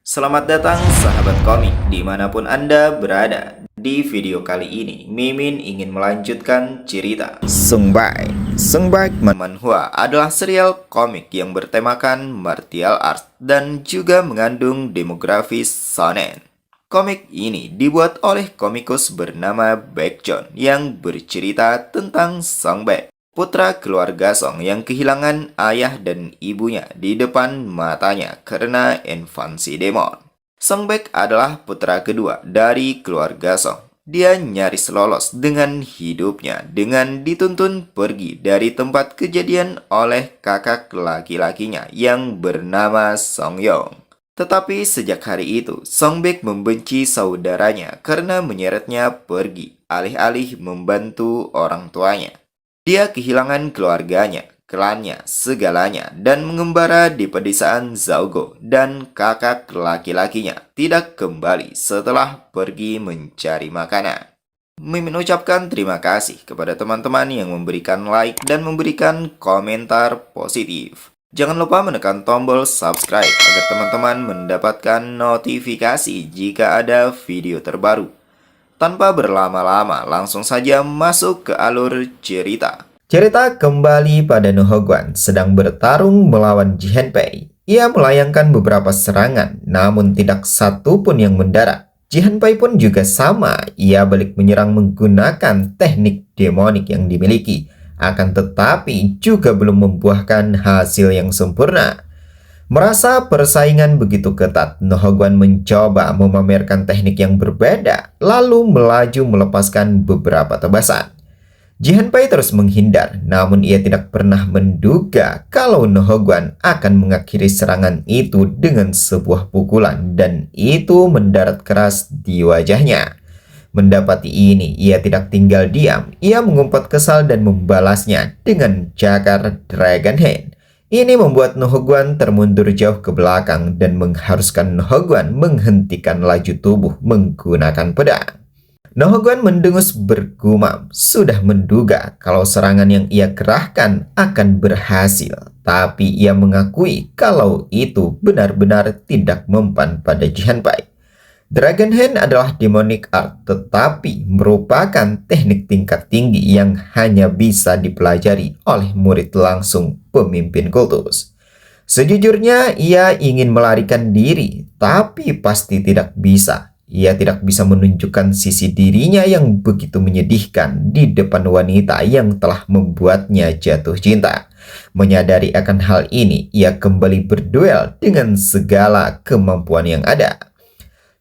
Selamat datang sahabat komik dimanapun Anda berada. Di video kali ini, Mimin ingin melanjutkan cerita Sungbai. Sungbai Manhwa adalah serial komik yang bertemakan martial arts dan juga mengandung demografis shonen. Komik ini dibuat oleh komikus bernama Baekjeon yang bercerita tentang Sungbai, putra keluarga Song yang kehilangan ayah dan ibunya di depan matanya karena invasi demon. Songbek adalah putra kedua dari keluarga Song. Dia nyaris lolos dengan hidupnya dengan dituntun pergi dari tempat kejadian oleh kakak laki-lakinya yang bernama Song Yong. Tetapi sejak hari itu, Songbek membenci saudaranya karena menyeretnya pergi, alih-alih membantu orang tuanya. Dia kehilangan keluarganya, klannya, segalanya, dan mengembara di pedesaan Zaugo, dan kakak laki-lakinya tidak kembali setelah pergi mencari makanan. Mimin ucapkan terima kasih kepada teman-teman yang memberikan like dan memberikan komentar positif. Jangan lupa menekan tombol subscribe agar teman-teman mendapatkan notifikasi jika ada video terbaru. Tanpa berlama-lama, langsung saja masuk ke alur cerita. Cerita kembali pada Nohogwan sedang bertarung melawan Jihenpei. Ia melayangkan beberapa serangan, namun tidak satu pun yang mendarat. Jihenpei pun juga sama, ia balik menyerang menggunakan teknik demonik yang dimiliki. Akan tetapi juga belum membuahkan hasil yang sempurna. Merasa persaingan begitu ketat, Nohogwan mencoba memamerkan teknik yang berbeda, lalu melaju melepaskan beberapa tebasan. Jihenpei terus menghindar, namun ia tidak pernah menduga kalau Nohogwan akan mengakhiri serangan itu dengan sebuah pukulan, dan itu mendarat keras di wajahnya. Mendapati ini, ia tidak tinggal diam. Ia mengumpat kesal dan membalasnya dengan cakar Dragon Hand. Ini membuat Nohogwan termundur jauh ke belakang dan mengharuskan Nohogwan menghentikan laju tubuh menggunakan pedang. Nohogwan mendengus bergumam, sudah menduga kalau serangan yang ia kerahkan akan berhasil. Tapi ia mengakui kalau itu benar-benar tidak mempan pada Jihenpei. Dragon Hand adalah demonic art, tetapi merupakan teknik tingkat tinggi yang hanya bisa dipelajari oleh murid langsung pemimpin kultus. Sejujurnya, ia ingin melarikan diri, tapi pasti tidak bisa. Ia tidak bisa menunjukkan sisi dirinya yang begitu menyedihkan di depan wanita yang telah membuatnya jatuh cinta. Menyadari akan hal ini, ia kembali berduel dengan segala kemampuan yang ada.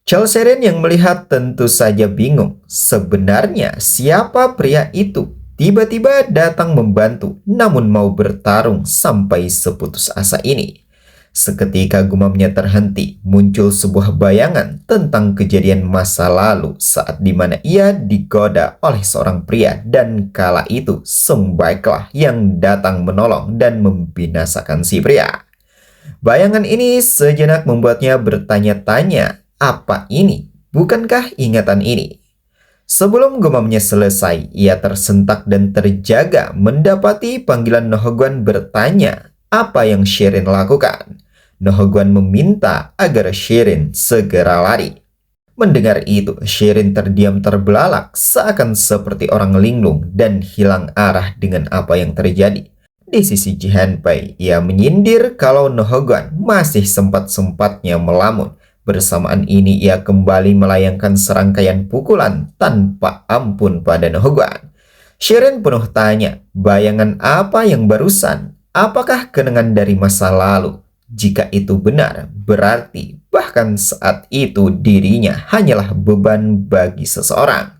Chalseren yang melihat tentu saja bingung. Sebenarnya siapa pria itu? Tiba-tiba datang membantu, namun mau bertarung sampai seputus asa ini. Seketika gumamnya terhenti, muncul sebuah bayangan tentang kejadian masa lalu saat dimana ia digoda oleh seorang pria, dan kala itu Sungbaiklah yang datang menolong dan membinasakan si pria. Bayangan ini sejenak membuatnya bertanya-tanya, apa ini? Bukankah ingatan ini? Sebelum gumamnya selesai, ia tersentak dan terjaga mendapati panggilan Nohogwan bertanya apa yang Shirin lakukan. Nohogwan meminta agar Shirin segera lari. Mendengar itu, Shirin terdiam terbelalak seakan seperti orang linglung dan hilang arah dengan apa yang terjadi. Di sisi Jihenpei, ia menyindir kalau Nohogwan masih sempat-sempatnya melamun. Bersamaan ini ia kembali melayangkan serangkaian pukulan tanpa ampun pada Nohogwan. Shirin penuh tanya, bayangan apa yang barusan? Apakah kenangan dari masa lalu? Jika itu benar, berarti bahkan saat itu dirinya hanyalah beban bagi seseorang.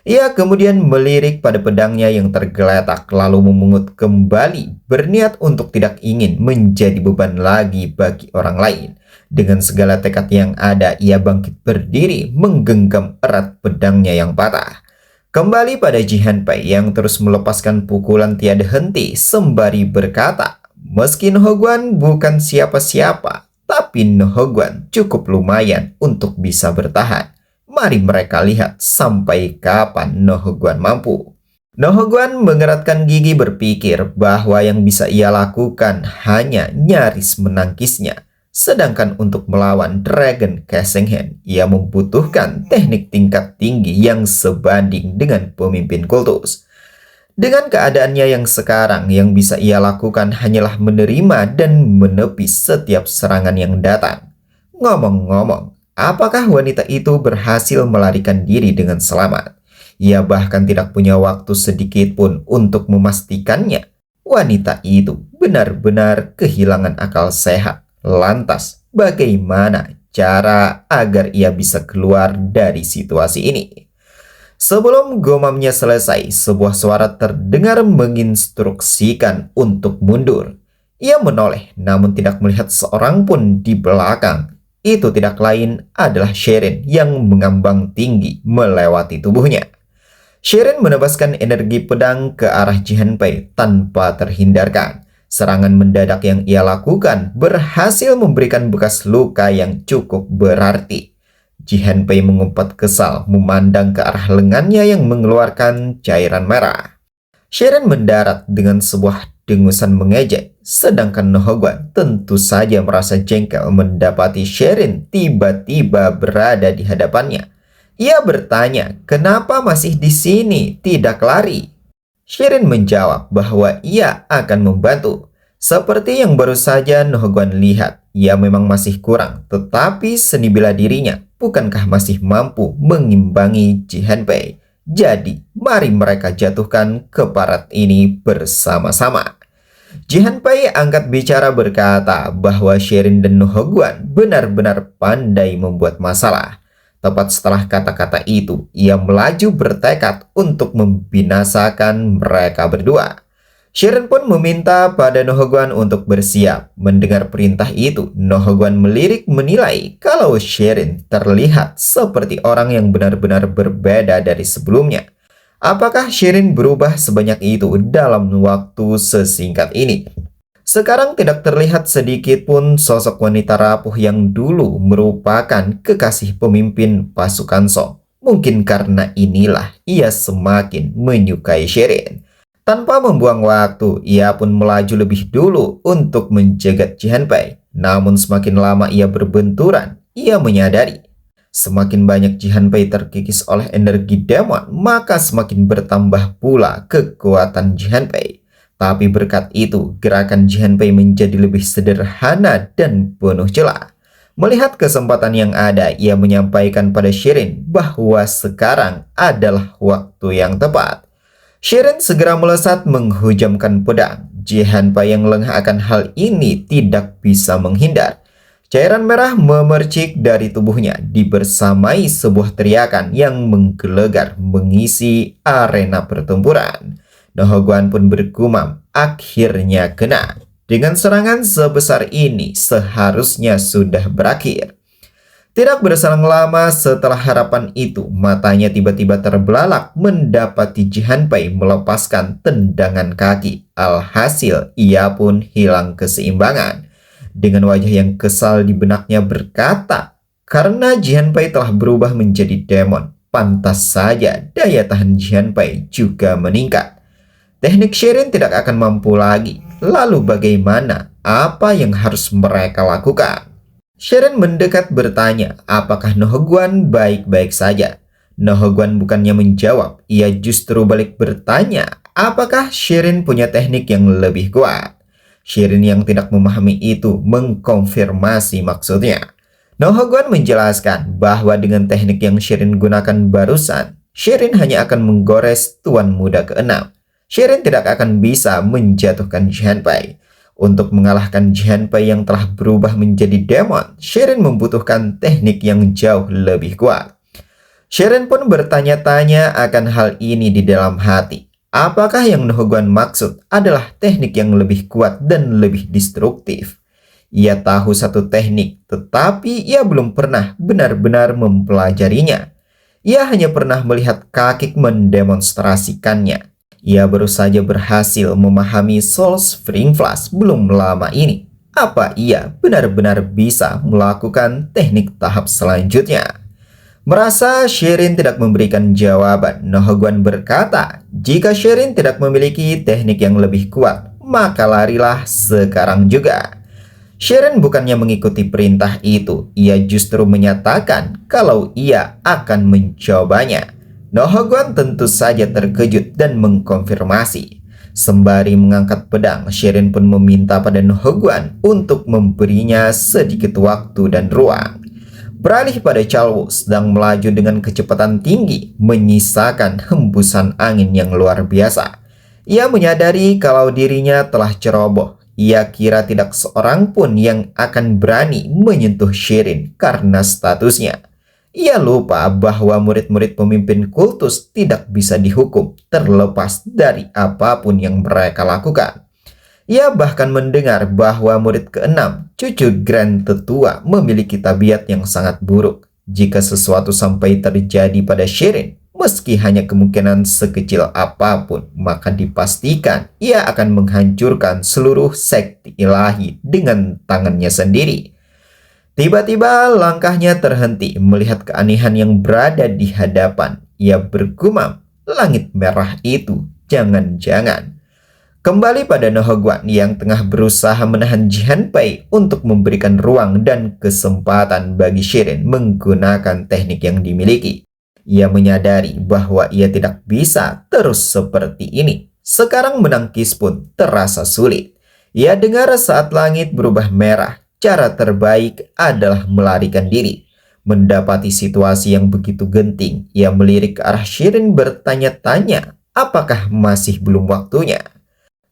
Ia kemudian melirik pada pedangnya yang tergeletak lalu memungut kembali, berniat untuk tidak ingin menjadi beban lagi bagi orang lain. Dengan segala tekad yang ada, ia bangkit berdiri menggenggam erat pedangnya yang patah. Kembali pada Jihenpei yang terus melepaskan pukulan tiada henti sembari berkata, meski Nohogwan bukan siapa-siapa, tapi Nohogwan cukup lumayan untuk bisa bertahan. Mari mereka lihat sampai kapan Nohogwan mampu. Nohogwan mengeratkan gigi berpikir bahwa yang bisa ia lakukan hanya nyaris menangkisnya. Sedangkan untuk melawan Dragon Casing Hand, ia membutuhkan teknik tingkat tinggi yang sebanding dengan pemimpin kultus. Dengan keadaannya yang sekarang, yang bisa ia lakukan hanyalah menerima dan menepis setiap serangan yang datang. Ngomong-ngomong, apakah wanita itu berhasil melarikan diri dengan selamat? Ia bahkan tidak punya waktu sedikit pun untuk memastikannya. Wanita itu benar-benar kehilangan akal sehat. Lantas, bagaimana cara agar ia bisa keluar dari situasi ini? Sebelum gomamnya selesai, sebuah suara terdengar menginstruksikan untuk mundur. Ia menoleh namun tidak melihat seorang pun di belakang. Itu tidak lain adalah Sherin yang mengambang tinggi melewati tubuhnya. Sherin menebaskan energi pedang ke arah Jihanpei tanpa terhindarkan. Serangan mendadak yang ia lakukan berhasil memberikan bekas luka yang cukup berarti. Jihanpei mengumpat kesal memandang ke arah lengannya yang mengeluarkan cairan merah. Sherin mendarat dengan sebuah dengusan mengejek, sedangkan Nohogwan tentu saja merasa jengkel mendapati Sherin tiba-tiba berada di hadapannya. Ia bertanya, kenapa masih di sini, tidak lari? Sherin menjawab bahwa ia akan membantu. Seperti yang baru saja Nohogwan lihat, ia memang masih kurang, tetapi seni bela dirinya bukankah masih mampu mengimbangi Jihanpei? Jadi, mari mereka jatuhkan keparat ini bersama-sama. Jihanpei angkat bicara berkata bahwa Sherin dan Nohogwan benar-benar pandai membuat masalah. Tepat setelah kata-kata itu, ia melaju bertekad untuk membinasakan mereka berdua. Sherin pun meminta pada Nohogwan untuk bersiap. Mendengar perintah itu, Nohogwan melirik menilai kalau Sherin terlihat seperti orang yang benar-benar berbeda dari sebelumnya. Apakah Sherin berubah sebanyak itu dalam waktu sesingkat ini? Sekarang tidak terlihat sedikit pun sosok wanita rapuh yang dulu merupakan kekasih pemimpin pasukan Song. Mungkin karena inilah ia semakin menyukai Sherin. Tanpa membuang waktu, ia pun melaju lebih dulu untuk menjegat Jihanpei. Namun semakin lama ia berbenturan, ia menyadari semakin banyak Jihanpei terkikis oleh energi demon, maka semakin bertambah pula kekuatan Jihanpei. Tapi berkat itu, gerakan Jihanpei menjadi lebih sederhana dan penuh celah. Melihat kesempatan yang ada, ia menyampaikan pada Sherin bahwa sekarang adalah waktu yang tepat. Sherin segera melesat menghujamkan pedang. Jihanpei yang lengah akan hal ini tidak bisa menghindar. Cairan merah memercik dari tubuhnya dibersamai sebuah teriakan yang menggelegar mengisi arena pertempuran. Nohogwan pun bergumam, akhirnya kena. Dengan serangan sebesar ini seharusnya sudah berakhir. Tidak berselang lama setelah harapan itu, matanya tiba-tiba terbelalak mendapati Jihanpei melepaskan tendangan kaki. Alhasil, ia pun hilang keseimbangan. Dengan wajah yang kesal di benaknya berkata, karena Jihanpei telah berubah menjadi demon, pantas saja daya tahan Jihanpei juga meningkat. Teknik Sherin tidak akan mampu lagi. Lalu bagaimana? Apa yang harus mereka lakukan? Sherin mendekat bertanya, apakah Nohogwan baik-baik saja? Nohogwan bukannya menjawab, ia justru balik bertanya, apakah Sherin punya teknik yang lebih kuat? Sherin yang tidak memahami itu mengkonfirmasi maksudnya. Nohogwan menjelaskan bahwa dengan teknik yang Sherin gunakan barusan, Sherin hanya akan menggores Tuan Muda ke-6. Sherin tidak akan bisa menjatuhkan Jihanpei. Untuk mengalahkan Jihanpei yang telah berubah menjadi demon, Sherin membutuhkan teknik yang jauh lebih kuat. Sherin pun bertanya-tanya akan hal ini di dalam hati. Apakah yang Nohogwan maksud adalah teknik yang lebih kuat dan lebih destruktif? Ia tahu satu teknik, tetapi ia belum pernah benar-benar mempelajarinya. Ia hanya pernah melihat Kakik mendemonstrasikannya. Ia baru saja berhasil memahami Soul Spring Flash belum lama ini. Apa ia benar-benar bisa melakukan teknik tahap selanjutnya? Merasa Sherin tidak memberikan jawaban, Nohogwan berkata, jika Sherin tidak memiliki teknik yang lebih kuat, maka larilah sekarang juga. Shirin bukannya mengikuti perintah itu, ia justru menyatakan kalau ia akan mencobanya. Nohogwan tentu saja terkejut dan mengkonfirmasi. Sembari mengangkat pedang, Shirin pun meminta pada Nohogwan untuk memberinya sedikit waktu dan ruang. Beralih pada Chalwo sedang melaju dengan kecepatan tinggi, menyisakan hembusan angin yang luar biasa. Ia menyadari kalau dirinya telah ceroboh. Ia kira tidak seorang pun yang akan berani menyentuh Shirin karena statusnya. Ia lupa bahwa murid-murid pemimpin kultus tidak bisa dihukum terlepas dari apapun yang mereka lakukan. Ia bahkan mendengar bahwa murid keenam, cucu Grand Tetua, memiliki tabiat yang sangat buruk. Jika sesuatu sampai terjadi pada Shirin, meski hanya kemungkinan sekecil apapun, maka dipastikan ia akan menghancurkan seluruh sekte ilahi dengan tangannya sendiri. Tiba-tiba langkahnya terhenti melihat keanehan yang berada di hadapan. Ia bergumam, langit merah itu jangan-jangan. Kembali pada Nohogwan yang tengah berusaha menahan Jihanpei untuk memberikan ruang dan kesempatan bagi Shirin menggunakan teknik yang dimiliki. Ia menyadari bahwa ia tidak bisa terus seperti ini. Sekarang menangkis pun terasa sulit. Ia dengar saat langit berubah merah. Cara terbaik adalah melarikan diri. Mendapati situasi yang begitu genting, ia melirik ke arah Shirin bertanya-tanya, apakah masih belum waktunya?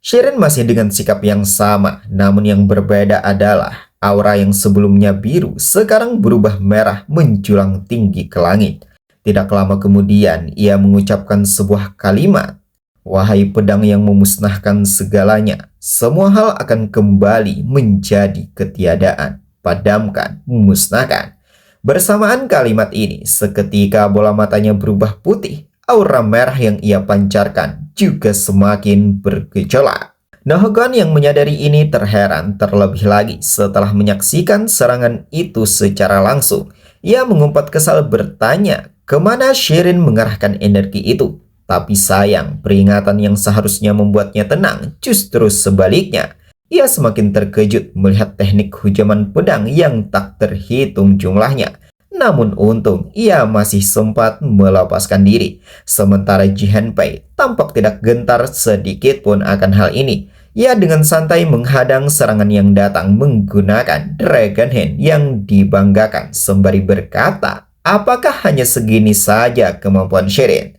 Shirin masih dengan sikap yang sama, namun yang berbeda adalah aura yang sebelumnya biru sekarang berubah merah menjulang tinggi ke langit. Tidak lama kemudian, ia mengucapkan sebuah kalimat. Wahai pedang yang memusnahkan segalanya, semua hal akan kembali menjadi ketiadaan. Padamkan, musnahkan. Bersamaan kalimat ini, seketika bola matanya berubah putih. Aura merah yang ia pancarkan juga semakin bergejolak. Nohogwan yang menyadari ini terheran terlebih lagi setelah menyaksikan serangan itu secara langsung. Ia mengumpat kesal bertanya, kemana Shirin mengarahkan energi itu? Tapi sayang, peringatan yang seharusnya membuatnya tenang justru sebaliknya. Ia semakin terkejut melihat teknik hujaman pedang yang tak terhitung jumlahnya. Namun untung ia masih sempat melepaskan diri. Sementara Jihanpei tampak tidak gentar sedikit pun akan hal ini. Ia dengan santai menghadang serangan yang datang menggunakan Dragon Hand yang dibanggakan sembari berkata, apakah hanya segini saja kemampuan Shirin?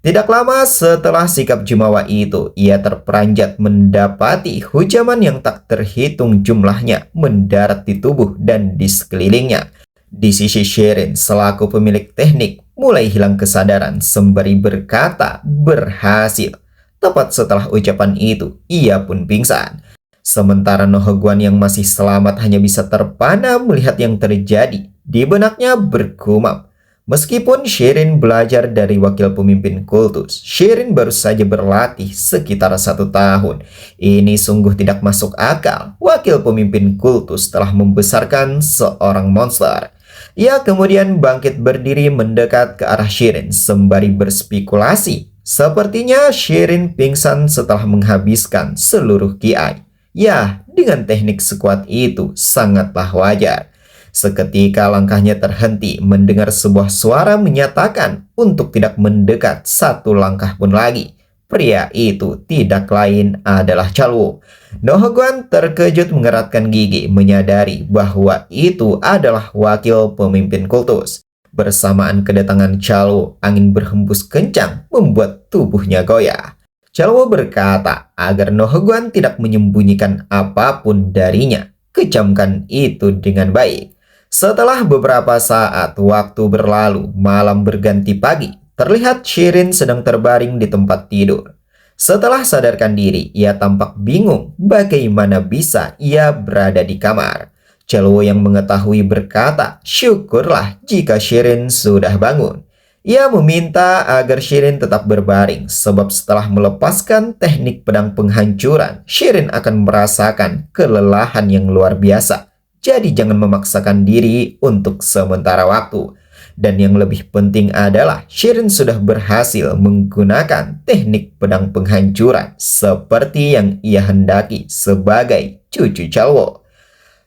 Tidak lama setelah sikap jumawa itu, ia terperanjat mendapati hujaman yang tak terhitung jumlahnya mendarat di tubuh dan di sekelilingnya. Di sisi Shirin selaku pemilik teknik mulai hilang kesadaran sembari berkata berhasil. Tepat setelah ucapan itu, ia pun pingsan. Sementara Nohogwan yang masih selamat hanya bisa terpana melihat yang terjadi. Di benaknya bergumam. Meskipun Shirin belajar dari wakil pemimpin kultus, Shirin baru saja berlatih sekitar 1 tahun. Ini sungguh tidak masuk akal. Wakil pemimpin kultus telah membesarkan seorang monster. Ia kemudian bangkit berdiri mendekat ke arah Shirin sembari berspekulasi. Sepertinya Shirin pingsan setelah menghabiskan seluruh kiai. Ya, dengan teknik sekuat itu sangatlah wajar. Seketika langkahnya terhenti mendengar sebuah suara menyatakan untuk tidak mendekat 1 langkah pun lagi. Pria itu tidak lain adalah Chalwo. Nohogwan terkejut mengeratkan gigi menyadari bahwa itu adalah wakil pemimpin kultus. Bersamaan kedatangan Chalwo, angin berhembus kencang membuat tubuhnya goyah. Chalwo berkata agar Nohogwan tidak menyembunyikan apapun darinya. Kecamkan itu dengan baik. Setelah beberapa saat waktu berlalu, malam berganti pagi. Terlihat Shirin sedang terbaring di tempat tidur. Setelah sadarkan diri, ia tampak bingung bagaimana bisa ia berada di kamar. Chalwo yang mengetahui berkata, syukurlah jika Shirin sudah bangun. Ia meminta agar Shirin tetap berbaring, sebab setelah melepaskan teknik pedang penghancuran, Shirin akan merasakan kelelahan yang luar biasa. Jadi jangan memaksakan diri untuk sementara waktu. Dan yang lebih penting adalah Shirin sudah berhasil menggunakan teknik pedang penghancuran seperti yang ia hendaki sebagai cucu Chalwo.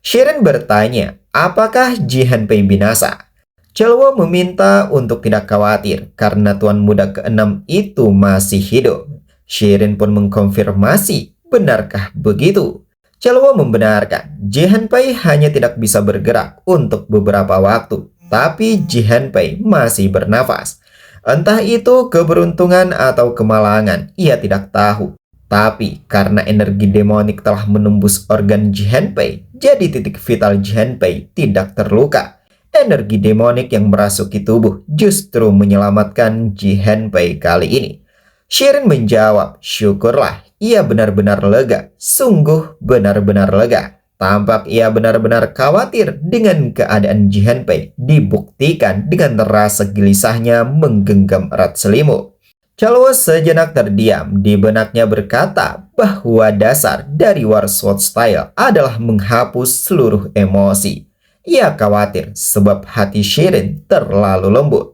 Shirin bertanya, apakah Jihan Pei binasa? Chelwo meminta untuk tidak khawatir karena Tuan Muda keenam itu masih hidup. Shirin pun mengkonfirmasi, benarkah begitu? Chelwo membenarkan, Jihan Pei hanya tidak bisa bergerak untuk beberapa waktu, tapi Jihan Pei masih bernafas. Entah itu keberuntungan atau kemalangan, ia tidak tahu. Tapi karena energi demonik telah menembus organ Jihan Pei, jadi titik vital Jihan Pei tidak terluka. Energi demonik yang merasuki tubuh justru menyelamatkan Jihan Pei kali ini. Shirin menjawab, syukurlah, ia benar-benar lega, sungguh benar-benar lega. Tampak ia benar-benar khawatir dengan keadaan Jihan Pei, dibuktikan dengan rasa gelisahnya menggenggam erat selimut. Chelwo sejenak terdiam, di benaknya berkata bahwa dasar dari War Sword Style adalah menghapus seluruh emosi. Ia khawatir sebab hati Shirin terlalu lembut.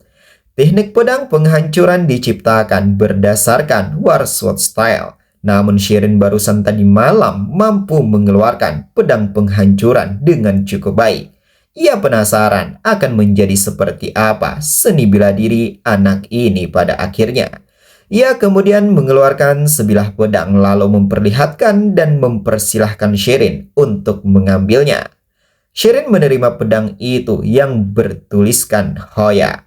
Teknik pedang penghancuran diciptakan berdasarkan War Sword Style. Namun Shirin barusan tadi malam mampu mengeluarkan pedang penghancuran dengan cukup baik. Ia penasaran akan menjadi seperti apa seni bela diri anak ini pada akhirnya. Ia kemudian mengeluarkan sebilah pedang lalu memperlihatkan dan mempersilahkan Shirin untuk mengambilnya. Shirin menerima pedang itu yang bertuliskan Hoya.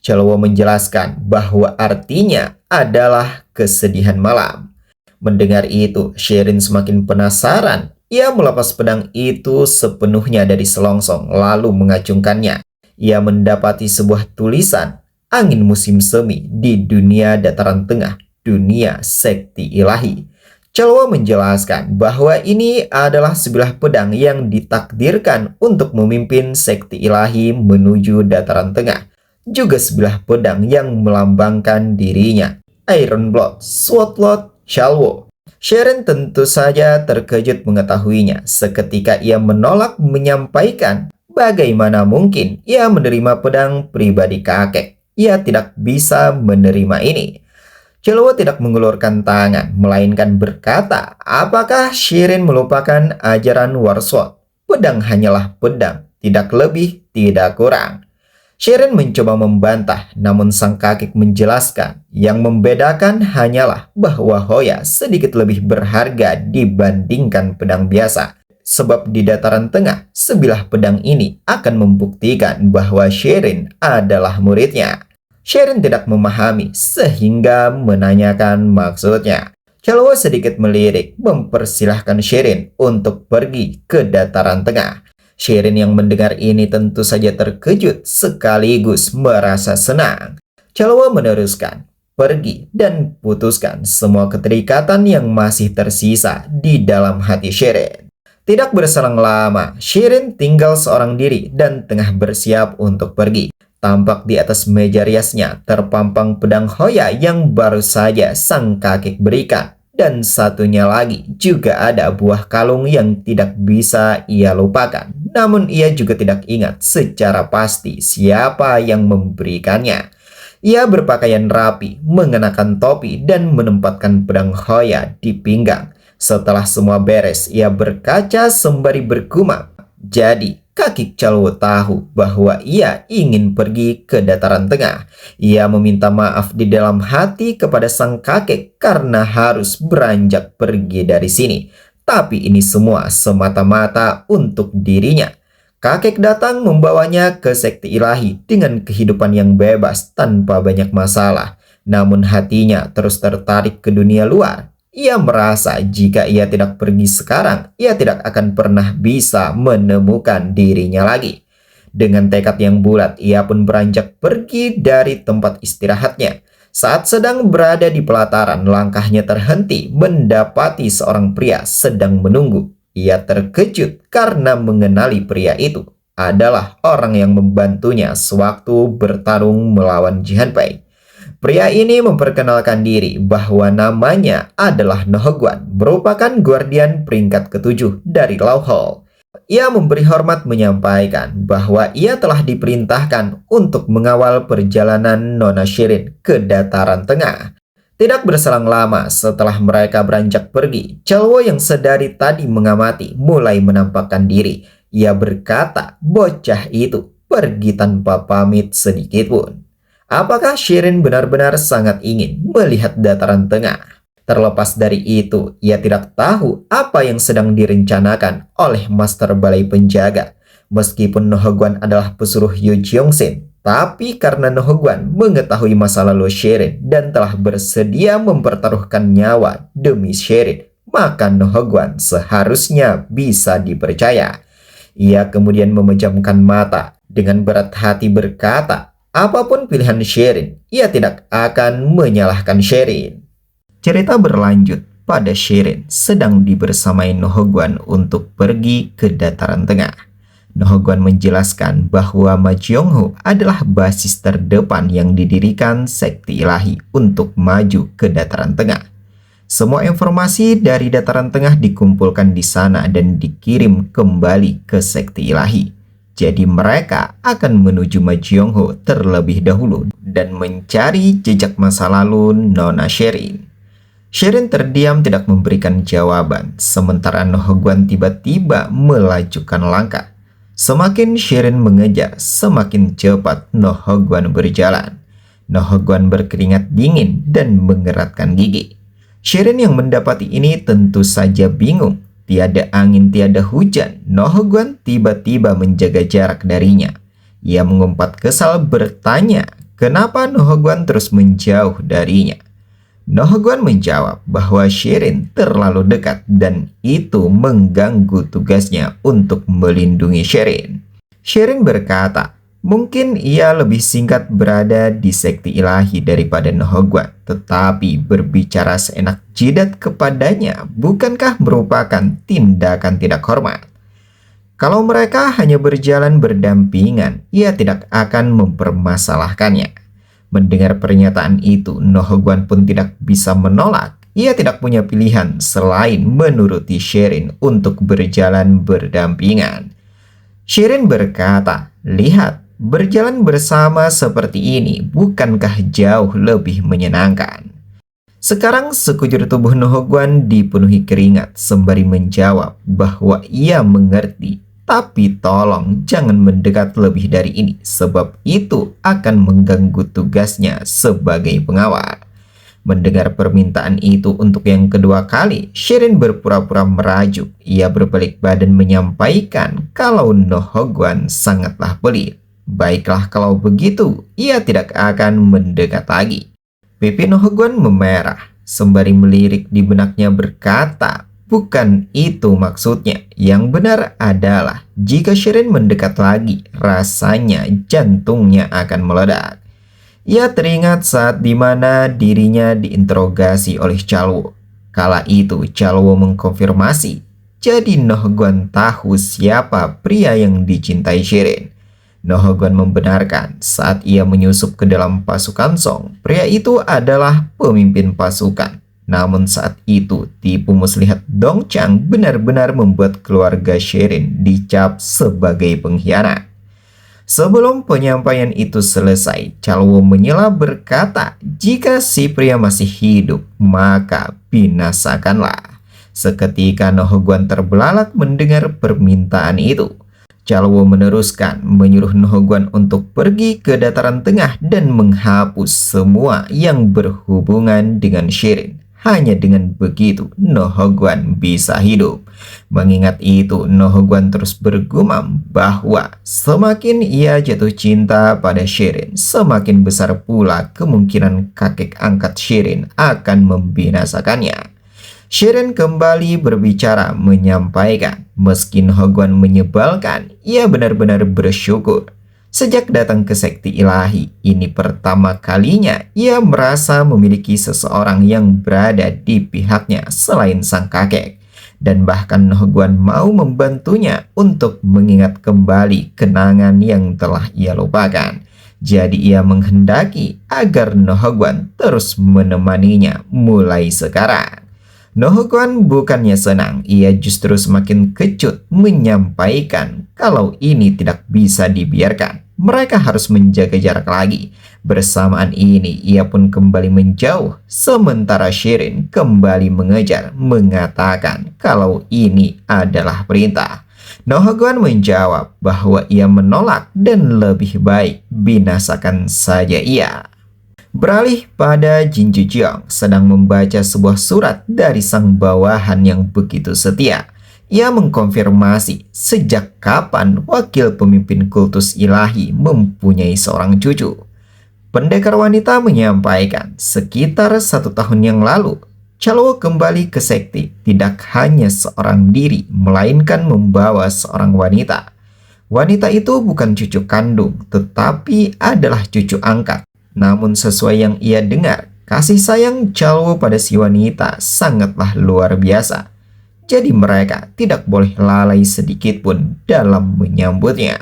Chelwo menjelaskan bahwa artinya adalah kesedihan malam. Mendengar itu, Shirin semakin penasaran. Ia melepas pedang itu sepenuhnya dari selongsong lalu mengacungkannya. Ia mendapati sebuah tulisan, angin musim semi di dunia dataran tengah, dunia sekti ilahi. Chelwo menjelaskan bahwa ini adalah sebilah pedang yang ditakdirkan untuk memimpin sekti ilahi menuju dataran tengah. Juga sebilah pedang yang melambangkan dirinya, Iron Blood, Sword Lord Chelwo. Shirin tentu saja terkejut mengetahuinya. Seketika ia menolak menyampaikan bagaimana mungkin ia menerima pedang pribadi kakek. Ia tidak bisa menerima ini. Chelwo tidak mengulurkan tangan, melainkan berkata, apakah Shirin melupakan ajaran War Sword? Pedang hanyalah pedang, tidak lebih, tidak kurang. Shirin mencoba membantah, namun sang kakek menjelaskan, yang membedakan hanyalah bahwa Hoya sedikit lebih berharga dibandingkan pedang biasa. Sebab di dataran tengah, sebilah pedang ini akan membuktikan bahwa Shirin adalah muridnya. Shirin tidak memahami sehingga menanyakan maksudnya. Chelwo sedikit melirik, mempersilahkan Shirin untuk pergi ke dataran tengah. Shirin yang mendengar ini tentu saja terkejut sekaligus merasa senang. Chelwo meneruskan, pergi dan putuskan semua keterikatan yang masih tersisa di dalam hati Shirin. Tidak berselang lama, Shirin tinggal seorang diri dan tengah bersiap untuk pergi. Tampak di atas meja riasnya terpampang pedang Hoya yang baru saja sang kakek berikan. Dan satunya lagi juga ada buah kalung yang tidak bisa ia lupakan. Namun ia juga tidak ingat secara pasti siapa yang memberikannya. Ia berpakaian rapi, mengenakan topi dan menempatkan pedang Hoya di pinggang. Setelah semua beres, ia berkaca sembari bergumam. Jadi, kaki Chelwo tahu bahwa ia ingin pergi ke dataran tengah. Ia meminta maaf di dalam hati kepada sang kakek karena harus beranjak pergi dari sini. Tapi ini semua semata-mata untuk dirinya. Kakek datang membawanya ke sekti ilahi dengan kehidupan yang bebas tanpa banyak masalah. Namun hatinya terus tertarik ke dunia luar. Ia merasa jika ia tidak pergi sekarang, ia tidak akan pernah bisa menemukan dirinya lagi. Dengan tekad yang bulat, ia pun beranjak pergi dari tempat istirahatnya. Saat sedang berada di pelataran, langkahnya terhenti mendapati seorang pria sedang menunggu. Ia terkejut karena mengenali pria itu adalah orang yang membantunya sewaktu bertarung melawan Jihan Pei. Pria ini memperkenalkan diri bahwa namanya adalah Nohogwan, merupakan guardian peringkat ke-7 dari Law Hall. Ia memberi hormat menyampaikan bahwa ia telah diperintahkan untuk mengawal perjalanan Nona Shirin ke dataran tengah. Tidak berselang lama setelah mereka beranjak pergi, Chelwo yang sedari tadi mengamati mulai menampakkan diri. Ia berkata bocah itu pergi tanpa pamit sedikit pun. Apakah Shirin benar-benar sangat ingin melihat dataran tengah? Terlepas dari itu, ia tidak tahu apa yang sedang direncanakan oleh Master Balai Penjaga. Meskipun Nohogwan adalah pesuruh Yu Jongsin, tapi karena Nohogwan mengetahui masa lalu Shirin dan telah bersedia mempertaruhkan nyawa demi Shirin, maka Nohogwan seharusnya bisa dipercaya. Ia kemudian memejamkan mata dengan berat hati berkata, apapun pilihan Shirin, ia tidak akan menyalahkan Shirin. Cerita berlanjut pada Shirin sedang dibersamai Nohogwan untuk pergi ke dataran tengah. Nohogwan menjelaskan bahwa Ma Jiongho adalah basis terdepan yang didirikan sekti ilahi untuk maju ke dataran tengah. Semua informasi dari dataran tengah dikumpulkan di sana dan dikirim kembali ke sekti ilahi. Jadi mereka akan menuju Ma Jiongho terlebih dahulu dan mencari jejak masa lalu Nona Shirin. Shirin terdiam tidak memberikan jawaban, sementara Nohogwan tiba-tiba melajukan langkah. Semakin Shirin mengejar, semakin cepat Nohogwan berjalan. Nohogwan berkeringat dingin dan mengeratkan gigi. Shirin yang mendapati ini tentu saja bingung. Tiada angin, tiada hujan, Nohogwan tiba-tiba menjaga jarak darinya. Ia mengumpat kesal bertanya, kenapa Nohogwan terus menjauh darinya? Nohogwan menjawab bahwa Shirin terlalu dekat dan itu mengganggu tugasnya untuk melindungi Shirin. Shirin berkata, mungkin ia lebih singkat berada di sekti ilahi daripada Nohogwan, tetapi berbicara seenak jidat kepadanya bukankah merupakan tindakan tidak hormat? Kalau mereka hanya berjalan berdampingan, ia tidak akan mempermasalahkannya. Mendengar pernyataan itu, Nohogwan pun tidak bisa menolak. Ia tidak punya pilihan selain menuruti Shirin untuk berjalan berdampingan. Shirin berkata, lihat, berjalan bersama seperti ini bukankah jauh lebih menyenangkan? Sekarang sekujur tubuh Nohogwan dipenuhi keringat sembari menjawab bahwa ia mengerti. Tapi tolong jangan mendekat lebih dari ini, sebab itu akan mengganggu tugasnya sebagai pengawal. Mendengar permintaan itu untuk yang kedua kali, Shirin berpura-pura merajuk. Ia berbalik badan menyampaikan kalau Nohogwan sangatlah pelit. Baiklah kalau begitu, ia tidak akan mendekat lagi. Pipi Nohogwan memerah, sembari melirik di benaknya berkata, bukan itu maksudnya. Yang benar adalah jika Shirin mendekat lagi, rasanya jantungnya akan meledak. Ia teringat saat dimana dirinya diinterogasi oleh Chalwo. Kala itu Chalwo mengkonfirmasi, jadi Nohogwan tahu siapa pria yang dicintai Shirin. Nohogwan membenarkan saat ia menyusup ke dalam pasukan Song, pria itu adalah pemimpin pasukan. Namun saat itu, tipu muslihat Dongchang benar-benar membuat keluarga Shirin dicap sebagai pengkhianat. Sebelum penyampaian itu selesai, Chalwo menyela berkata, jika si pria masih hidup, maka binasakanlah. Seketika Nohogwan terbelalak mendengar permintaan itu. Chalwo meneruskan menyuruh Nohogwan untuk pergi ke dataran tengah dan menghapus semua yang berhubungan dengan Shirin. Hanya dengan begitu Nohogwan bisa hidup. Mengingat itu, Nohogwan terus bergumam bahwa semakin ia jatuh cinta pada Shirin, semakin besar pula kemungkinan kakek angkat Shirin akan membinasakannya. Shirin kembali berbicara menyampaikan, meski Nohogwan menyebalkan, ia benar-benar bersyukur. Sejak datang ke sekti ilahi, ini pertama kalinya ia merasa memiliki seseorang yang berada di pihaknya selain sang kakek. Dan bahkan Nohogwan mau membantunya untuk mengingat kembali kenangan yang telah ia lupakan. Jadi ia menghendaki agar Nohogwan terus menemaninya mulai sekarang. Nohogwan bukannya senang, ia justru semakin kecut menyampaikan kalau ini tidak bisa dibiarkan. Mereka harus menjaga jarak lagi. Bersamaan ini, ia pun kembali menjauh, sementara Shirin kembali mengejar, mengatakan kalau ini adalah perintah. Nohogon menjawab bahwa ia menolak dan lebih baik binasakan saja ia. Beralih pada Jin Jujeong sedang membaca sebuah surat dari sang bawahan yang begitu setia. Ia mengkonfirmasi sejak kapan wakil pemimpin kultus ilahi mempunyai seorang cucu. Pendekar wanita menyampaikan sekitar 1 tahun yang lalu, Chalwo kembali ke sekte tidak hanya seorang diri, melainkan membawa seorang wanita. Wanita itu bukan cucu kandung, tetapi adalah cucu angkat. Namun sesuai yang ia dengar, kasih sayang Chalwo pada si wanita sangatlah luar biasa. Jadi mereka tidak boleh lalai sedikit pun dalam menyambutnya.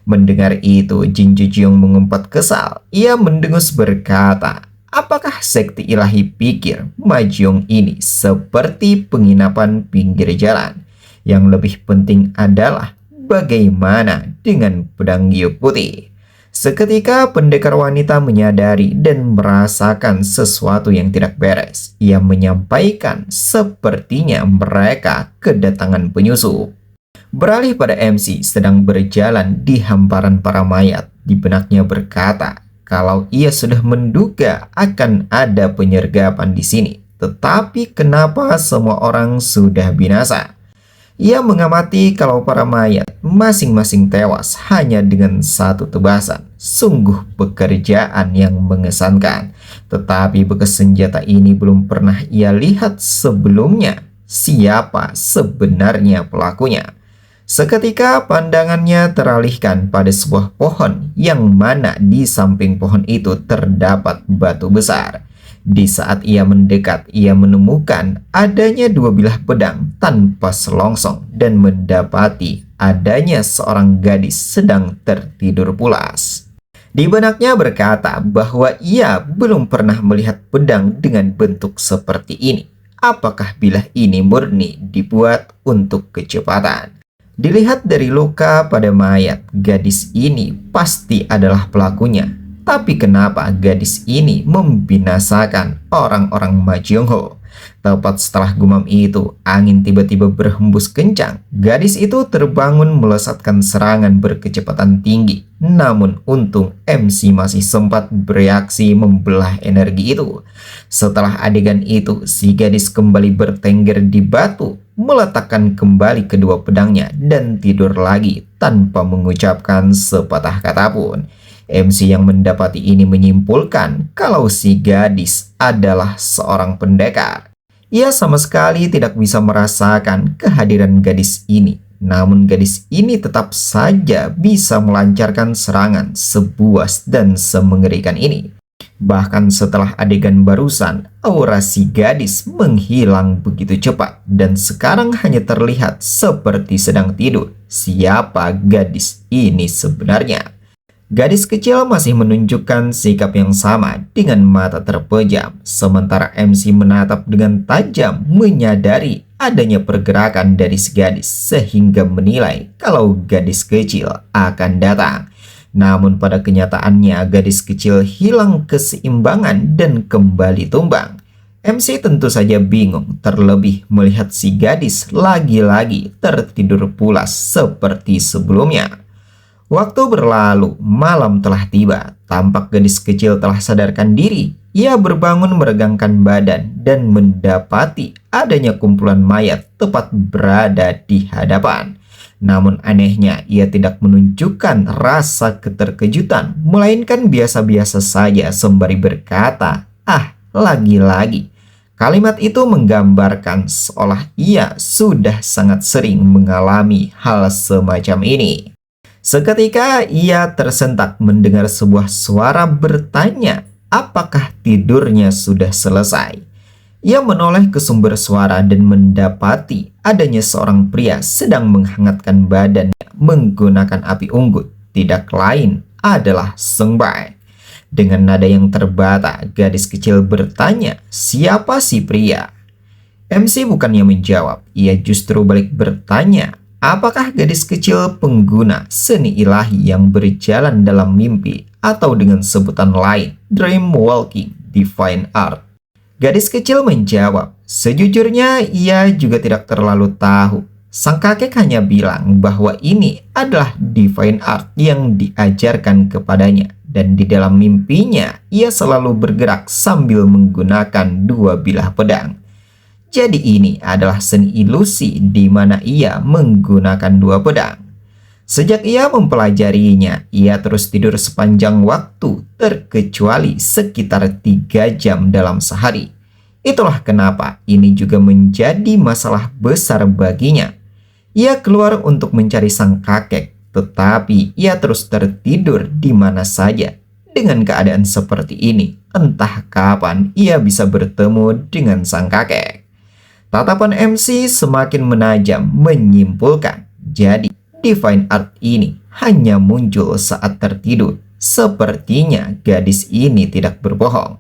Mendengar itu, Jin Jujeong mengumpat kesal. Ia mendengus berkata, apakah sekte ilahi pikir Mahjong ini seperti penginapan pinggir jalan? Yang lebih penting adalah bagaimana dengan pedang giok putih. Seketika pendekar wanita menyadari dan merasakan sesuatu yang tidak beres. Ia menyampaikan sepertinya mereka kedatangan penyusup. Beralih pada MC sedang berjalan di hamparan para mayat. Di benaknya berkata, kalau ia sudah menduga akan ada penyergapan di sini, tetapi kenapa semua orang sudah binasa? Ia mengamati kalau para mayat masing-masing tewas hanya dengan satu tebasan. Sungguh pekerjaan yang mengesankan. Tetapi bekas senjata ini belum pernah ia lihat sebelumnya. Siapa sebenarnya pelakunya? Seketika pandangannya teralihkan pada sebuah pohon yang mana di samping pohon itu terdapat batu besar. Di saat ia mendekat, ia menemukan adanya 2 bilah pedang tanpa selongsong dan mendapati adanya seorang gadis sedang tertidur pulas. Di benaknya berkata bahwa ia belum pernah melihat pedang dengan bentuk seperti ini. Apakah bilah ini murni dibuat untuk kecepatan? Dilihat dari luka pada mayat, gadis ini pasti adalah pelakunya. Tapi kenapa gadis ini membinasakan orang-orang Mahjong? Tepat setelah gumam itu, angin tiba-tiba berhembus kencang. Gadis itu terbangun melesatkan serangan berkecepatan tinggi. Namun untung MC masih sempat bereaksi membelah energi itu. Setelah adegan itu, si gadis kembali bertengger di batu, meletakkan kembali kedua pedangnya dan tidur lagi tanpa mengucapkan sepatah kata pun. MC yang mendapati ini menyimpulkan kalau si gadis adalah seorang pendekar. Ia sama sekali tidak bisa merasakan kehadiran gadis ini. Namun gadis ini tetap saja bisa melancarkan serangan sebuas dan semengerikan ini. Bahkan setelah adegan barusan, aura si gadis menghilang begitu cepat dan sekarang hanya terlihat seperti sedang tidur. Siapa gadis ini sebenarnya? Gadis kecil masih menunjukkan sikap yang sama dengan mata terpejam, sementara MC menatap dengan tajam menyadari adanya pergerakan dari si gadis sehingga menilai kalau gadis kecil akan datang. Namun pada kenyataannya gadis kecil hilang keseimbangan dan kembali tumbang. MC tentu saja bingung terlebih melihat si gadis lagi-lagi tertidur pulas seperti sebelumnya. Waktu berlalu, malam telah tiba. Tampak gadis kecil telah sadarkan diri. Ia berbangun meregangkan badan dan mendapati adanya kumpulan mayat tepat berada di hadapan. Namun anehnya, ia tidak menunjukkan rasa keterkejutan, melainkan biasa-biasa saja sembari berkata, "Ah, lagi-lagi." Kalimat itu menggambarkan seolah ia sudah sangat sering mengalami hal semacam ini. Seketika ia tersentak mendengar sebuah suara bertanya, apakah tidurnya sudah selesai? Ia menoleh ke sumber suara dan mendapati adanya seorang pria sedang menghangatkan badannya menggunakan api unggun. Tidak lain adalah Sung Bae. Dengan nada yang terbata, gadis kecil bertanya, siapa si pria? MC bukannya menjawab, ia justru balik bertanya, apakah gadis kecil pengguna seni ilahi yang berjalan dalam mimpi atau dengan sebutan lain, Dream Walking Divine Art? Gadis kecil menjawab, sejujurnya ia juga tidak terlalu tahu. Sang kakek hanya bilang bahwa ini adalah divine art yang diajarkan kepadanya, dan di dalam mimpinya ia selalu bergerak sambil menggunakan dua bilah pedang. Jadi ini adalah seni ilusi di mana ia menggunakan dua pedang. Sejak ia mempelajarinya, ia terus tidur sepanjang waktu, terkecuali sekitar 3 jam dalam sehari. Itulah kenapa ini juga menjadi masalah besar baginya. Ia keluar untuk mencari sang kakek, tetapi ia terus tertidur di mana saja. Dengan keadaan seperti ini, entah kapan ia bisa bertemu dengan sang kakek. Tatapan MC semakin menajam menyimpulkan, jadi divine art ini hanya muncul saat tertidur. Sepertinya gadis ini tidak berbohong.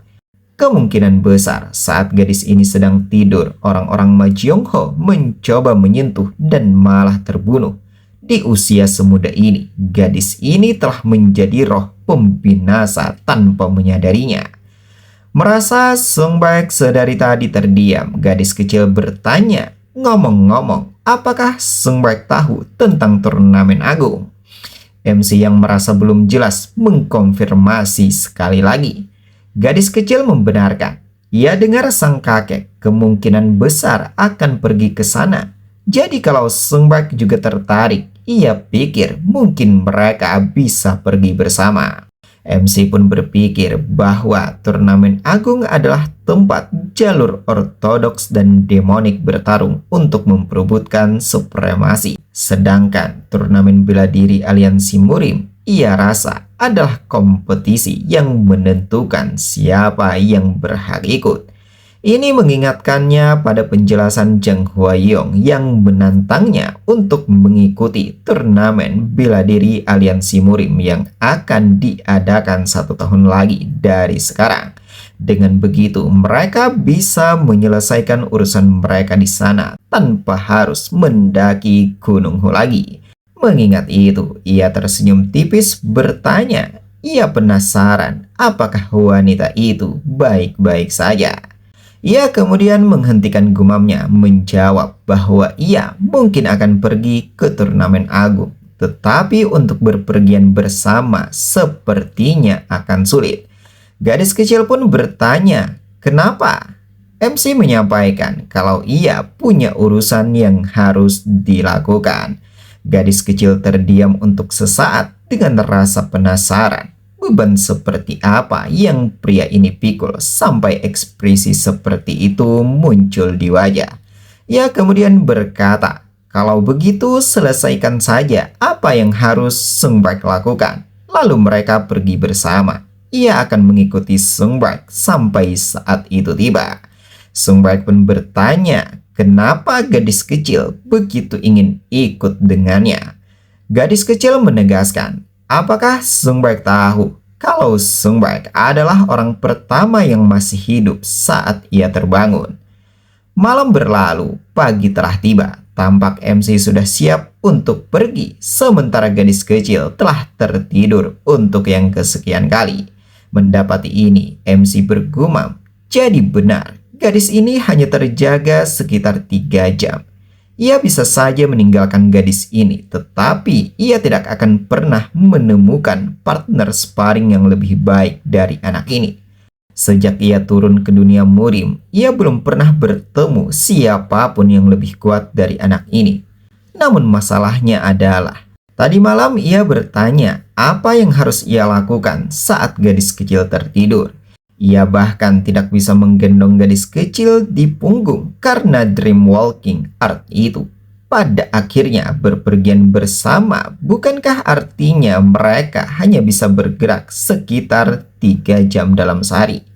Kemungkinan besar saat gadis ini sedang tidur, orang-orang Majeongho mencoba menyentuh dan malah terbunuh. Di usia semuda ini, gadis ini telah menjadi roh pembinasa tanpa menyadarinya. Merasa Sung Baek sedari tadi terdiam, gadis kecil bertanya, "Ngomong-ngomong, apakah Sung Baek tahu tentang turnamen agung?" MC yang merasa belum jelas mengkonfirmasi sekali lagi. Gadis kecil membenarkan. Ia dengar sang kakek kemungkinan besar akan pergi ke sana. Jadi kalau Sung Baek juga tertarik, ia pikir mungkin mereka bisa pergi bersama. MC pun berpikir bahwa turnamen agung adalah tempat jalur ortodoks dan demonik bertarung untuk memperebutkan supremasi. Sedangkan turnamen bela diri aliansi Murim, ia rasa adalah kompetisi yang menentukan siapa yang berhak ikut. Ini mengingatkannya pada penjelasan Jang Hwa-yong yang menantangnya untuk mengikuti turnamen bela diri aliansi Murim yang akan diadakan 1 tahun lagi dari sekarang. Dengan begitu, mereka bisa menyelesaikan urusan mereka di sana tanpa harus mendaki Gunung Hu lagi. Mengingat itu, ia tersenyum tipis bertanya, ia penasaran apakah wanita itu baik-baik saja. Ia kemudian menghentikan gumamnya menjawab bahwa ia mungkin akan pergi ke turnamen agung. Tetapi untuk berpergian bersama sepertinya akan sulit. Gadis kecil pun bertanya, kenapa? MC menyampaikan kalau ia punya urusan yang harus dilakukan. Gadis kecil terdiam untuk sesaat dengan rasa penasaran. Beban seperti apa yang pria ini pikul sampai ekspresi seperti itu muncul di wajah. Ia kemudian berkata, kalau begitu selesaikan saja apa yang harus Sung Baek lakukan. Lalu mereka pergi bersama. Ia akan mengikuti Sung Baek sampai saat itu tiba. Sung Baek pun bertanya, kenapa gadis kecil begitu ingin ikut dengannya? Gadis kecil menegaskan, apakah Sung Baek tahu kalau Sung Baek adalah orang pertama yang masih hidup saat ia terbangun? Malam berlalu, pagi telah tiba. Tampak MC sudah siap untuk pergi, sementara gadis kecil telah tertidur untuk yang kesekian kali. Mendapati ini, MC bergumam, jadi benar, gadis ini hanya terjaga sekitar 3 jam. Ia bisa saja meninggalkan gadis ini, tetapi ia tidak akan pernah menemukan partner sparring yang lebih baik dari anak ini. Sejak ia turun ke dunia Murim, ia belum pernah bertemu siapapun yang lebih kuat dari anak ini. Namun masalahnya adalah, tadi malam ia bertanya apa yang harus ia lakukan saat gadis kecil tertidur. Ia bahkan tidak bisa menggendong gadis kecil di punggung karena dream walking art itu. Pada akhirnya berpergian bersama, bukankah artinya mereka hanya bisa bergerak sekitar 3 jam dalam sehari?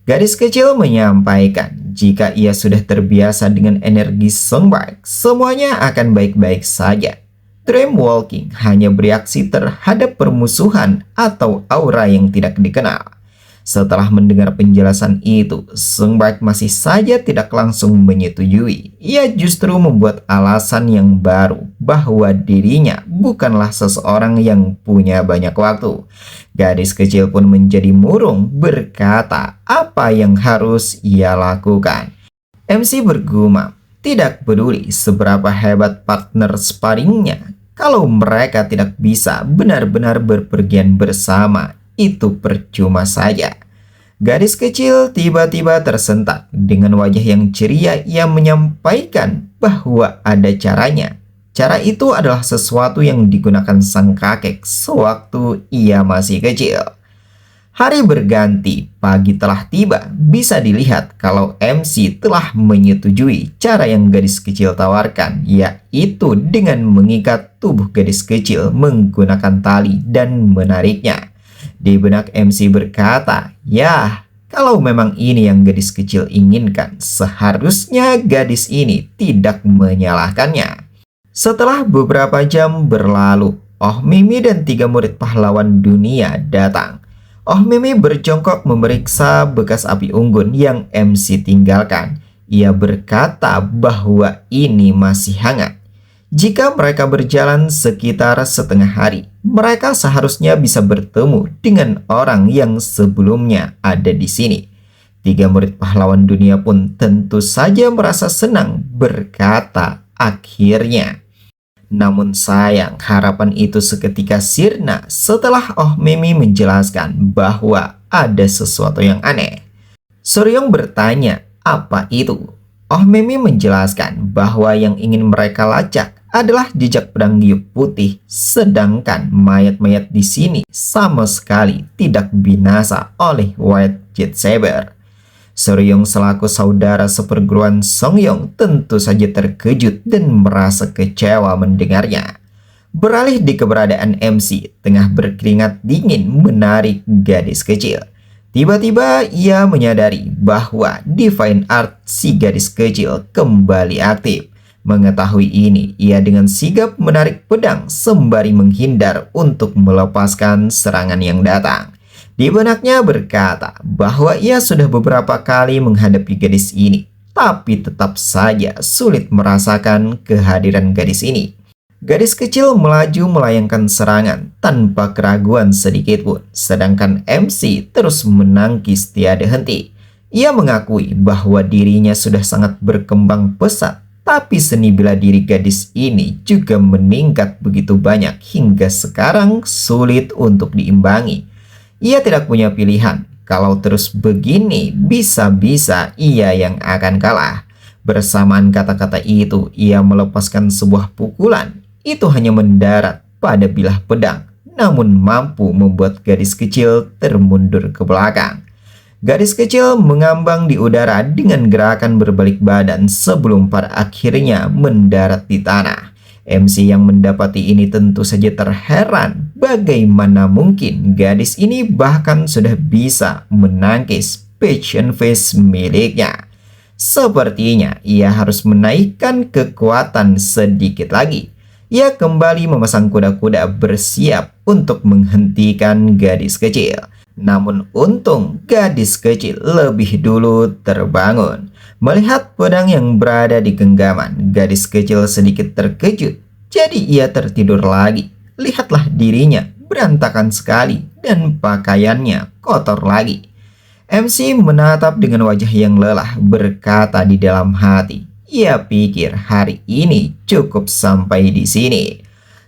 Gadis kecil menyampaikan jika ia sudah terbiasa dengan energi Sung Baek, semuanya akan baik-baik saja. Dream walking hanya bereaksi terhadap permusuhan atau aura yang tidak dikenal. Setelah mendengar penjelasan itu, Sung Baek masih saja tidak langsung menyetujui. Ia justru membuat alasan yang baru bahwa dirinya bukanlah seseorang yang punya banyak waktu. Gadis kecil pun menjadi murung berkata apa yang harus ia lakukan. MC bergumam, tidak peduli seberapa hebat partner sparringnya, kalau mereka tidak bisa benar-benar berpergian bersama, itu percuma saja. Gadis kecil tiba-tiba tersentak. Dengan wajah yang ceria, ia menyampaikan bahwa ada caranya. Cara itu adalah sesuatu yang digunakan sang kakek sewaktu ia masih kecil. Hari berganti, pagi telah tiba. Bisa dilihat kalau MC telah menyetujui cara yang gadis kecil tawarkan, yaitu dengan mengikat tubuh gadis kecil menggunakan tali dan menariknya. Di benak MC berkata, "Yah, kalau memang ini yang gadis kecil inginkan, seharusnya gadis ini tidak menyalahkannya." Setelah beberapa jam berlalu, Oh Mimi dan 3 murid pahlawan dunia datang. Oh Mimi berjongkok memeriksa bekas api unggun yang MC tinggalkan. Ia berkata bahwa ini masih hangat. Jika mereka berjalan sekitar setengah hari, mereka seharusnya bisa bertemu dengan orang yang sebelumnya ada di sini. 3 murid pahlawan dunia pun tentu saja merasa senang, berkata akhirnya. Namun sayang, harapan itu seketika sirna setelah Oh Mimi menjelaskan bahwa ada sesuatu yang aneh. Suryong bertanya, apa itu? Oh Mimi menjelaskan bahwa yang ingin mereka lacak adalah jejak pedang giok putih, sedangkan mayat-mayat di sini sama sekali tidak binasa oleh White Jet Saber. Suryong selaku saudara seperguruan Songyong tentu saja terkejut dan merasa kecewa mendengarnya. Beralih di keberadaan MC tengah berkeringat dingin menarik gadis kecil. Tiba-tiba ia menyadari bahwa Divine Art si gadis kecil kembali aktif. Mengetahui ini, ia dengan sigap menarik pedang sembari menghindar untuk melepaskan serangan yang datang. Di benaknya berkata bahwa ia sudah beberapa kali menghadapi gadis ini, tapi tetap saja sulit merasakan kehadiran gadis ini. Gadis kecil melaju melayangkan serangan tanpa keraguan sedikit pun, sedangkan MC terus menangkis tiada henti. Ia mengakui bahwa dirinya sudah sangat berkembang pesat, tapi seni bela diri gadis ini juga meningkat begitu banyak hingga sekarang sulit untuk diimbangi. Ia tidak punya pilihan. Kalau terus begini, bisa-bisa ia yang akan kalah. Bersamaan kata-kata itu, ia melepaskan sebuah pukulan. Itu hanya mendarat pada bilah pedang, namun mampu membuat gadis kecil termundur ke belakang. Gadis kecil mengambang di udara dengan gerakan berbalik badan sebelum pada akhirnya mendarat di tanah. MC yang mendapati ini tentu saja terheran, bagaimana mungkin gadis ini bahkan sudah bisa menangkis Passion Face miliknya. Sepertinya ia harus menaikkan kekuatan sedikit lagi. Ia kembali memasang kuda-kuda bersiap untuk menghentikan gadis kecil. Namun untung gadis kecil lebih dulu terbangun. Melihat pedang yang berada di genggaman, gadis kecil sedikit terkejut. Jadi ia tertidur lagi. Lihatlah dirinya berantakan sekali dan pakaiannya kotor lagi. MC menatap dengan wajah yang lelah, berkata di dalam hati, ia pikir hari ini cukup sampai di sini.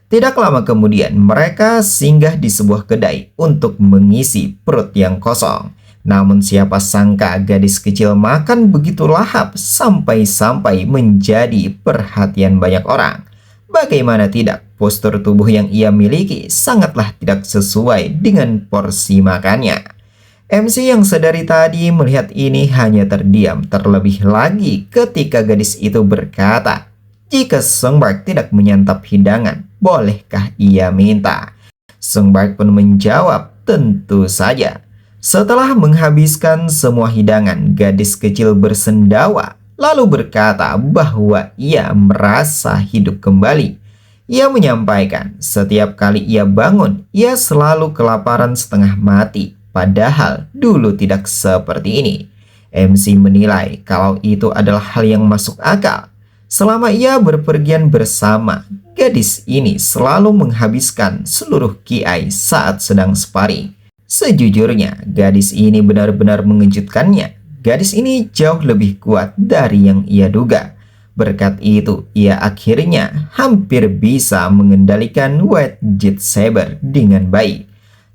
Tidak lama kemudian mereka singgah di sebuah kedai untuk mengisi perut yang kosong. Namun siapa sangka gadis kecil makan begitu lahap sampai-sampai menjadi perhatian banyak orang. Bagaimana tidak, postur tubuh yang ia miliki sangatlah tidak sesuai dengan porsi makannya. MC yang sedari tadi melihat ini hanya terdiam, terlebih lagi ketika gadis itu berkata, jika Songbird tidak menyantap hidangan, bolehkah ia minta? Songbird pun menjawab, tentu saja. Setelah menghabiskan semua hidangan, gadis kecil bersendawa, lalu berkata bahwa ia merasa hidup kembali. Ia menyampaikan, setiap kali ia bangun, ia selalu kelaparan setengah mati, padahal dulu tidak seperti ini. MC menilai kalau itu adalah hal yang masuk akal. Selama ia berpergian bersama, gadis ini selalu menghabiskan seluruh kiai saat sedang sparring. Sejujurnya, gadis ini benar-benar mengejutkannya. Gadis ini jauh lebih kuat dari yang ia duga. Berkat itu, ia akhirnya hampir bisa mengendalikan White Jet Saber dengan baik.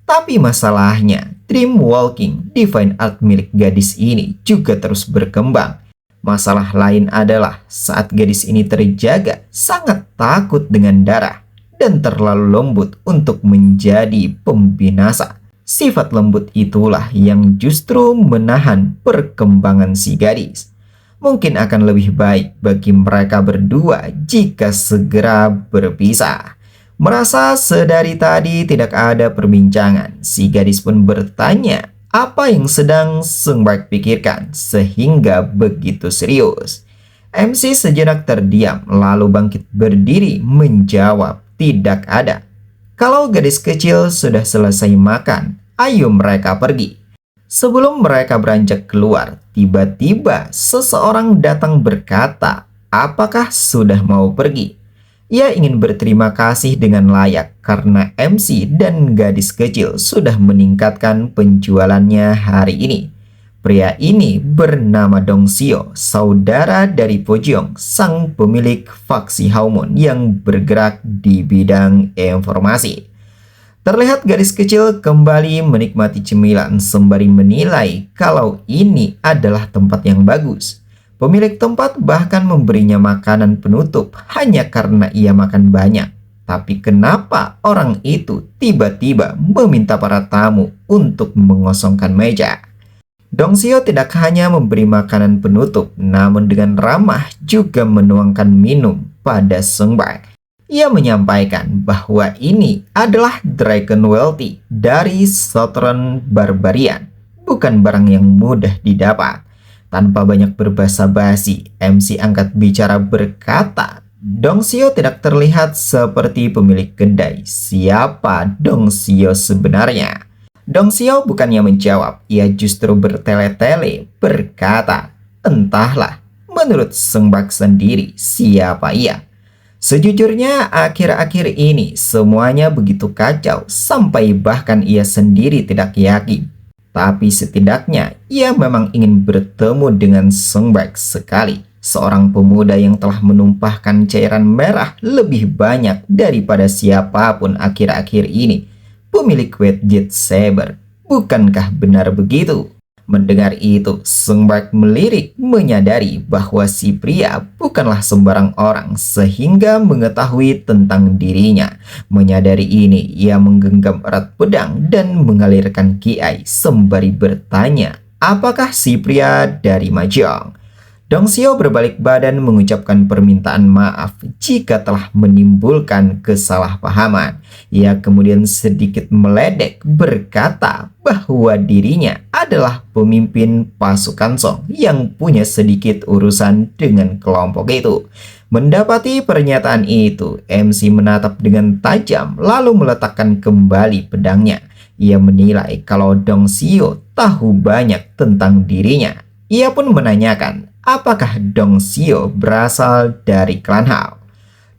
Tapi masalahnya, Dream Walking Divine Art milik gadis ini juga terus berkembang. Masalah lain adalah saat gadis ini terjaga sangat takut dengan darah dan terlalu lembut untuk menjadi pembinasa. Sifat lembut itulah yang justru menahan perkembangan si gadis. Mungkin akan lebih baik bagi mereka berdua jika segera berpisah. Merasa sedari tadi tidak ada perbincangan, si gadis pun bertanya apa yang sedang Sung Baek pikirkan sehingga begitu serius. MC sejenak terdiam lalu bangkit berdiri menjawab tidak ada. Kalau gadis kecil sudah selesai makan, ayo mereka pergi. Sebelum mereka beranjak keluar, tiba-tiba seseorang datang berkata, apakah sudah mau pergi? Ia ingin berterima kasih dengan layak karena MC dan gadis kecil sudah meningkatkan penjualannya hari ini. Pria ini bernama Dong Seo, saudara dari Po Jeong, sang pemilik faksi Haumon yang bergerak di bidang informasi. Terlihat gadis kecil kembali menikmati cemilan sembari menilai kalau ini adalah tempat yang bagus. Pemilik tempat bahkan memberinya makanan penutup hanya karena ia makan banyak. Tapi kenapa orang itu tiba-tiba meminta para tamu untuk mengosongkan meja? Dong Seo tidak hanya memberi makanan penutup, namun dengan ramah juga menuangkan minum pada Sung Baek. Ia menyampaikan bahwa ini adalah Dragon Wealthy dari Southern Barbarian, bukan barang yang mudah didapat. Tanpa banyak berbasa-basi, MC angkat bicara berkata, Dong Seo tidak terlihat seperti pemilik kedai. Siapa Dong Seo sebenarnya? Dong Seo bukannya menjawab, ia justru bertele-tele berkata, entahlah, menurut Sung Baek sendiri siapa ia? Sejujurnya akhir-akhir ini semuanya begitu kacau sampai bahkan ia sendiri tidak yakin. Tapi setidaknya ia memang ingin bertemu dengan Sung Baek sekali. Seorang pemuda yang telah menumpahkan cairan merah lebih banyak daripada siapapun akhir-akhir ini. Pemilik White Jet Saber. Bukankah benar begitu? Mendengar itu, Sung Baek melirik menyadari bahwa si pria bukanlah sembarang orang sehingga mengetahui tentang dirinya. Menyadari ini, ia menggenggam erat pedang dan mengalirkan kiai sembari bertanya, apakah si pria dari Mahjong? Dong Seo berbalik badan mengucapkan permintaan maaf jika telah menimbulkan kesalahpahaman. Ia kemudian sedikit meledek berkata bahwa dirinya adalah pemimpin pasukan Song yang punya sedikit urusan dengan kelompok itu. Mendapati pernyataan itu, MC menatap dengan tajam lalu meletakkan kembali pedangnya. Ia menilai kalau Dong Seo tahu banyak tentang dirinya. Ia pun menanyakan, apakah Dong Seo berasal dari klan Hao?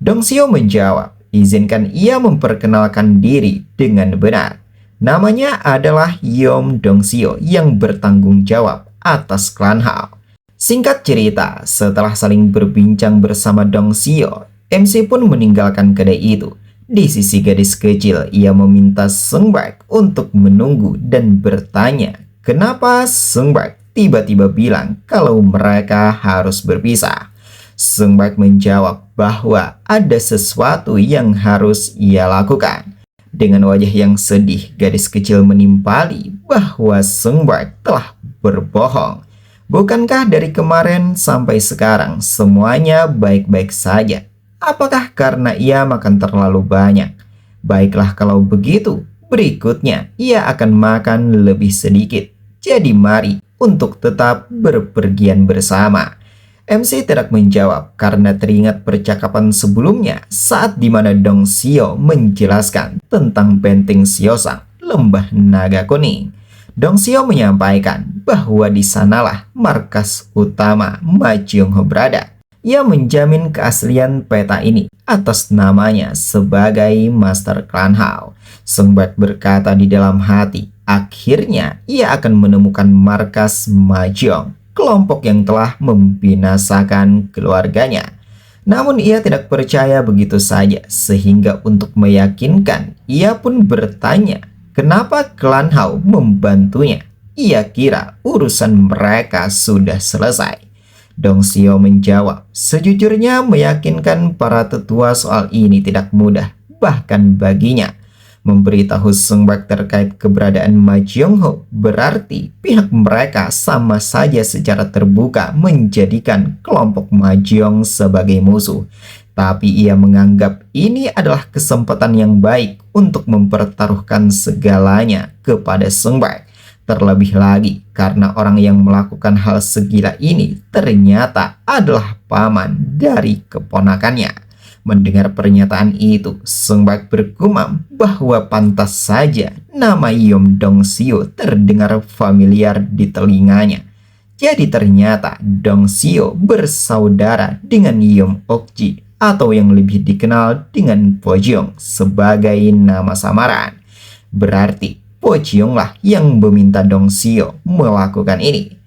Dong Seo menjawab, izinkan ia memperkenalkan diri dengan benar. Namanya adalah Yom Dong Seo yang bertanggung jawab atas klan Hao. Singkat cerita, setelah saling berbincang bersama Dong Seo, MC pun meninggalkan kedai itu. Di sisi gadis kecil, ia meminta Sung Baek untuk menunggu dan bertanya, kenapa Sung Baek tiba-tiba bilang kalau mereka harus berpisah. Sung Baek menjawab bahwa ada sesuatu yang harus ia lakukan. Dengan wajah yang sedih, gadis kecil menimpali bahwa Sung Baek telah berbohong. Bukankah dari kemarin sampai sekarang semuanya baik-baik saja? Apakah karena ia makan terlalu banyak? Baiklah kalau begitu, berikutnya ia akan makan lebih sedikit. Jadi mari untuk tetap berpergian bersama. MC tidak menjawab karena teringat percakapan sebelumnya saat dimana Dong Seo menjelaskan tentang benteng Seosang, lembah naga kuning. Dong Seo menyampaikan bahwa di sanalah markas utama Ma Jiongho berada. Ia menjamin keaslian peta ini atas namanya sebagai Master Klan Hao. Sung Baek berkata di dalam hati, akhirnya ia akan menemukan markas Mahjong. kelompok yang telah membinasakan keluarganya. Namun ia tidak percaya begitu saja, sehingga untuk meyakinkan, ia pun bertanya, kenapa klan Hao membantunya? Ia kira urusan mereka sudah selesai. Dong Xiao menjawab, sejujurnya meyakinkan para tetua soal ini tidak mudah, bahkan baginya. Memberitahu Sung Bak terkait keberadaan Ma Jiongho berarti pihak mereka sama saja secara terbuka menjadikan kelompok Ma Jiong sebagai musuh. Tapi ia menganggap ini adalah kesempatan yang baik untuk mempertaruhkan segalanya kepada Sung Bak. Terlebih lagi karena orang yang melakukan hal segila ini ternyata adalah paman dari keponakannya. Mendengar pernyataan itu, Sung Bak bergumam bahwa pantas saja nama Yom Dong Xiu terdengar familiar di telinganya. Jadi ternyata Dong Xiu bersaudara dengan Yom Okji atau yang lebih dikenal dengan Po Jiong sebagai nama samaran. Berarti Po Jiong lah yang meminta Dong Xiu melakukan ini.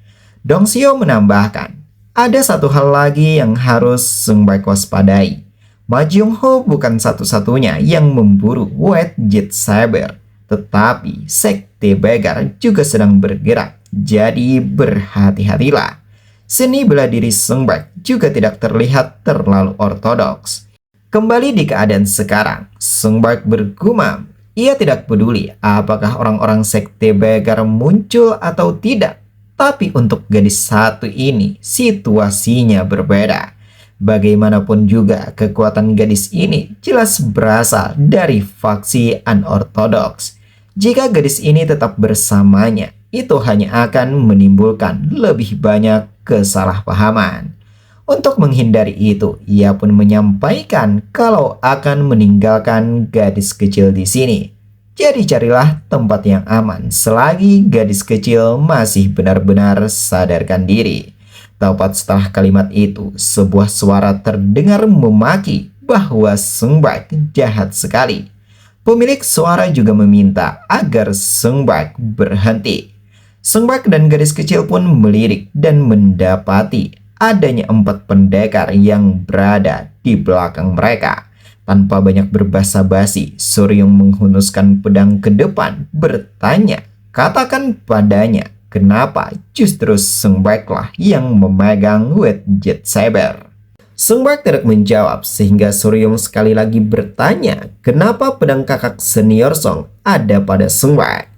Dong Xiu menambahkan, ada satu hal lagi yang harus Sung Bak waspadai. Ma Jiongho bukan satu-satunya yang memburu White Jet Saber, tetapi Sekte Begar juga sedang bergerak, jadi berhati-hatilah. Seni bela diri Sung Bak juga tidak terlihat terlalu ortodoks. Kembali di keadaan sekarang, Sung Bak bergumam, ia tidak peduli apakah orang-orang Sekte Begar muncul atau tidak, tapi untuk gadis satu ini situasinya berbeda. Bagaimanapun juga kekuatan gadis ini jelas berasal dari faksi unorthodox. Jika gadis ini tetap bersamanya, itu hanya akan menimbulkan lebih banyak kesalahpahaman. Untuk menghindari itu, ia pun menyampaikan kalau akan meninggalkan gadis kecil di sini. Jadi carilah tempat yang aman selagi gadis kecil masih benar-benar sadarkan diri. Tepat setelah kalimat itu, sebuah suara terdengar memaki bahwa Sung Bak jahat sekali. Pemilik suara juga meminta agar Sung Bak berhenti. Sung Bak dan gadis kecil pun melirik dan mendapati adanya 4 pendekar yang berada di belakang mereka. Tanpa banyak berbasa-basi, Suryong menghunuskan pedang ke depan, bertanya, katakan padanya, kenapa justru Sung Bak lah yang memegang White Jet Saber? Sung Bak tidak menjawab sehingga Suryong sekali lagi bertanya kenapa pedang kakak senior Song ada pada Sung Bak.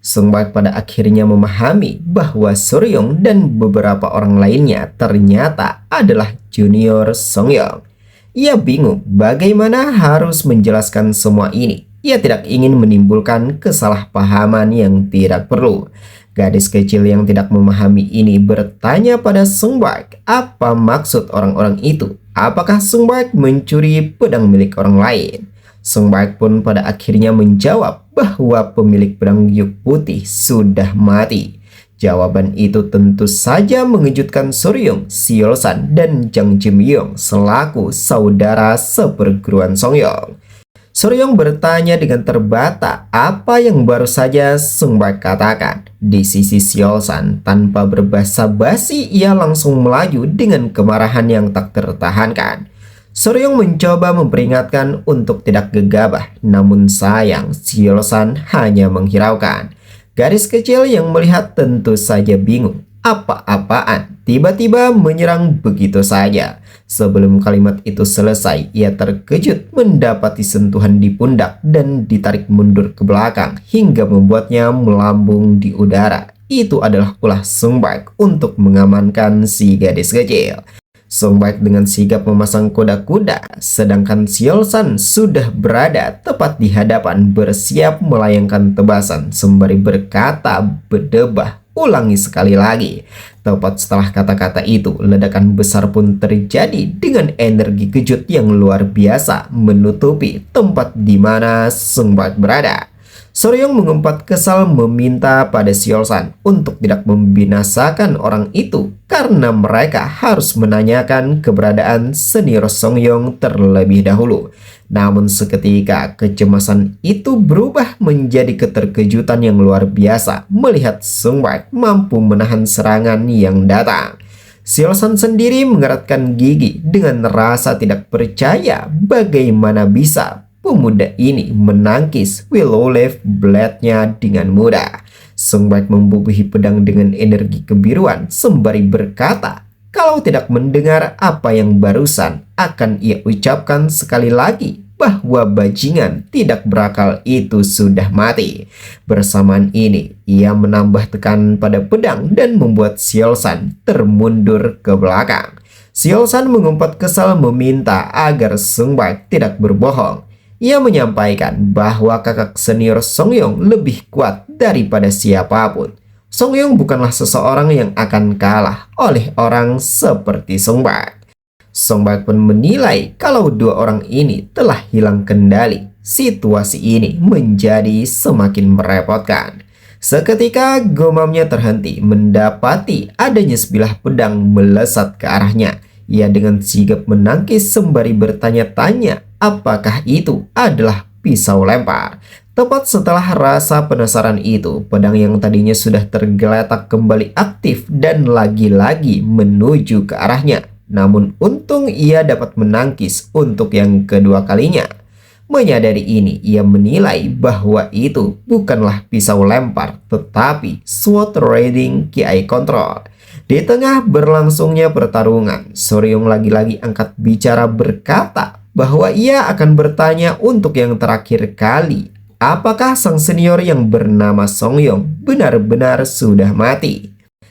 Sung Bak pada akhirnya memahami bahwa Suryong dan beberapa orang lainnya ternyata adalah junior Songyong. Ia bingung bagaimana harus menjelaskan semua ini. Ia tidak ingin menimbulkan kesalahpahaman yang tidak perlu. Gadis kecil yang tidak memahami ini bertanya pada Sung Bak apa maksud orang-orang itu. Apakah Sung Bak mencuri pedang milik orang lain? Sung Bak pun pada akhirnya menjawab bahwa pemilik pedang giok putih sudah mati. Jawaban itu tentu saja mengejutkan Suryong, Siolsan, dan Jang Jimyong selaku saudara seperguruan Songyong. Suryong bertanya dengan terbata apa yang baru saja Sung Bak katakan. Di sisi Siolsan, tanpa berbasa-basi ia langsung melaju dengan kemarahan yang tak tertahankan. Suryong mencoba memperingatkan untuk tidak gegabah, namun sayang Siolsan hanya menghiraukan. Gadis kecil yang melihat tentu saja bingung. Apa-apaan tiba-tiba menyerang begitu saja. Sebelum kalimat itu selesai, ia terkejut mendapati sentuhan di pundak dan ditarik mundur ke belakang hingga membuatnya melambung di udara. Itu adalah ulah Sung Bak untuk mengamankan si gadis kecil. Sung Bak dengan sigap memasang kuda-kuda, sedangkan Siolsan sudah berada tepat di hadapan bersiap melayangkan tebasan sembari berkata berdebah. Ulangi sekali lagi. Tepat setelah kata-kata itu, ledakan besar pun terjadi dengan energi kejut yang luar biasa menutupi tempat di mana Sung Bak berada. Suryong mengumpat kesal meminta pada Siolsan untuk tidak membinasakan orang itu karena mereka harus menanyakan keberadaan senior Songyong terlebih dahulu. Namun seketika kecemasan itu berubah menjadi keterkejutan yang luar biasa melihat Sung Baek mampu menahan serangan yang datang. Seolsan sendiri mengeratkan gigi dengan rasa tidak percaya bagaimana bisa pemuda ini menangkis Willow Leaf Blade-nya dengan mudah. Sung Baek membubuhi pedang dengan energi kebiruan sembari berkata, kalau tidak mendengar apa yang barusan akan ia ucapkan sekali lagi bahwa bajingan tidak berakal itu sudah mati. Bersamaan ini, ia menambah tekanan pada pedang dan membuat Seolsan termundur ke belakang. Seolsan mengumpat kesal meminta agar Sung Baek tidak berbohong. Ia menyampaikan bahwa kakak senior Songyong lebih kuat daripada siapapun. Songyong bukanlah seseorang yang akan kalah oleh orang seperti Sung Baek. Sung Baek pun menilai kalau dua orang ini telah hilang kendali. Situasi ini menjadi semakin merepotkan. Seketika gomamnya terhenti mendapati adanya sebilah pedang melesat ke arahnya. Ia dengan sigap menangkis sembari bertanya-tanya apakah itu adalah pisau lempar. Tepat setelah rasa penasaran itu, pedang yang tadinya sudah tergeletak kembali aktif dan lagi-lagi menuju ke arahnya. Namun untung ia dapat menangkis untuk yang kedua kalinya. Menyadari ini, ia menilai bahwa itu bukanlah pisau lempar, tetapi sword riding Ki Control. Di tengah berlangsungnya pertarungan, Soryong lagi-lagi angkat bicara berkata bahwa ia akan bertanya untuk yang terakhir kali, apakah sang senior yang bernama Songyong benar-benar sudah mati?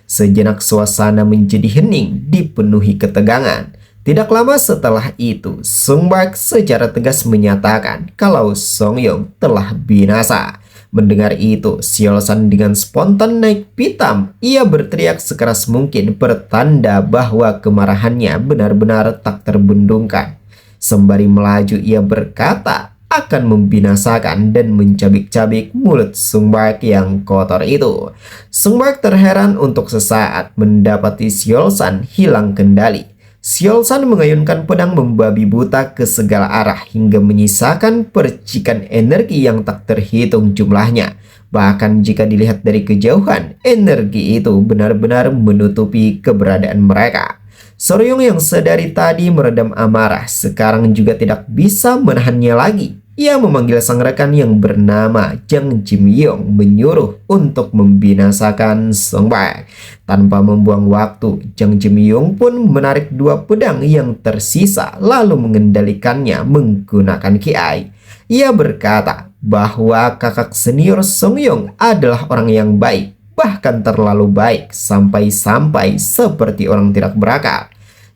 Sejenak suasana menjadi hening dipenuhi ketegangan. Tidak lama setelah itu, Sung Baek secara tegas menyatakan kalau Songyong telah binasa. Mendengar itu, Seolsan dengan spontan naik pitam. Ia berteriak sekeras mungkin pertanda bahwa kemarahannya benar-benar tak terbendungkan. Sembari melaju ia berkata akan membinasakan dan mencabik-cabik mulut Sung Baek yang kotor itu. Sung Baek terheran untuk sesaat mendapati Seolsan hilang kendali. Seolsan mengayunkan pedang membabi buta ke segala arah hingga menyisakan percikan energi yang tak terhitung jumlahnya. Bahkan jika dilihat dari kejauhan, energi itu benar-benar menutupi keberadaan mereka. Soryong yang sedari tadi meredam amarah sekarang juga tidak bisa menahannya lagi. Ia memanggil sang rekan yang bernama Jang Jimyong menyuruh untuk membinasakan Sung Baek. Tanpa membuang waktu, Jang Jimyong pun menarik dua pedang yang tersisa lalu mengendalikannya menggunakan Ki. Ia berkata bahwa kakak senior Songyong adalah orang yang baik, bahkan terlalu baik sampai-sampai seperti orang tidak berakal.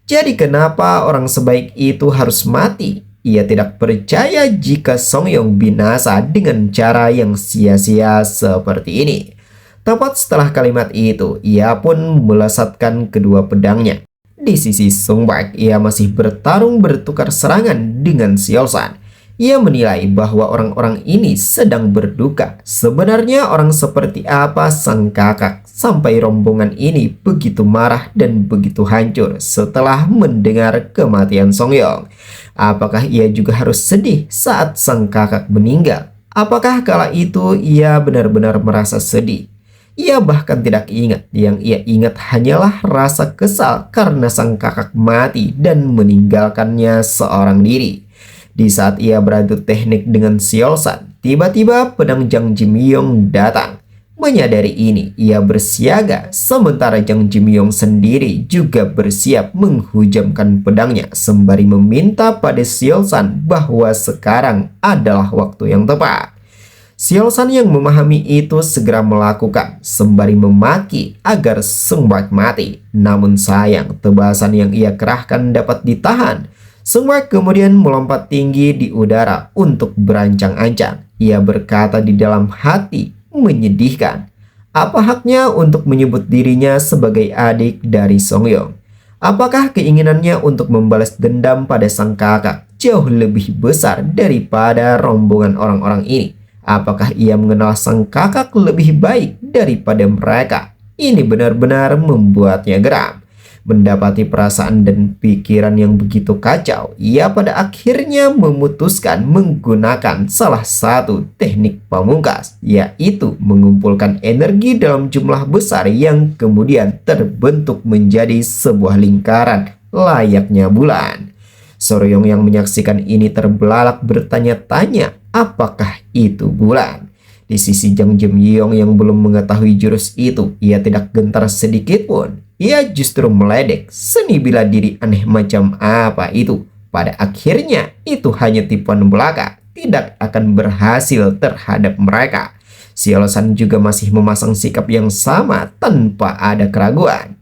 Jadi kenapa orang sebaik itu harus mati? Ia tidak percaya jika Songyong binasa dengan cara yang sia-sia seperti ini. Tepat setelah kalimat itu, ia pun melesatkan kedua pedangnya. Di sisi Sung Baek, ia masih bertarung bertukar serangan dengan Seolsan. Ia menilai bahwa orang-orang ini sedang berduka. Sebenarnya orang seperti apa sang kakak sampai rombongan ini begitu marah dan begitu hancur setelah mendengar kematian Songyong? Apakah ia juga harus sedih saat sang kakak meninggal? Apakah kala itu ia benar-benar merasa sedih? Ia bahkan tidak ingat. Yang ia ingat hanyalah rasa kesal karena sang kakak mati dan meninggalkannya seorang diri. Di saat ia beradu teknik dengan Seolsan, tiba-tiba pedang Jang Jimyong datang. Menyadari ini, ia bersiaga, sementara Jang Jimyong sendiri juga bersiap menghujamkan pedangnya sembari meminta pada Seolsan bahwa sekarang adalah waktu yang tepat. Seolsan yang memahami itu segera melakukan sembari memaki agar Sung Baek mati. Namun sayang, tebasan yang ia kerahkan dapat ditahan. Sung Baek kemudian melompat tinggi di udara untuk berancang-ancang. Ia berkata di dalam hati, menyedihkan. Apa haknya untuk menyebut dirinya sebagai adik dari Songyong? Apakah keinginannya untuk membalas dendam pada sang kakak jauh lebih besar daripada rombongan orang-orang ini? Apakah ia mengenal sang kakak lebih baik daripada mereka? Ini benar-benar membuatnya geram. Mendapati perasaan dan pikiran yang begitu kacau, ia pada akhirnya memutuskan menggunakan salah satu teknik pamungkas, yaitu mengumpulkan energi dalam jumlah besar yang kemudian terbentuk menjadi sebuah lingkaran layaknya bulan. Soryong yang menyaksikan ini terbelalak bertanya-tanya, apakah itu bulan? Di sisi Jang Jim-yong yang belum mengetahui jurus itu, ia tidak gentar sedikit pun. Ia justru meledek, seni bela diri aneh macam apa itu. Pada akhirnya, itu hanya tipuan belaka, tidak akan berhasil terhadap mereka. Xiao San juga masih memasang sikap yang sama tanpa ada keraguan.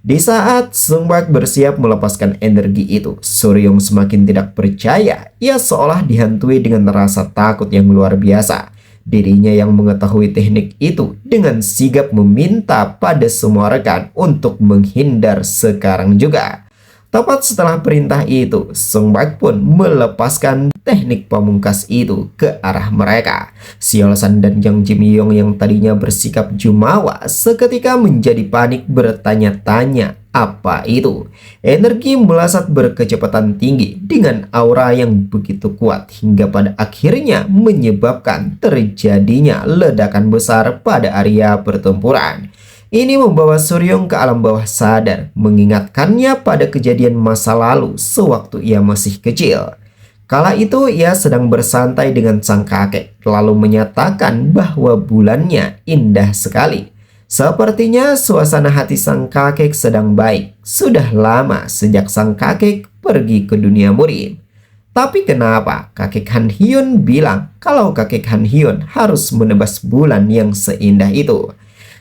Di saat Sung Bak bersiap melepaskan energi itu, Soryong semakin tidak percaya. Ia seolah dihantui dengan rasa takut yang luar biasa. Dirinya yang mengetahui teknik itu dengan sigap meminta pada semua rekan untuk menghindar sekarang juga. Tepat setelah perintah itu, Sung Bak pun melepaskan teknik pamungkas itu ke arah mereka. Xiao San dan Jang Jim-yong yang tadinya bersikap jumawa seketika menjadi panik bertanya-tanya apa itu. Energi melesat berkecepatan tinggi dengan aura yang begitu kuat hingga pada akhirnya menyebabkan terjadinya ledakan besar pada area pertempuran. Ini membawa Soryong ke alam bawah sadar, mengingatkannya pada kejadian masa lalu sewaktu ia masih kecil. Kala itu ia sedang bersantai dengan sang kakek, lalu menyatakan bahwa bulannya indah sekali. Sepertinya suasana hati sang kakek sedang baik. Sudah lama sejak sang kakek pergi ke dunia murid. Tapi kenapa kakek Han Hyun bilang kalau kakek Han Hyun harus menebas bulan yang seindah itu?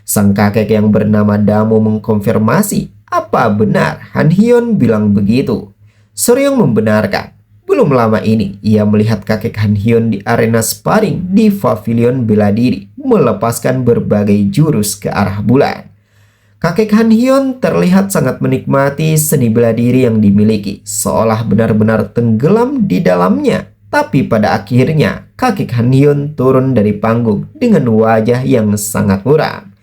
Sang kakek yang bernama Damo mengkonfirmasi, apa benar Han Hyun bilang begitu? Soryong membenarkan. Belum lama ini, ia melihat kakek Han Hyun di arena sparring di pavilion bela diri, melepaskan berbagai jurus ke arah bulan. Kakek Han Hyun terlihat sangat menikmati seni bela diri yang dimiliki, seolah benar-benar tenggelam di dalamnya. Tapi pada akhirnya, kakek Han Hyun turun dari panggung dengan wajah yang sangat muram.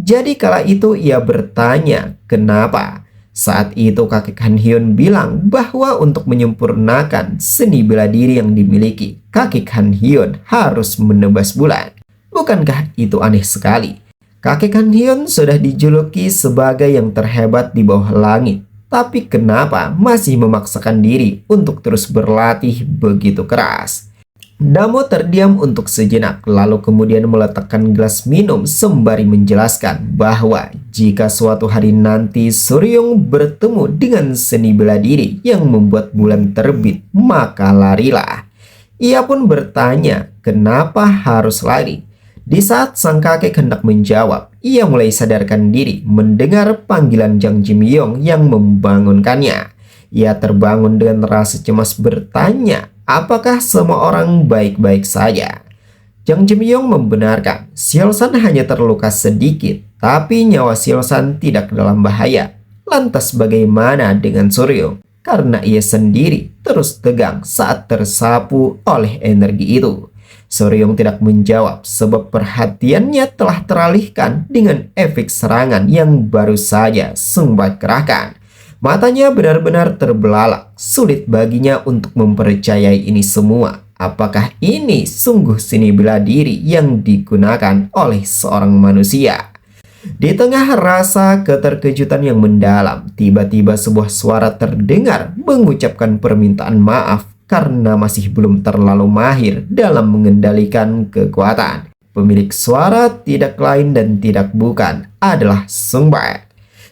Jadi kala itu ia bertanya, kenapa? Saat itu kakek Han Hyun bilang bahwa untuk menyempurnakan seni bela diri yang dimiliki, kakek Han Hyun harus menebas bulan. Bukankah itu aneh sekali? Kakek Han Hyun sudah dijuluki sebagai yang terhebat di bawah langit. Tapi kenapa masih memaksakan diri untuk terus berlatih begitu keras? Damo terdiam untuk sejenak, lalu kemudian meletakkan gelas minum sembari menjelaskan bahwa jika suatu hari nanti Soryong bertemu dengan seni bela diri yang membuat bulan terbit, maka larilah. Ia pun bertanya, kenapa harus lari? Di saat sang kakek hendak menjawab, ia mulai sadarkan diri mendengar panggilan Jang Jim-yong yang membangunkannya. Ia terbangun dengan rasa cemas bertanya, apakah semua orang baik-baik saja? Jang Jim-yong membenarkan, Xiao San hanya terluka sedikit, tapi nyawa Xiao San tidak dalam bahaya. Lantas bagaimana dengan Soryong? Karena ia sendiri terus tegang saat tersapu oleh energi itu. Soryong tidak menjawab sebab perhatiannya telah teralihkan dengan efek serangan yang baru saja Sung Bak kerahkan. Matanya benar-benar terbelalak, sulit baginya untuk mempercayai ini semua. Apakah ini sungguh seni bela diri yang digunakan oleh seorang manusia? Di tengah rasa keterkejutan yang mendalam, tiba-tiba sebuah suara terdengar mengucapkan permintaan maaf karena masih belum terlalu mahir dalam mengendalikan kekuatan. Pemilik suara tidak lain dan tidak bukan adalah Sung Bak.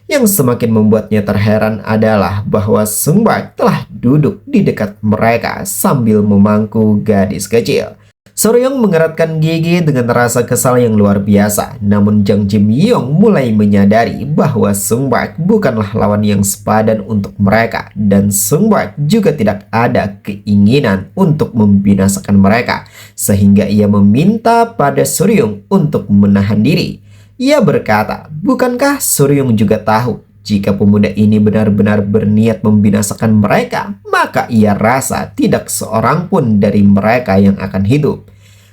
Yang semakin membuatnya terheran adalah bahwa Sung Bak telah duduk di dekat mereka sambil memangku gadis kecil. Soryong mengeratkan gigi dengan rasa kesal yang luar biasa. Namun Jang Jim-yong mulai menyadari bahwa Sung Bak bukanlah lawan yang sepadan untuk mereka. Dan Sung Bak juga tidak ada keinginan untuk membinasakan mereka. Sehingga ia meminta pada Soryong untuk menahan diri. Ia berkata, bukankah Soryong juga tahu jika pemuda ini benar-benar berniat membinasakan mereka, maka ia rasa tidak seorang pun dari mereka yang akan hidup.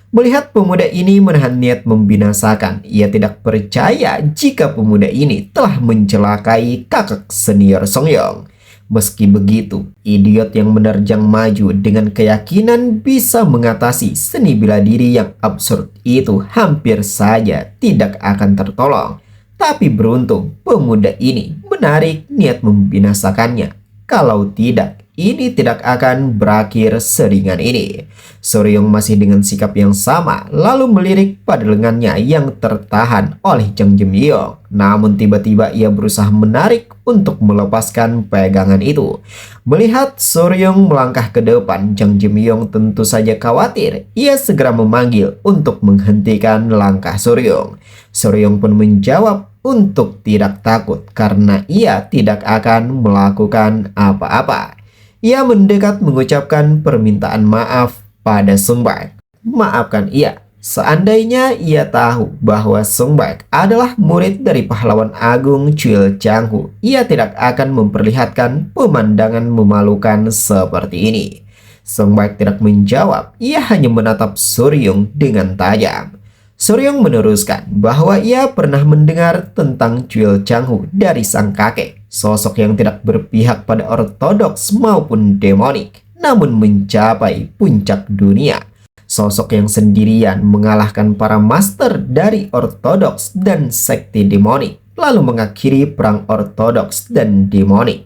Melihat pemuda ini menahan niat membinasakan, ia tidak percaya jika pemuda ini telah mencelakai kakak senior Songyong. Meski begitu, idiot yang menerjang maju dengan keyakinan bisa mengatasi seni bela diri yang absurd itu hampir saja tidak akan tertolong. Tapi beruntung, pemuda ini menarik niat membinasakannya. Kalau tidak, ini tidak akan berakhir seringan ini. Soryong masih dengan sikap yang sama, lalu melirik pada lengannya yang tertahan oleh Jang Jim-yong. Namun tiba-tiba ia berusaha menarik untuk melepaskan pegangan itu. Melihat Soryong melangkah ke depan, Jang Jim-yong tentu saja khawatir. Ia segera memanggil untuk menghentikan langkah Soryong. Soryong pun menjawab untuk tidak takut karena ia tidak akan melakukan apa-apa. Ia mendekat mengucapkan permintaan maaf pada Sung Baek. Maafkan ia. Seandainya ia tahu bahwa Sung Baek adalah murid dari pahlawan agung Chul Changhu, ia tidak akan memperlihatkan pemandangan memalukan seperti ini. Sung Baek tidak menjawab, ia hanya menatap Soryong dengan tajam. Soryong meneruskan bahwa ia pernah mendengar tentang Chul Changhu dari sang kakek, sosok yang tidak berpihak pada ortodoks maupun demonik, namun mencapai puncak dunia. Sosok yang sendirian mengalahkan para master dari ortodoks dan sekte demonik, lalu mengakhiri perang ortodoks dan demonik.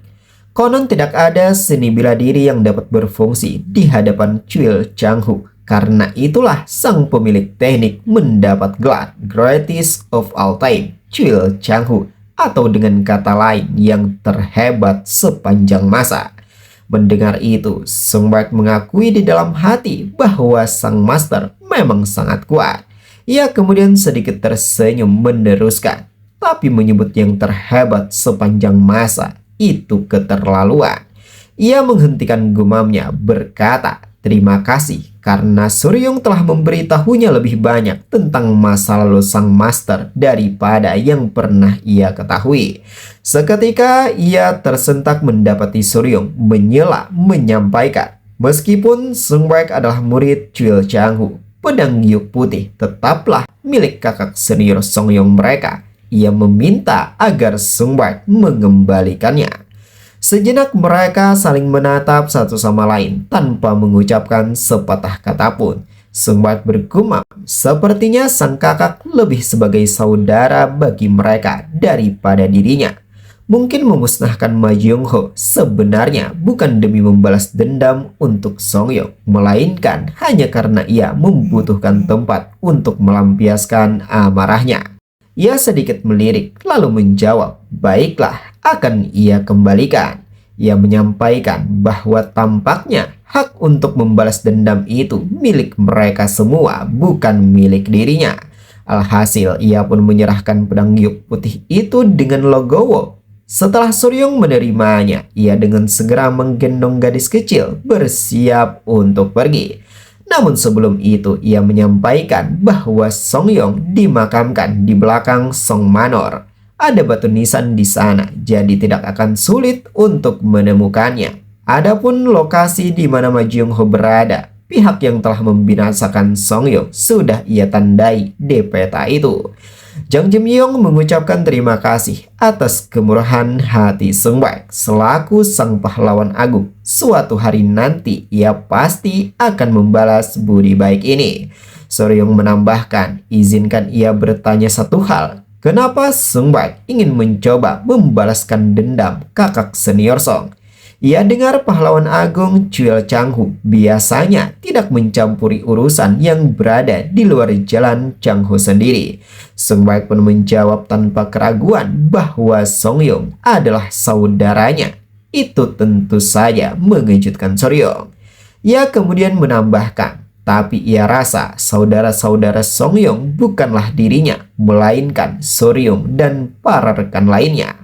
Konon tidak ada seni bela diri yang dapat berfungsi di hadapan Chul Changhu. Karena itulah sang pemilik teknik mendapat gelar Greatest of All Time, Chul Changhu, atau dengan kata lain yang terhebat sepanjang masa. Mendengar itu, Sung Baek mengakui di dalam hati bahwa sang master memang sangat kuat. Ia kemudian sedikit tersenyum meneruskan, tapi menyebut yang terhebat sepanjang masa itu keterlaluan. Ia menghentikan gumamnya berkata, "Terima kasih karena Soryong telah memberitahunya lebih banyak tentang masa lalu sang master daripada yang pernah ia ketahui." Seketika ia tersentak mendapati Soryong menyela menyampaikan, meskipun Sung Baek adalah murid Chul Changhu, pedang giok putih tetaplah milik kakak senior Songyong mereka. Ia meminta agar Sung Baek mengembalikannya. Sejenak mereka saling menatap satu sama lain tanpa mengucapkan sepatah kata pun. Sung Baek bergumam, sepertinya sang kakak lebih sebagai saudara bagi mereka daripada dirinya. Mungkin memusnahkan Ma Jung-ho sebenarnya bukan demi membalas dendam untuk Songyong, melainkan hanya karena ia membutuhkan tempat untuk melampiaskan amarahnya. Ia sedikit melirik lalu menjawab, "Baiklah, akan ia kembalikan." Ia menyampaikan bahwa tampaknya hak untuk membalas dendam itu milik mereka semua, bukan milik dirinya. Alhasil, ia pun menyerahkan pedang giok putih itu dengan logowo. Setelah Soryong menerimanya, ia dengan segera menggendong gadis kecil bersiap untuk pergi. Namun sebelum itu, ia menyampaikan bahwa Songyong dimakamkan di belakang Song Manor. Ada batu nisan di sana, jadi tidak akan sulit untuk menemukannya. Adapun lokasi di mana Ma Jung-ho berada, pihak yang telah membinasakan Songyong sudah ia tandai di peta itu. Jang Jim-yong mengucapkan terima kasih atas kemurahan hati Sung Baek selaku sang pahlawan agung. Suatu hari nanti ia pasti akan membalas budi baik ini. Soryong menambahkan, izinkan ia bertanya satu hal. Kenapa Sung Baek ingin mencoba membalaskan dendam kakak senior Song? Ia dengar pahlawan agung Chul Changhu biasanya tidak mencampuri urusan yang berada di luar jalan Changhu sendiri. Sung Baek pun menjawab tanpa keraguan bahwa Songyong adalah saudaranya. Itu tentu saja mengejutkan Soryong. Ia kemudian menambahkan, tapi ia rasa saudara-saudara Songyong bukanlah dirinya, melainkan Soryong dan para rekan lainnya.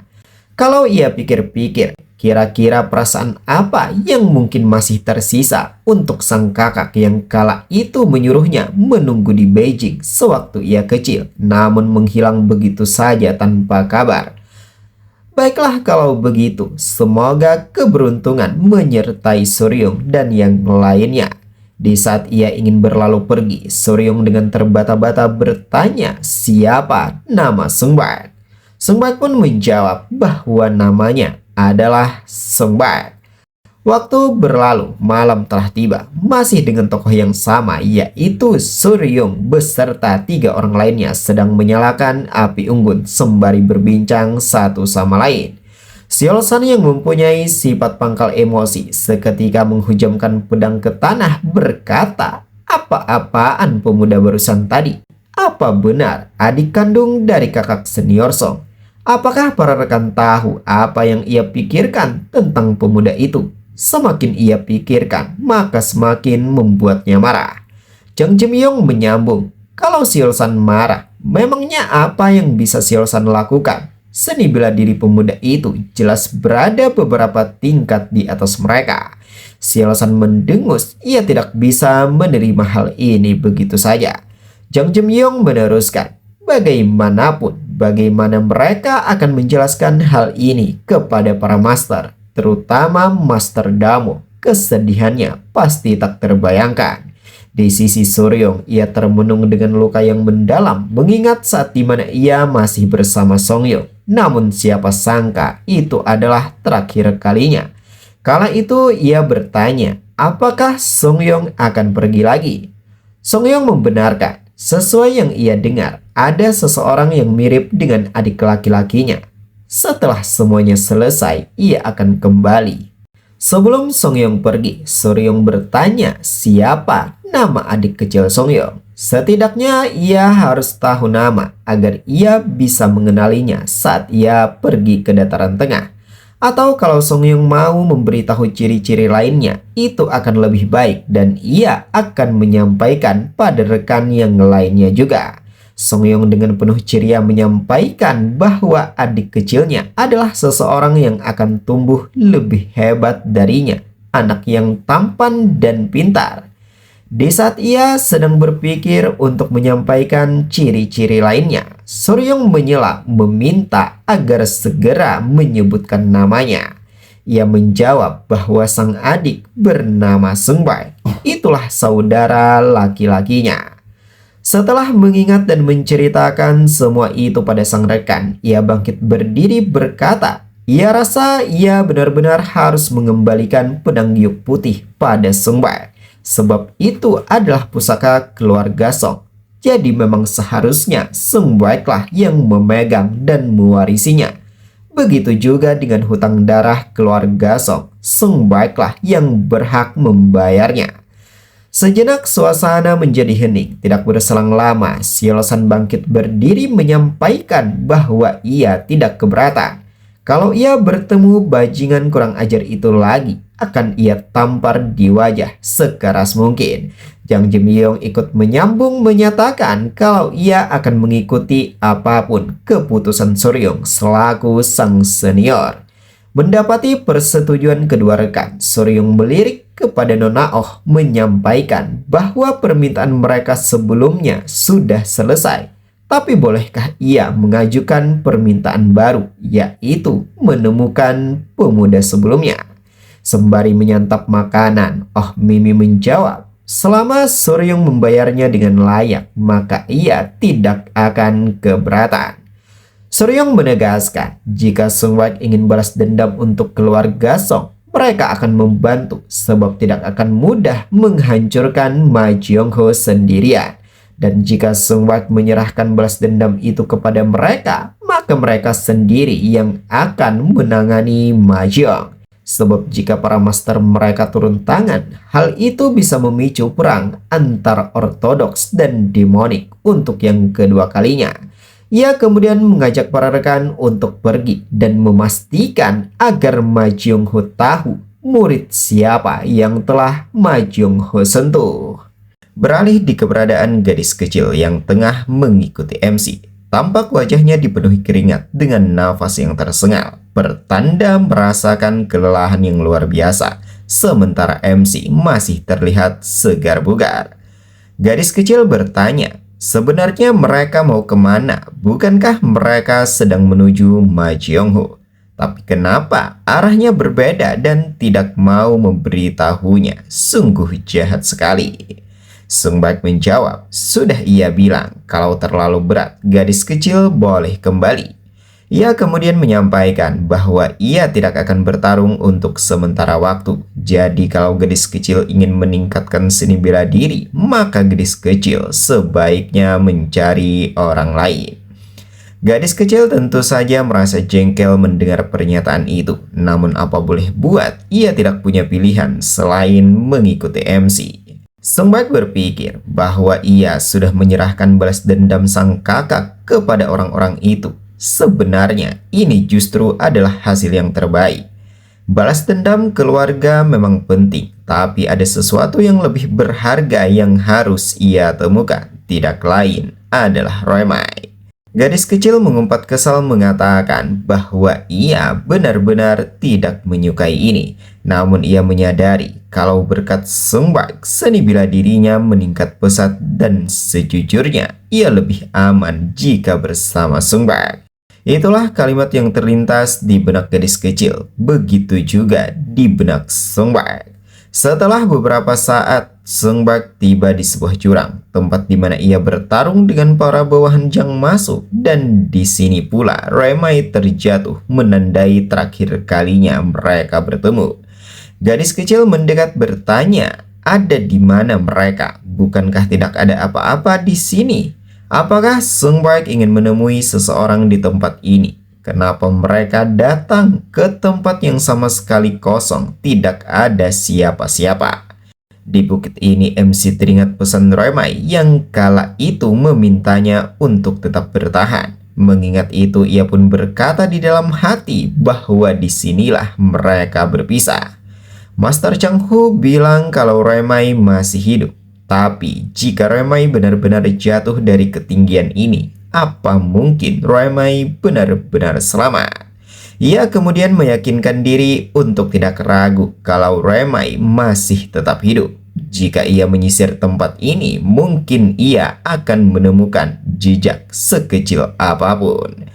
Kalau ia pikir-pikir, kira-kira perasaan apa yang mungkin masih tersisa untuk sang kakak yang kala itu menyuruhnya menunggu di Beijing sewaktu ia kecil, namun menghilang begitu saja tanpa kabar. Baiklah kalau begitu, semoga keberuntungan menyertai Soryong dan yang lainnya. Di saat ia ingin berlalu pergi, Suryong dengan terbata-bata bertanya siapa nama Sungbak. Sungbak pun menjawab bahwa namanya adalah Sungbak. Waktu berlalu, malam telah tiba, masih dengan tokoh yang sama, yaitu Suryong beserta 3 orang lainnya sedang menyalakan api unggun sembari berbincang satu sama lain. Seolsan yang mempunyai sifat pangkal emosi seketika menghujamkan pedang ke tanah berkata, "Apa-apaan pemuda barusan tadi? Apa benar adik kandung dari kakak senior Song? Apakah para rekan tahu apa yang ia pikirkan tentang pemuda itu?" Semakin ia pikirkan, maka semakin membuatnya marah. Jang Jimyong menyambung, "Kalau Seolsan marah, memangnya apa yang bisa Seolsan lakukan? Seni bela diri pemuda itu jelas berada beberapa tingkat di atas mereka." Seolsan mendengus, ia tidak bisa menerima hal ini begitu saja. Jang Jimyong meneruskan, "Bagaimanapun, bagaimana mereka akan menjelaskan hal ini kepada para master, terutama Master Damo? Kesedihannya pasti tak terbayangkan." Di sisi Suryong, ia termenung dengan luka yang mendalam mengingat saat dimana ia masih bersama Songyong. Namun siapa sangka itu adalah terakhir kalinya. Kala itu ia bertanya, apakah Songyong akan pergi lagi? Songyong membenarkan, sesuai yang ia dengar, ada seseorang yang mirip dengan adik laki-lakinya. Setelah semuanya selesai, ia akan kembali. Sebelum Songyong pergi, Suryong bertanya siapa nama adik kecil Songyong. Setidaknya ia harus tahu nama agar ia bisa mengenalinya saat ia pergi ke dataran tengah. Atau kalau Songyong mau memberitahu ciri-ciri lainnya, itu akan lebih baik dan ia akan menyampaikan pada rekan yang lainnya juga. Songyong dengan penuh ceria menyampaikan bahwa adik kecilnya adalah seseorang yang akan tumbuh lebih hebat darinya, anak yang tampan dan pintar. Di saat ia sedang berpikir untuk menyampaikan ciri-ciri lainnya, Suryong menyela meminta agar segera menyebutkan namanya. Ia menjawab bahwa sang adik bernama Sungbak, itulah saudara laki-lakinya. Setelah mengingat dan menceritakan semua itu pada sang rekan, ia bangkit berdiri berkata, ia rasa ia benar-benar harus mengembalikan pedang giok putih pada Sungbak. Sebab itu adalah pusaka keluarga Song. Jadi memang seharusnya Sungbaklah yang memegang dan mewarisinya. Begitu juga dengan hutang darah keluarga Song. Sungbaklah yang berhak membayarnya. Sejenak suasana menjadi hening. Tidak berselang lama, Seolsan bangkit berdiri menyampaikan bahwa ia tidak keberatan. Kalau ia bertemu bajingan kurang ajar itu lagi, akan ia tampar di wajah sekeras mungkin. Jang Jimyong ikut menyambung menyatakan kalau ia akan mengikuti apapun keputusan Suryong selaku sang senior. Mendapati persetujuan kedua rekan, Suryong melirik kepada Nona Oh menyampaikan bahwa permintaan mereka sebelumnya sudah selesai. Tapi bolehkah ia mengajukan permintaan baru, yaitu menemukan pemuda sebelumnya? Sembari menyantap makanan, Oh Mimi menjawab, selama Suryong membayarnya dengan layak, maka ia tidak akan keberatan. Suryong menegaskan, jika Sungbak ingin balas dendam untuk keluarga Song, mereka akan membantu sebab tidak akan mudah menghancurkan Ma Jeongho sendirian. Dan jika Sungbak menyerahkan balas dendam itu kepada mereka, maka mereka sendiri yang akan menangani Ma Jeong. Sebab jika para master mereka turun tangan, hal itu bisa memicu perang antara ortodoks dan demonik untuk yang kedua kalinya. Ia kemudian mengajak para rekan untuk pergi dan memastikan agar Ma Jeongho tahu murid siapa yang telah Ma Jeongho sentuh. Beralih di keberadaan gadis kecil yang tengah mengikuti MC. Tampak wajahnya dipenuhi keringat dengan nafas yang tersengal, pertanda merasakan kelelahan yang luar biasa, sementara MC masih terlihat segar bugar. Gadis kecil bertanya, sebenarnya mereka mau kemana? Bukankah mereka sedang menuju Ma Jeongho? Tapi kenapa arahnya berbeda dan tidak mau memberitahunya? Sungguh jahat sekali. Sung Baek menjawab, sudah ia bilang kalau terlalu berat, gadis kecil boleh kembali. Ia kemudian menyampaikan bahwa ia tidak akan bertarung untuk sementara waktu. Jadi kalau gadis kecil ingin meningkatkan seni bela diri, maka gadis kecil sebaiknya mencari orang lain. Gadis kecil tentu saja merasa jengkel mendengar pernyataan itu. Namun apa boleh buat, ia tidak punya pilihan selain mengikuti MC. Sung Baek berpikir bahwa ia sudah menyerahkan balas dendam sang kakak kepada orang-orang itu. Sebenarnya ini justru adalah hasil yang terbaik. Balas dendam keluarga memang penting, tapi ada sesuatu yang lebih berharga yang harus ia temukan. Tidak lain adalah Roy Mai. Gadis kecil mengumpat kesal mengatakan bahwa ia benar-benar tidak menyukai ini. Namun ia menyadari kalau berkat Sung Baek, seni bela dirinya meningkat pesat dan sejujurnya ia lebih aman jika bersama Sung Baek. Itulah kalimat yang terlintas di benak gadis kecil, begitu juga di benak Sung Baek. Setelah beberapa saat, Sung Baek tiba di sebuah jurang, tempat di mana ia bertarung dengan para bawahan Jang masuk, dan di sini pula Roy Mai terjatuh menandai terakhir kalinya mereka bertemu. Gadis kecil mendekat bertanya, ada di mana mereka? Bukankah tidak ada apa-apa di sini? Apakah Sung Baek ingin menemui seseorang di tempat ini? Kenapa mereka datang ke tempat yang sama sekali kosong, tidak ada siapa-siapa? Di bukit ini MC teringat pesan Roy Mai yang kala itu memintanya untuk tetap bertahan. Mengingat itu ia pun berkata di dalam hati bahwa disinilah mereka berpisah. Master Chang Hu bilang kalau Roy Mai masih hidup. Tapi jika Roy Mai benar-benar jatuh dari ketinggian ini, apa mungkin Roy Mai benar-benar selamat? Ia kemudian meyakinkan diri untuk tidak ragu kalau Roy Mai masih tetap hidup. Jika ia menyisir tempat ini, mungkin ia akan menemukan jejak sekecil apapun.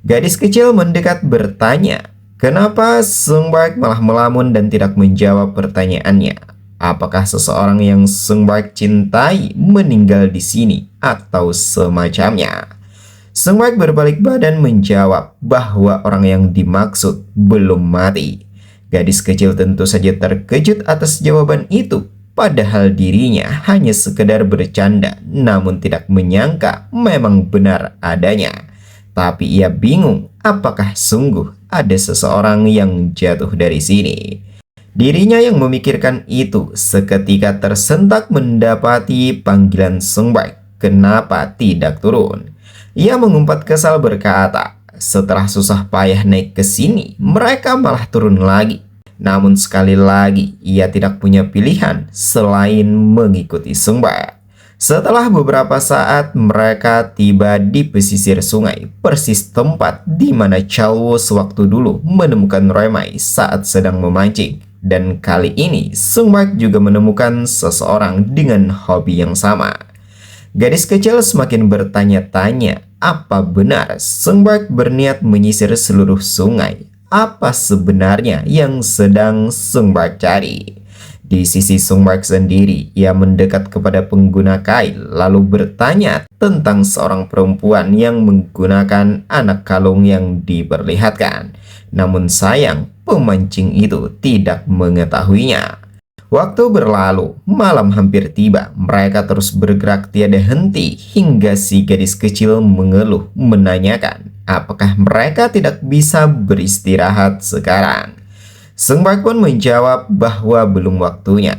Gadis kecil mendekat bertanya, kenapa Sung Baek malah melamun dan tidak menjawab pertanyaannya? Apakah seseorang yang Sung Baek cintai meninggal di sini atau semacamnya? Sung Baek berbalik badan menjawab bahwa orang yang dimaksud belum mati. Gadis kecil tentu saja terkejut atas jawaban itu, padahal dirinya hanya sekedar bercanda, namun tidak menyangka memang benar adanya. Tapi ia bingung apakah sungguh ada seseorang yang jatuh dari sini. Dirinya yang memikirkan itu seketika tersentak mendapati panggilan Sung Baek. Kenapa tidak turun? Ia mengumpat kesal berkata, setelah susah payah naik ke sini, mereka malah turun lagi. Namun sekali lagi, ia tidak punya pilihan selain mengikuti Sung Baek. Setelah beberapa saat, mereka tiba di pesisir sungai, persis tempat di mana Chow Wu sewaktu dulu menemukan Roy Mai saat sedang memancing. Dan kali ini, Sung Baek juga menemukan seseorang dengan hobi yang sama. Gadis kecil semakin bertanya-tanya, apa benar Sung Baek berniat menyisir seluruh sungai? Apa sebenarnya yang sedang Sung Baek cari? Di sisi Sung Baek sendiri, ia mendekat kepada pengguna kail lalu bertanya tentang seorang perempuan yang menggunakan anak kalung yang diperlihatkan. Namun sayang, pemancing itu tidak mengetahuinya. Waktu berlalu, malam hampir tiba. Mereka terus bergerak tiada henti hingga si gadis kecil mengeluh menanyakan apakah mereka tidak bisa beristirahat sekarang. Sung Baek pun menjawab bahwa belum waktunya.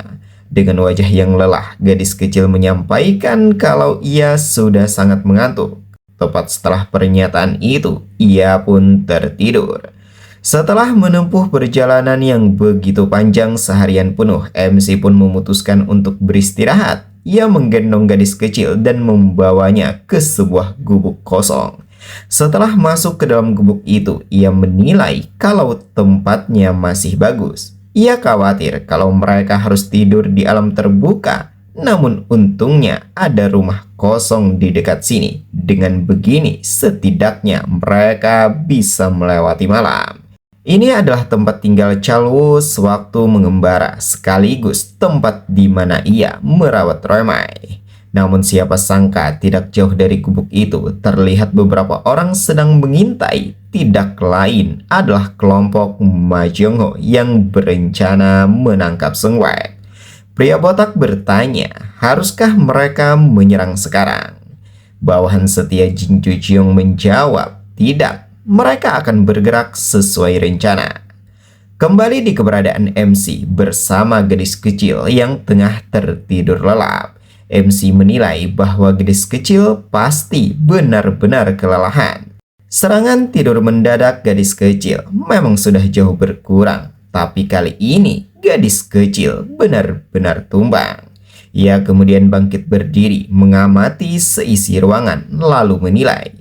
Dengan wajah yang lelah, gadis kecil menyampaikan kalau ia sudah sangat mengantuk. Tepat setelah pernyataan itu, ia pun tertidur. Setelah menempuh perjalanan yang begitu panjang seharian penuh, MC pun memutuskan untuk beristirahat. Ia menggendong gadis kecil dan membawanya ke sebuah gubuk kosong. Setelah masuk ke dalam gubuk itu, ia menilai kalau tempatnya masih bagus. Ia khawatir kalau mereka harus tidur di alam terbuka. Namun untungnya ada rumah kosong di dekat sini. Dengan begini, setidaknya mereka bisa melewati malam. Ini adalah tempat tinggal Chalwo sewaktu mengembara, sekaligus tempat di mana ia merawat Roemai. Namun siapa sangka tidak jauh dari gubuk itu terlihat beberapa orang sedang mengintai. Tidak lain adalah kelompok Ma Jongho yang berencana menangkap Sung Baek. Pria botak bertanya, haruskah mereka menyerang sekarang? Bawahan setia Jin Jujeong menjawab, tidak, mereka akan bergerak sesuai rencana. Kembali di keberadaan MC bersama gadis kecil yang tengah tertidur lelap. MC menilai bahwa gadis kecil pasti benar-benar kelelahan. Serangan tidur mendadak gadis kecil memang sudah jauh berkurang, tapi kali ini gadis kecil benar-benar tumbang. Ia kemudian bangkit berdiri, mengamati seisi ruangan, lalu menilai.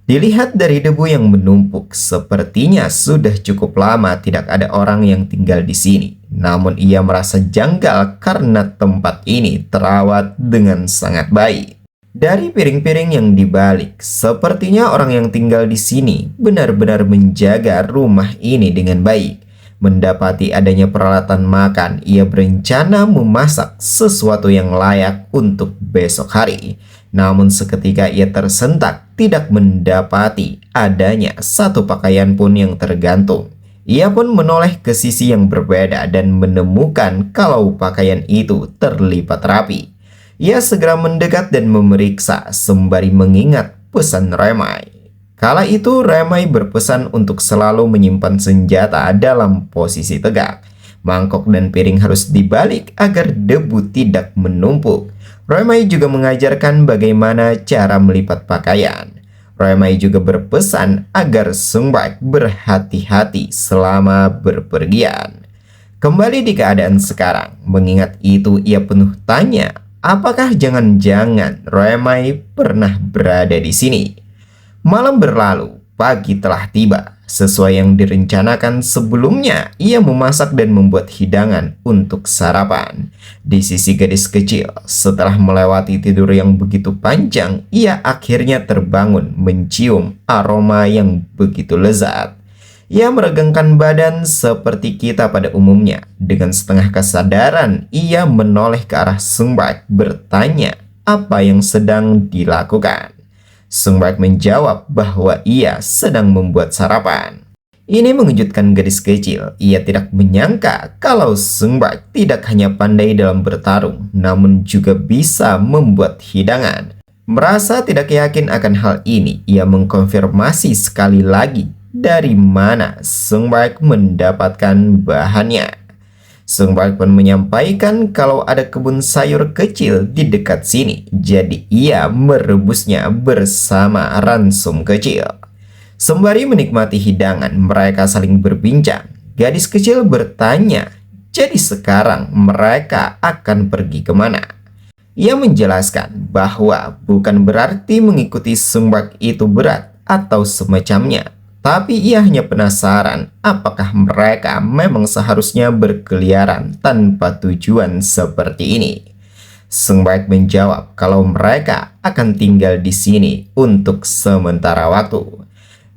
Dilihat dari debu yang menumpuk, sepertinya sudah cukup lama tidak ada orang yang tinggal di sini. Namun ia merasa janggal karena tempat ini terawat dengan sangat baik. Dari piring-piring yang dibalik, sepertinya orang yang tinggal di sini benar-benar menjaga rumah ini dengan baik. Mendapati adanya peralatan makan, ia berencana memasak sesuatu yang layak untuk besok hari. Namun seketika ia tersentak, tidak mendapati adanya satu pakaian pun yang tergantung. Ia pun menoleh ke sisi yang berbeda dan menemukan kalau pakaian itu terlipat rapi. Ia segera mendekat dan memeriksa sembari mengingat pesan Roemai. Kala itu Roemai berpesan untuk selalu menyimpan senjata dalam posisi tegak. Mangkok dan piring harus dibalik agar debu tidak menumpuk. Roemai juga mengajarkan bagaimana cara melipat pakaian. Roemai juga berpesan agar Sung Baek berhati-hati selama berpergian. Kembali di keadaan sekarang, mengingat itu ia penuh tanya, apakah jangan-jangan Roemai pernah berada di sini? Malam berlalu, pagi telah tiba. Sesuai yang direncanakan sebelumnya, ia memasak dan membuat hidangan untuk sarapan. Di sisi gadis kecil, setelah melewati tidur yang begitu panjang, ia akhirnya terbangun mencium aroma yang begitu lezat. Ia meregangkan badan seperti kita pada umumnya. Dengan setengah kesadaran, ia menoleh ke arah Sung Baek bertanya apa yang sedang dilakukan. Sung Baek menjawab bahwa ia sedang membuat sarapan. Ini mengejutkan gadis kecil. Ia tidak menyangka kalau Sung Baek tidak hanya pandai dalam bertarung, namun juga bisa membuat hidangan. Merasa tidak yakin akan hal ini, ia mengkonfirmasi sekali lagi dari mana Sung Baek mendapatkan bahannya. Sung Baek pun menyampaikan kalau ada kebun sayur kecil di dekat sini, jadi ia merebusnya bersama ransum kecil. Sembari menikmati hidangan, mereka saling berbincang. Gadis kecil bertanya, jadi sekarang mereka akan pergi kemana? Ia menjelaskan bahwa bukan berarti mengikuti Sung Baek itu berat atau semacamnya. Tapi ia hanya penasaran apakah mereka memang seharusnya berkeliaran tanpa tujuan seperti ini. Sung Baek menjawab kalau mereka akan tinggal di sini untuk sementara waktu.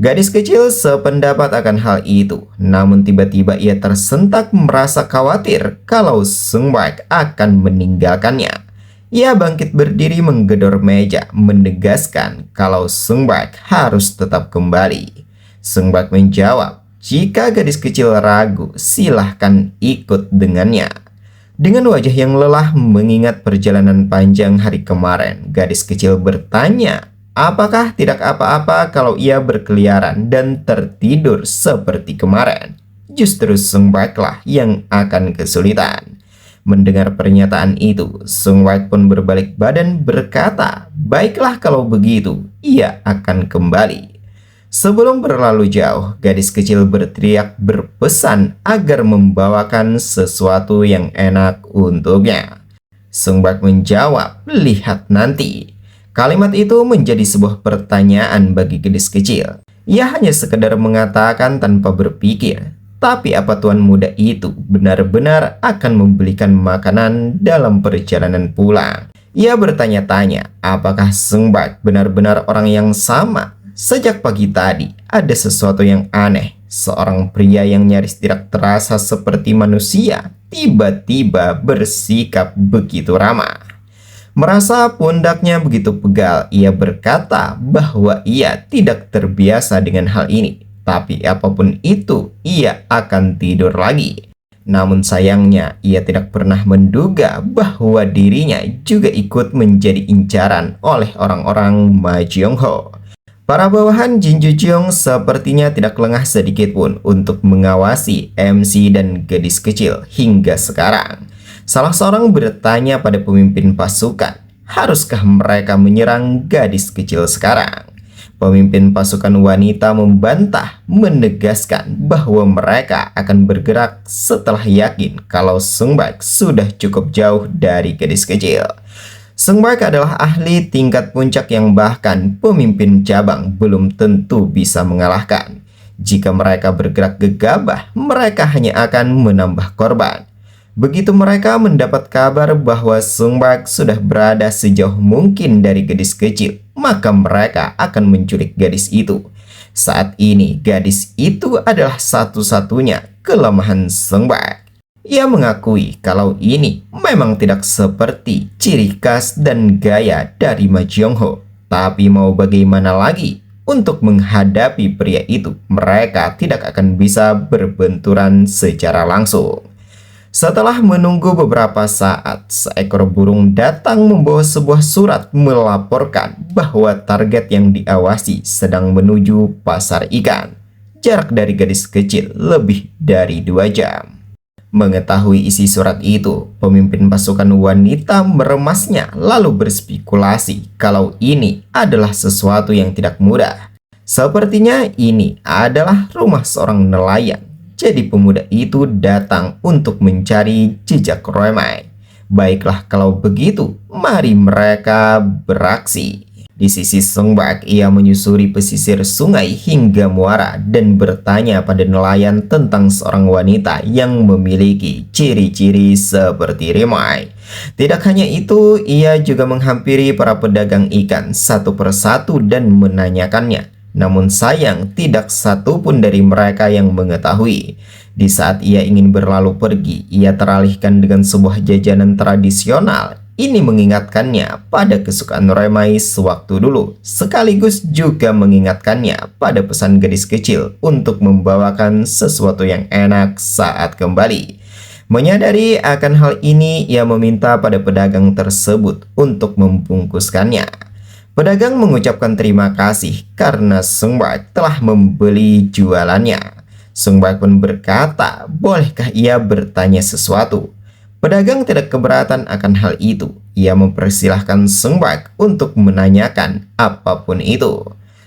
Gadis kecil sependapat akan hal itu, namun tiba-tiba ia tersentak merasa khawatir kalau Sung Baek akan meninggalkannya. Ia bangkit berdiri menggedor meja, menegaskan kalau Sung Baek harus tetap kembali. Sung Baek menjawab, jika gadis kecil ragu, silahkan ikut dengannya. Dengan wajah yang lelah mengingat perjalanan panjang hari kemarin, gadis kecil bertanya, apakah tidak apa-apa kalau ia berkeliaran dan tertidur seperti kemarin? Justru Sung Baeklah yang akan kesulitan. Mendengar pernyataan itu, Sung Baek pun berbalik badan berkata, baiklah kalau begitu, ia akan kembali. Sebelum berlalu jauh, gadis kecil berteriak berpesan agar membawakan sesuatu yang enak untuknya. Sung Baek menjawab, lihat nanti. Kalimat itu menjadi sebuah pertanyaan bagi gadis kecil. Ia hanya sekedar mengatakan tanpa berpikir, tapi apa tuan muda itu benar-benar akan membelikan makanan dalam perjalanan pulang? Ia bertanya-tanya, apakah Sung Baek benar-benar orang yang sama? Sejak pagi tadi, ada sesuatu yang aneh. Seorang pria yang nyaris tidak terasa seperti manusia tiba-tiba bersikap begitu ramah. Merasa pundaknya begitu pegal, ia berkata bahwa ia tidak terbiasa dengan hal ini. Tapi apapun itu, ia akan tidur lagi. Namun sayangnya, ia tidak pernah menduga bahwa dirinya juga ikut menjadi incaran oleh orang-orang Ma Jiongho. Para bawahan Jin Jujeong sepertinya tidak lengah sedikit pun untuk mengawasi MC dan gadis kecil hingga sekarang. Salah seorang bertanya pada pemimpin pasukan, haruskah mereka menyerang gadis kecil sekarang? Pemimpin pasukan wanita membantah, menegaskan bahwa mereka akan bergerak setelah yakin kalau Sung Baek sudah cukup jauh dari gadis kecil. Sung Baek adalah ahli tingkat puncak yang bahkan pemimpin cabang belum tentu bisa mengalahkan. Jika mereka bergerak gegabah, mereka hanya akan menambah korban. Begitu mereka mendapat kabar bahwa Sung Baek sudah berada sejauh mungkin dari gadis kecil, maka mereka akan menculik gadis itu. Saat ini, gadis itu adalah satu-satunya kelemahan Sung Baek. Ia mengakui kalau ini memang tidak seperti ciri khas dan gaya dari Ma Jiongho. Tapi mau bagaimana lagi? Untuk menghadapi pria itu, mereka tidak akan bisa berbenturan secara langsung. Setelah menunggu beberapa saat, seekor burung datang membawa sebuah surat melaporkan bahwa target yang diawasi sedang menuju pasar ikan. Jarak dari gadis kecil lebih dari 2 jam. Mengetahui isi surat itu, pemimpin pasukan wanita meremasnya lalu berspekulasi kalau ini adalah sesuatu yang tidak mudah. Sepertinya ini adalah rumah seorang nelayan. Jadi pemuda itu datang untuk mencari jejak Roy Mai. Baiklah kalau begitu, mari mereka beraksi. Di sisi Sung Baek, ia menyusuri pesisir sungai hingga muara dan bertanya pada nelayan tentang seorang wanita yang memiliki ciri-ciri seperti Rimai. Tidak hanya itu, ia juga menghampiri para pedagang ikan satu persatu dan menanyakannya. Namun sayang, tidak satu pun dari mereka yang mengetahui. Di saat ia ingin berlalu pergi, ia teralihkan dengan sebuah jajanan tradisional. Ini mengingatkannya pada kesukaan Remai sewaktu dulu, sekaligus juga mengingatkannya pada pesan gadis kecil untuk membawakan sesuatu yang enak saat kembali. Menyadari akan hal ini, ia meminta pada pedagang tersebut untuk membungkuskannya. Pedagang mengucapkan terima kasih karena Sung Baek telah membeli jualannya. Sung Baek pun berkata, bolehkah ia bertanya sesuatu? Pedagang tidak keberatan akan hal itu. Ia mempersilahkan Sung Baek untuk menanyakan apapun itu.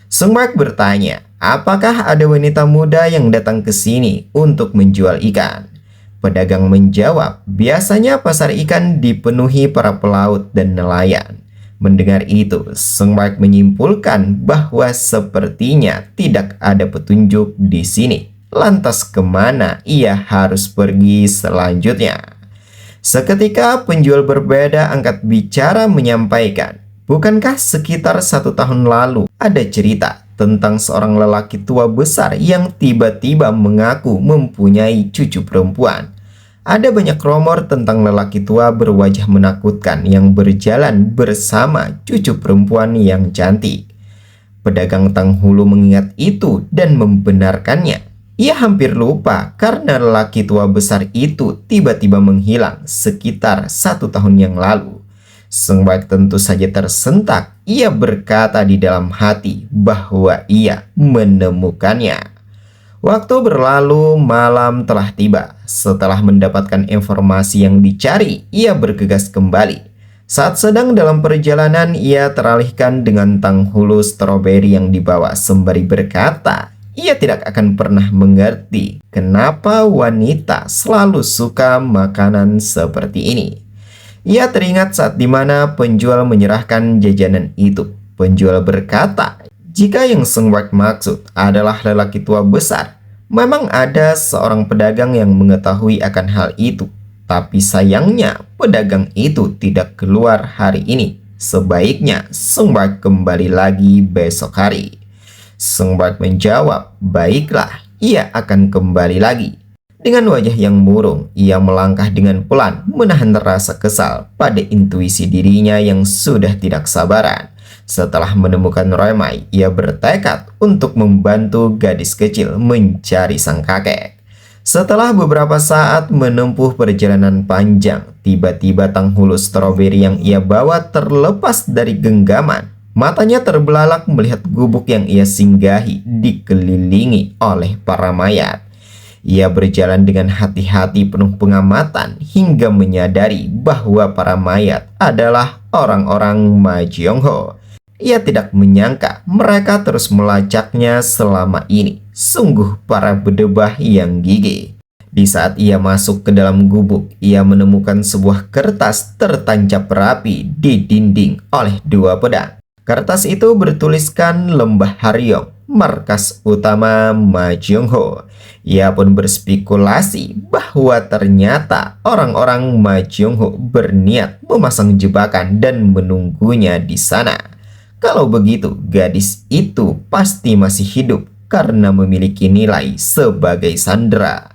Sung Baek bertanya, apakah ada wanita muda yang datang ke sini untuk menjual ikan? Pedagang menjawab, biasanya pasar ikan dipenuhi para pelaut dan nelayan. Mendengar itu, Sung Baek menyimpulkan bahwa sepertinya tidak ada petunjuk di sini. Lantas kemana ia harus pergi selanjutnya? Seketika penjual berbeda angkat bicara menyampaikan, bukankah sekitar 1 tahun lalu ada cerita tentang seorang lelaki tua besar yang tiba-tiba mengaku mempunyai cucu perempuan? Ada banyak rumor tentang lelaki tua berwajah menakutkan yang berjalan bersama cucu perempuan yang cantik. Pedagang Tanghulu mengingat itu dan membenarkannya. Ia hampir lupa karena lelaki tua besar itu tiba-tiba menghilang sekitar 1 tahun yang lalu. Sung Baek tentu saja tersentak. Ia berkata di dalam hati bahwa ia menemukannya. Waktu berlalu, malam telah tiba. Setelah mendapatkan informasi yang dicari, ia bergegas kembali. Saat sedang dalam perjalanan, ia teralihkan dengan tanghulu stroberi yang dibawa sembari berkata, ia tidak akan pernah mengerti kenapa wanita selalu suka makanan seperti ini. Ia teringat saat dimana penjual menyerahkan jajanan itu. Penjual berkata, jika yang Sung Baek maksud adalah lelaki tua besar, memang ada seorang pedagang yang mengetahui akan hal itu. Tapi sayangnya pedagang itu tidak keluar hari ini. Sebaiknya Sung Baek kembali lagi besok hari. Sung Baek menjawab, baiklah. ia akan kembali lagi. Dengan wajah yang murung, ia melangkah dengan pelan, menahan rasa kesal pada intuisi dirinya yang sudah tidak sabaran. Setelah menemukan Roemai, ia bertekad untuk membantu gadis kecil mencari sang kakek. Setelah beberapa saat menempuh perjalanan panjang, tiba-tiba tanghulu stroberi yang ia bawa terlepas dari genggaman. Matanya terbelalak melihat gubuk yang ia singgahi dikelilingi oleh para mayat. Ia berjalan dengan hati-hati penuh pengamatan hingga menyadari bahwa para mayat adalah orang-orang Ma Jiongho. Ia tidak menyangka mereka terus melacaknya selama ini. Sungguh para bedebah yang gigih. Di saat ia masuk ke dalam gubuk, ia menemukan sebuah kertas tertancap rapi di dinding oleh dua pedang. Kertas itu bertuliskan Lembah Haryong, markas utama Ma Jiongho. Ia pun berspekulasi bahwa ternyata orang-orang Ma Jiongho berniat memasang jebakan dan menunggunya di sana. Kalau begitu, gadis itu pasti masih hidup karena memiliki nilai sebagai sandera.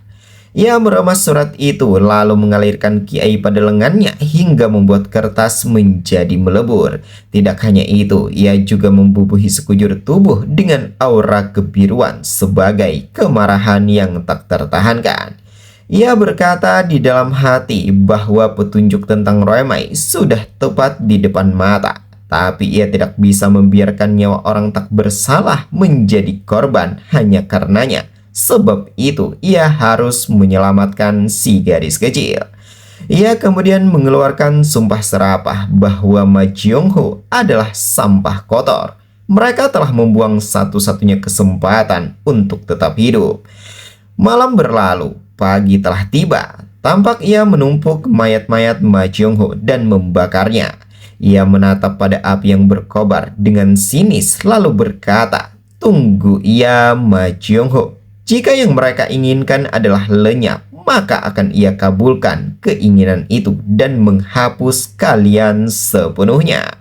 Ia meremas surat itu lalu mengalirkan kiai pada lengannya hingga membuat kertas menjadi melebur. Tidak hanya itu, ia juga membubuhi sekujur tubuh dengan aura kebiruan sebagai kemarahan yang tak tertahankan. Ia berkata di dalam hati bahwa petunjuk tentang Roemai sudah tepat di depan mata. Tapi ia tidak bisa membiarkan nyawa orang tak bersalah menjadi korban hanya karenanya. Sebab itu ia harus menyelamatkan si gadis kecil. Ia kemudian mengeluarkan sumpah serapah bahwa Ma Jiongho adalah sampah kotor. Mereka telah membuang satu-satunya kesempatan untuk tetap hidup. Malam berlalu, pagi telah tiba. Tampak ia menumpuk mayat-mayat Ma Jiongho dan membakarnya. Ia menatap pada api yang berkobar dengan sinis lalu berkata, "Tunggu ia Ma Jiongho. Jika yang mereka inginkan adalah lenyap, maka akan ia kabulkan keinginan itu dan menghapus kalian sepenuhnya."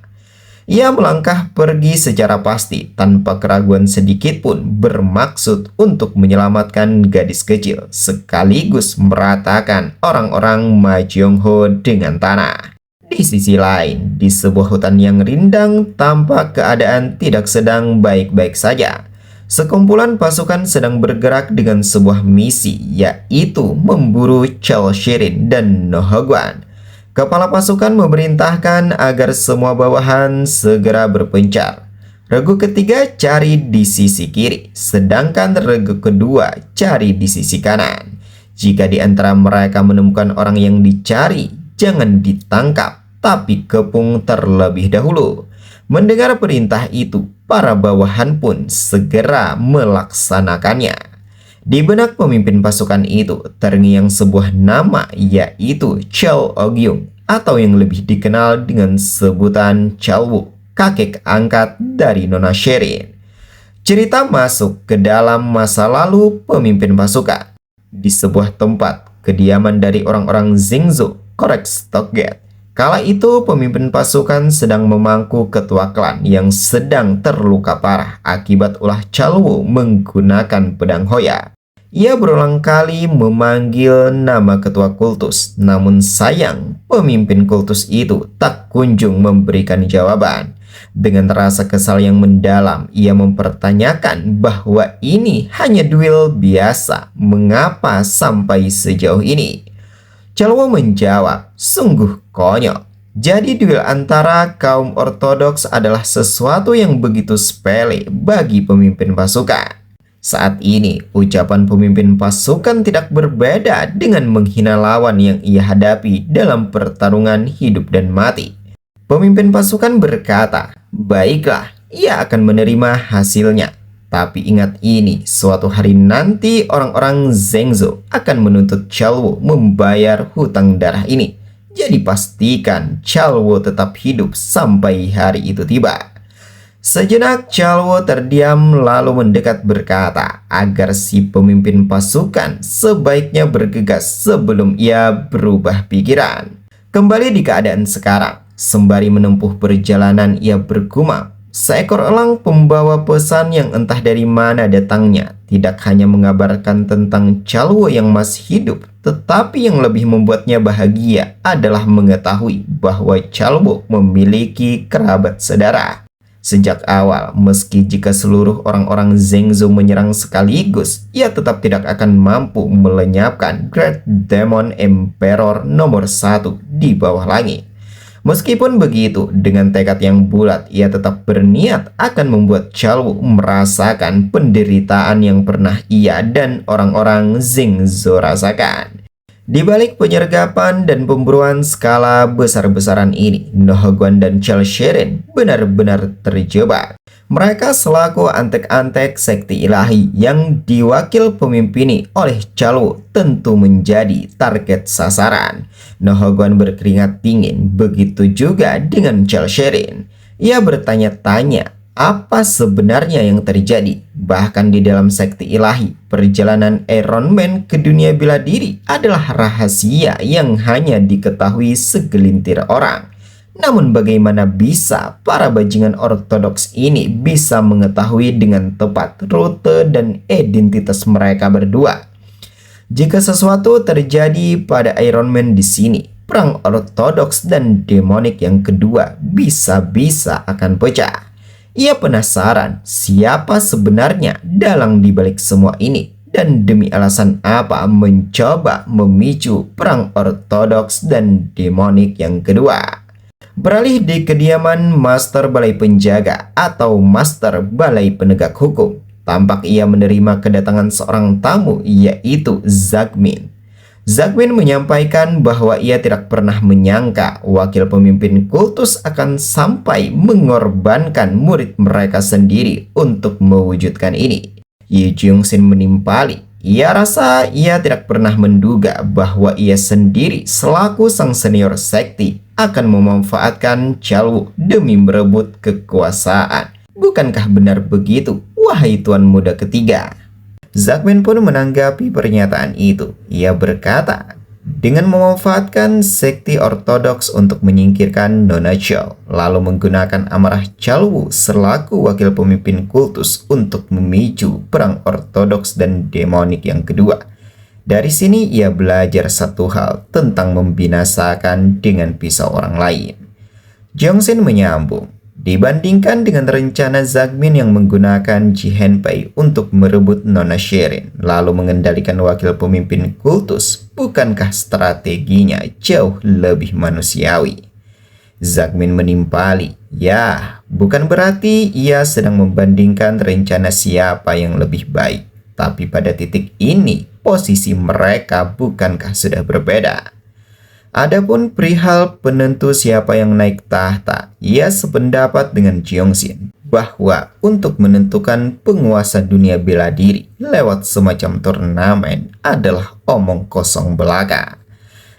Ia melangkah pergi secara pasti tanpa keraguan sedikit pun, bermaksud untuk menyelamatkan gadis kecil sekaligus meratakan orang-orang Ma Jiongho dengan tanah. Di sisi lain, di sebuah hutan yang rindang, tampak keadaan tidak sedang baik-baik saja. Sekumpulan pasukan sedang bergerak dengan sebuah misi, yaitu memburu Chao Shirin dan No Hogwan. Kepala pasukan memerintahkan agar semua bawahan segera berpencar. Regu ketiga cari di sisi kiri, sedangkan regu kedua cari di sisi kanan. Jika di antara mereka menemukan orang yang dicari, jangan ditangkap, tapi kepung terlebih dahulu. Mendengar perintah itu, para bawahan pun segera melaksanakannya. Di benak pemimpin pasukan itu terngiang sebuah nama, yaitu Chao Ogyung, atau yang lebih dikenal dengan sebutan Chalwu, kakek angkat dari Nona Sherin. Cerita masuk ke dalam masa lalu pemimpin pasukan. Di sebuah tempat kediaman dari orang-orang Zhengzhou, korek Stockgate. Kala itu pemimpin pasukan sedang memangku ketua klan yang sedang terluka parah akibat ulah Chalwu menggunakan pedang Hoya. Ia berulang kali memanggil nama ketua kultus, namun sayang pemimpin kultus itu tak kunjung memberikan jawaban. Dengan rasa kesal yang mendalam, ia mempertanyakan bahwa ini hanya duel biasa, mengapa sampai sejauh ini? Chalwu menjawab, sungguh konyol. Jadi duel antara kaum ortodoks adalah sesuatu yang begitu sepele bagi pemimpin pasukan. Saat ini, ucapan pemimpin pasukan tidak berbeda dengan menghina lawan yang ia hadapi dalam pertarungan hidup dan mati. Pemimpin pasukan berkata, baiklah, ia akan menerima hasilnya. Tapi ingat ini, suatu hari nanti orang-orang Zhengzhou akan menuntut Chalwu membayar hutang darah ini. Jadi pastikan Chalwu tetap hidup sampai hari itu tiba. Sejenak Chalwu terdiam lalu mendekat berkata agar si pemimpin pasukan sebaiknya bergegas sebelum ia berubah pikiran. Kembali di keadaan sekarang, sembari menempuh perjalanan ia bergumam, Seekor elang pembawa pesan yang entah dari mana datangnya tidak hanya mengabarkan tentang Chalwo yang masih hidup, tetapi yang lebih membuatnya bahagia adalah mengetahui bahwa Chalwo memiliki kerabat saudara. Sejak awal, meski jika seluruh orang-orang Zengzou menyerang sekaligus, ia tetap tidak akan mampu melenyapkan Great Demon Emperor nomor 1 di bawah langit. Meskipun begitu, dengan tekad yang bulat, ia tetap berniat akan membuat Chalwo merasakan penderitaan yang pernah ia dan orang-orang Zengzou rasakan. Di balik penyergapan dan pemburuan skala besar-besaran ini, Nohogwan dan Chalsheren benar-benar terjebak. Mereka selaku antek-antek sekti ilahi yang diwakil pemimpini oleh Chalwo tentu menjadi target sasaran. Nohogwan berkeringat dingin, begitu juga dengan Chalsheren. Ia bertanya-tanya apa sebenarnya yang terjadi. Bahkan di dalam sekti ilahi, perjalanan Iron Man ke dunia bela diri adalah rahasia yang hanya diketahui segelintir orang. Namun bagaimana bisa para bajingan ortodoks ini bisa mengetahui dengan tepat rute dan identitas mereka berdua? Jika sesuatu terjadi pada Iron Man di sini, perang ortodoks dan demonik yang kedua bisa-bisa akan pecah. Ia penasaran siapa sebenarnya dalang dibalik semua ini dan demi alasan apa mencoba memicu perang ortodoks dan demonik yang kedua. Beralih di kediaman Master Balai Penjaga atau Master Balai Penegak Hukum, tampak ia menerima kedatangan seorang tamu yaitu Zagmin. Zagmin menyampaikan bahwa ia tidak pernah menyangka wakil pemimpin kultus akan sampai mengorbankan murid mereka sendiri untuk mewujudkan ini. Yu Jungsin menimpali. Ia rasa ia tidak pernah menduga bahwa ia sendiri selaku sang senior sekti akan memanfaatkan Chalwo demi merebut kekuasaan. Bukankah benar begitu, wahai tuan muda ketiga? Zagmin pun menanggapi pernyataan itu. Ia berkata, dengan memanfaatkan sekti ortodoks untuk menyingkirkan Nona Chao, lalu menggunakan amarah Chalwo selaku wakil pemimpin kultus untuk memicu perang ortodoks dan demonik yang kedua. Dari sini ia belajar satu hal tentang membinasakan dengan pisau orang lain. Jongsin menyambung, dibandingkan dengan rencana Zagmin yang menggunakan Jihenpei untuk merebut Nona Sherin, lalu mengendalikan wakil pemimpin kultus, bukankah strateginya jauh lebih manusiawi? Zagmin menimpali, ya, bukan berarti ia sedang membandingkan rencana siapa yang lebih baik. Tapi pada titik ini, posisi mereka bukankah sudah berbeda? Adapun perihal penentu siapa yang naik tahta, ia sependapat dengan Jongsin bahwa untuk menentukan penguasa dunia bela diri lewat semacam turnamen adalah omong kosong belaka.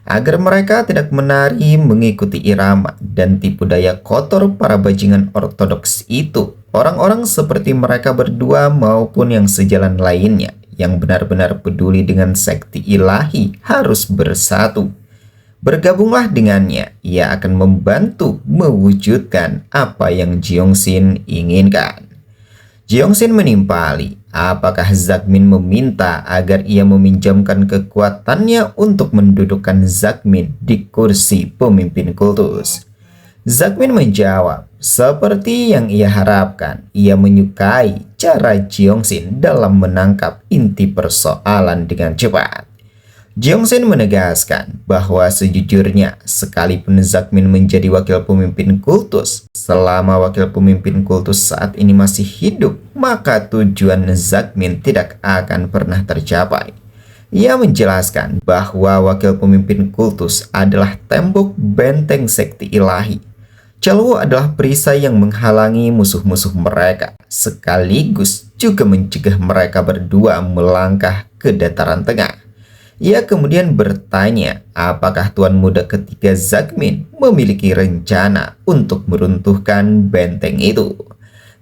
Agar mereka tidak menari mengikuti irama dan tipu daya kotor para bajingan ortodoks itu, orang-orang seperti mereka berdua maupun yang sejalan lainnya yang benar-benar peduli dengan sekti ilahi harus bersatu. Bergabunglah dengannya, ia akan membantu mewujudkan apa yang Jongsin inginkan. Jongsin menimpali, apakah Zagmin meminta agar ia meminjamkan kekuatannya untuk mendudukkan Zagmin di kursi pemimpin kultus? Zagmin menjawab, seperti yang ia harapkan, ia menyukai cara Jongsin dalam menangkap inti persoalan dengan cepat. Jongsin menegaskan bahwa sejujurnya sekalipun Zagmin menjadi wakil pemimpin kultus, selama wakil pemimpin kultus saat ini masih hidup, maka tujuan Zagmin tidak akan pernah tercapai. Ia menjelaskan bahwa wakil pemimpin kultus adalah tembok benteng sekti ilahi. Chalwo adalah perisai yang menghalangi musuh-musuh mereka, sekaligus juga mencegah mereka berdua melangkah ke dataran tengah. Ia kemudian bertanya apakah tuan muda ketiga Zagmin memiliki rencana untuk meruntuhkan benteng itu.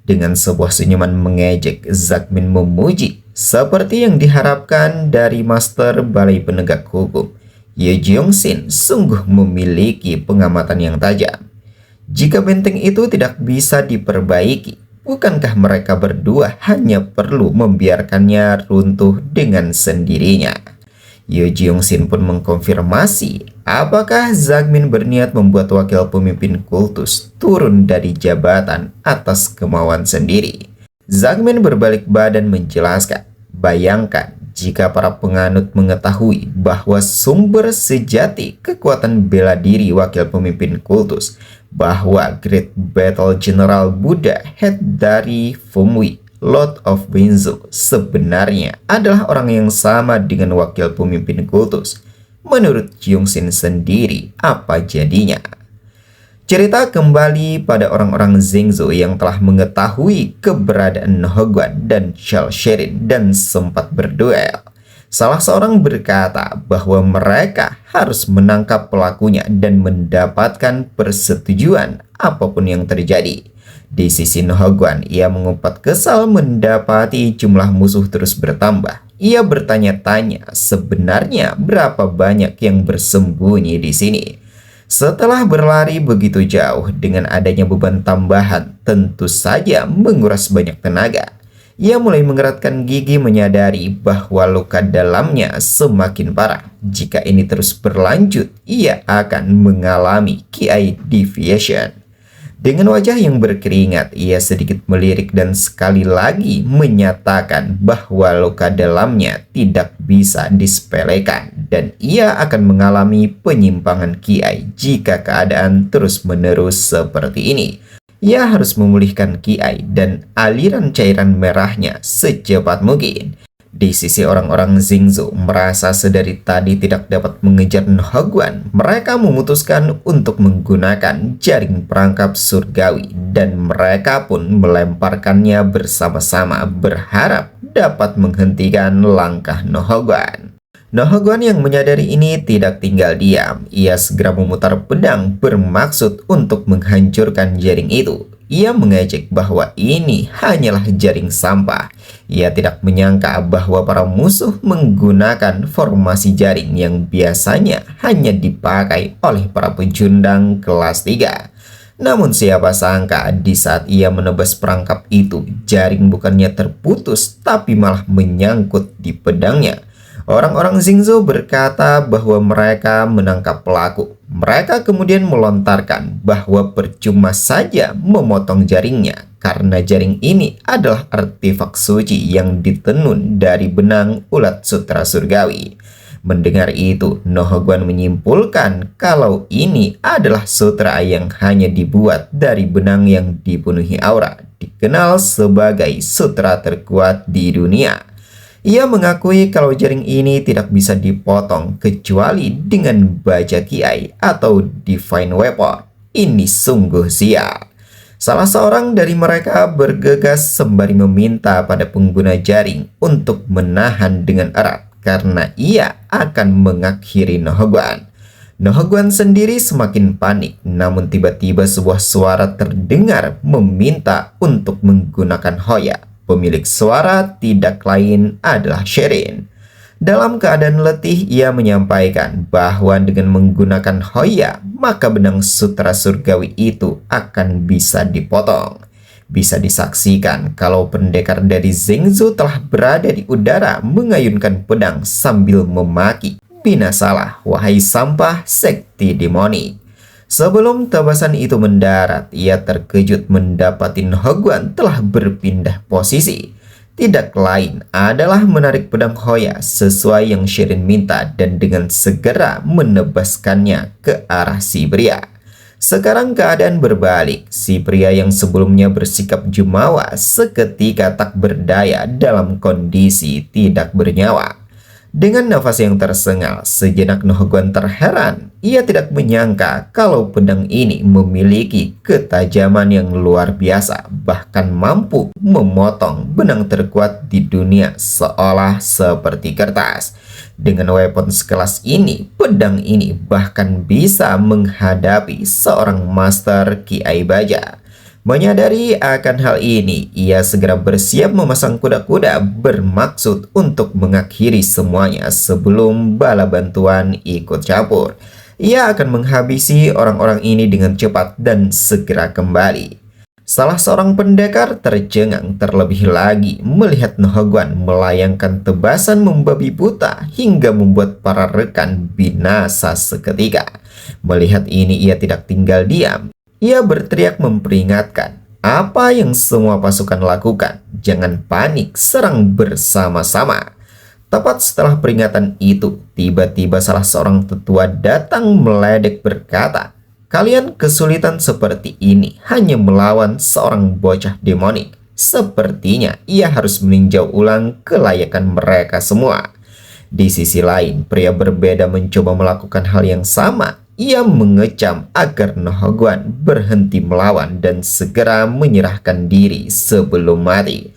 Dengan sebuah senyuman mengejek, Zagmin memuji seperti yang diharapkan dari Master Balai Penegak Hukum. Ye Jongsin sungguh memiliki pengamatan yang tajam. Jika benteng itu tidak bisa diperbaiki, bukankah mereka berdua hanya perlu membiarkannya runtuh dengan sendirinya? Yoo Jong-shin pun mengkonfirmasi apakah Zagmin berniat membuat wakil pemimpin kultus turun dari jabatan atas kemauan sendiri. Zagmin berbalik badan menjelaskan, bayangkan jika para penganut mengetahui bahwa sumber sejati kekuatan bela diri wakil pemimpin kultus, bahwa Great Battle General Buddha Head dari Fumwi, Lord of Benzo, sebenarnya adalah orang yang sama dengan wakil pemimpin kultus. Menurut Jong-shin sendiri, apa jadinya? Cerita kembali pada orang-orang Zengzo yang telah mengetahui keberadaan Nohogwan dan Shal Sherin dan sempat berduel. Salah seorang berkata bahwa mereka harus menangkap pelakunya dan mendapatkan persetujuan apapun yang terjadi. Di sisi Nohogwan, ia mengumpat kesal mendapati jumlah musuh terus bertambah. Ia bertanya-tanya sebenarnya berapa banyak yang bersembunyi di sini. Setelah berlari begitu jauh dengan adanya beban tambahan, tentu saja menguras banyak tenaga. Ia mulai mengeratkan gigi menyadari bahwa luka dalamnya semakin parah. Jika ini terus berlanjut, ia akan mengalami Ki Deviation. Dengan wajah yang berkeringat, ia sedikit melirik dan sekali lagi menyatakan bahwa luka dalamnya tidak bisa disepelekan dan ia akan mengalami penyimpangan Ki jika keadaan terus-menerus seperti ini. Ia harus memulihkan Ki dan aliran cairan merahnya secepat mungkin. Di sisi orang-orang Zengzo merasa sedari tadi tidak dapat mengejar Nohogwan, mereka memutuskan untuk menggunakan jaring perangkap surgawi dan mereka pun melemparkannya bersama-sama berharap dapat menghentikan langkah Nohogwan. Nohogwan yang menyadari ini tidak tinggal diam. Ia segera memutar pedang bermaksud untuk menghancurkan jaring itu. Ia mengejek bahwa ini hanyalah jaring sampah. Ia tidak menyangka bahwa para musuh menggunakan formasi jaring yang biasanya hanya dipakai oleh para pecundang kelas 3. Namun siapa sangka di saat ia menebas perangkap itu, jaring bukannya terputus tapi malah menyangkut di pedangnya. Orang-orang Zengzo berkata bahwa mereka menangkap pelaku. Mereka kemudian melontarkan bahwa percuma saja memotong jaringnya karena jaring ini adalah artefak suci yang ditenun dari benang ulat sutra surgawi. Mendengar itu, Nohogwan menyimpulkan kalau ini adalah sutra yang hanya dibuat dari benang yang dipenuhi aura, dikenal sebagai sutra terkuat di dunia. Ia mengakui kalau jaring ini tidak bisa dipotong kecuali dengan baja Ki atau Divine Weapon. Ini sungguh sial. Salah seorang dari mereka bergegas sembari meminta pada pengguna jaring untuk menahan dengan erat karena ia akan mengakhiri Nohogwan. Nohogwan sendiri semakin panik, namun tiba-tiba sebuah suara terdengar meminta untuk menggunakan Hoya. Pemilik suara tidak lain adalah Sherin. Dalam keadaan letih, ia menyampaikan bahwa dengan menggunakan Hoya, maka benang sutra surgawi itu akan bisa dipotong. Bisa disaksikan kalau pendekar dari Zengzo telah berada di udara mengayunkan pedang sambil memaki, "Binasalah, wahai sampah sekti demoni." Sebelum tebasan itu mendarat, ia terkejut mendapati Nohogwan telah berpindah posisi. Tidak lain adalah menarik pedang Hoya sesuai yang Sherin minta dan dengan segera menebaskannya ke arah si pria. Sekarang keadaan berbalik. Si pria yang sebelumnya bersikap jumawa seketika tak berdaya dalam kondisi tidak bernyawa. Dengan nafas yang tersengal, sejenak Nohogwan terheran. Ia tidak menyangka kalau pedang ini memiliki ketajaman yang luar biasa, bahkan mampu memotong benang terkuat di dunia seolah seperti kertas. Dengan weapon sekelas ini, pedang ini bahkan bisa menghadapi seorang master Ki Baja. Menyadari akan hal ini, ia segera bersiap memasang kuda-kuda bermaksud untuk mengakhiri semuanya sebelum bala bantuan ikut campur. ia akan menghabisi orang-orang ini dengan cepat dan segera kembali. Salah seorang pendekar tercengang terlebih lagi melihat Nohogwan melayangkan tebasan membabi buta hingga membuat para rekan binasa seketika. Melihat ini ia tidak tinggal diam. Ia berteriak memperingatkan, apa yang semua pasukan lakukan? Jangan panik, serang bersama-sama. Tepat setelah peringatan itu, tiba-tiba salah seorang tetua datang meledek berkata, kalian kesulitan seperti ini hanya melawan seorang bocah demonik. Sepertinya ia harus meninjau ulang kelayakan mereka semua. Di sisi lain, pria berbeda mencoba melakukan hal yang sama. Ia mengecam agar Nohogwan berhenti melawan dan segera menyerahkan diri sebelum mati.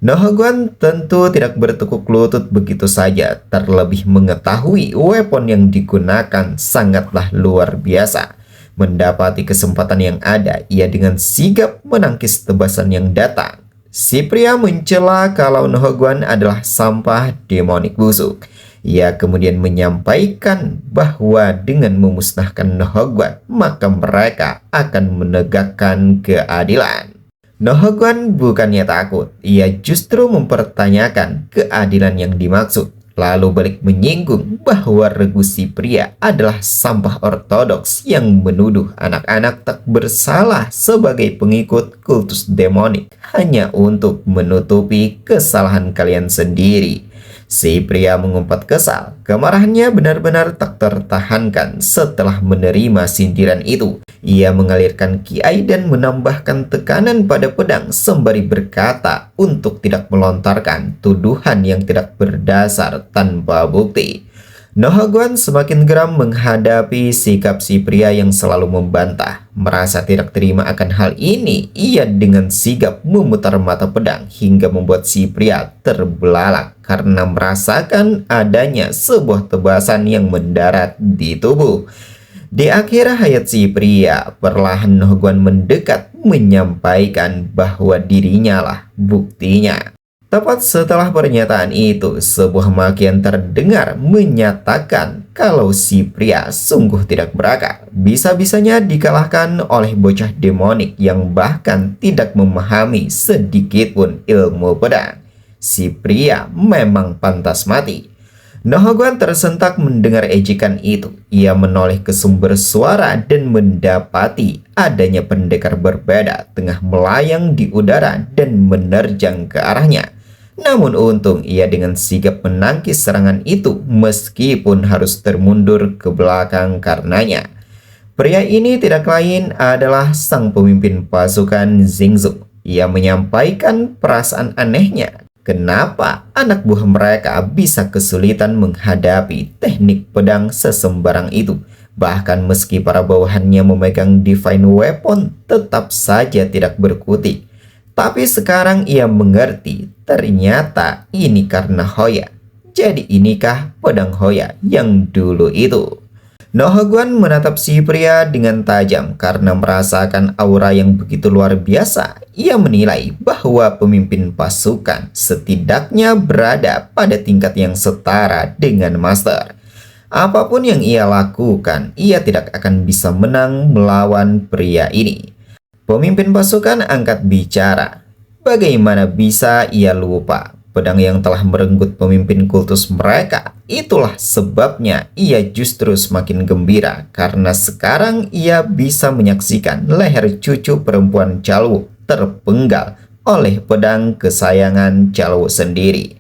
Nohogwan tentu tidak bertekuk lutut begitu saja, terlebih mengetahui weapon yang digunakan sangatlah luar biasa. Mendapati kesempatan yang ada, ia dengan sigap menangkis tebasan yang datang. Si pria mencela kalau Nohogwan adalah sampah demonik busuk. Ia kemudian menyampaikan bahwa dengan memusnahkan Nohogwan, maka mereka akan menegakkan keadilan. Nohogwan bukannya takut, ia justru mempertanyakan keadilan yang dimaksud. Lalu balik menyinggung bahwa regu si pria adalah sampah ortodoks yang menuduh anak-anak tak bersalah sebagai pengikut kultus demonik hanya untuk menutupi kesalahan kalian sendiri. Si pria mengumpat kesal. Kemarahannya benar-benar tak tertahankan setelah menerima sindiran itu. Ia mengalirkan kiai dan menambahkan tekanan pada pedang sembari berkata untuk tidak melontarkan tuduhan yang tidak berdasar tanpa bukti. Nohogwan semakin geram menghadapi sikap si pria yang selalu membantah. Merasa tidak terima akan hal ini, ia dengan sigap memutar mata pedang hingga membuat si pria terbelalak karena merasakan adanya sebuah tebasan yang mendarat di tubuh. Di akhir hayat si pria, perlahan Nohogwan mendekat menyampaikan bahwa dirinya lah buktinya. Tepat setelah pernyataan itu, sebuah makian terdengar menyatakan kalau si pria sungguh tidak berakal. Bisa-bisanya dikalahkan oleh bocah demonik yang bahkan tidak memahami sedikit pun ilmu pedang. Si pria memang pantas mati. Nohogwan tersentak mendengar ejekan itu. Ia menoleh ke sumber suara dan mendapati adanya pendekar berbeda tengah melayang di udara dan menerjang ke arahnya. Namun untung ia dengan sigap menangkis serangan itu meskipun harus termundur ke belakang karenanya. Pria ini tidak lain adalah sang pemimpin pasukan Xingzhou. Ia menyampaikan perasaan anehnya. Kenapa anak buah mereka bisa kesulitan menghadapi teknik pedang sesembarang itu? Bahkan meski para bawahannya memegang divine weapon, tetap saja tidak berkutik. Tapi sekarang ia mengerti, ternyata ini karena Hoya. Jadi inikah pedang Hoya yang dulu itu? Nohogwan menatap si pria dengan tajam karena merasakan aura yang begitu luar biasa. Ia menilai bahwa pemimpin pasukan setidaknya berada pada tingkat yang setara dengan master. Apapun yang ia lakukan, ia tidak akan bisa menang melawan pria ini. Pemimpin pasukan angkat bicara. Bagaimana bisa ia lupa pedang yang telah merenggut pemimpin kultus mereka? Itulah sebabnya ia justru semakin gembira karena sekarang ia bisa menyaksikan leher cucu perempuan Calwu terpenggal oleh pedang kesayangan Calwu sendiri.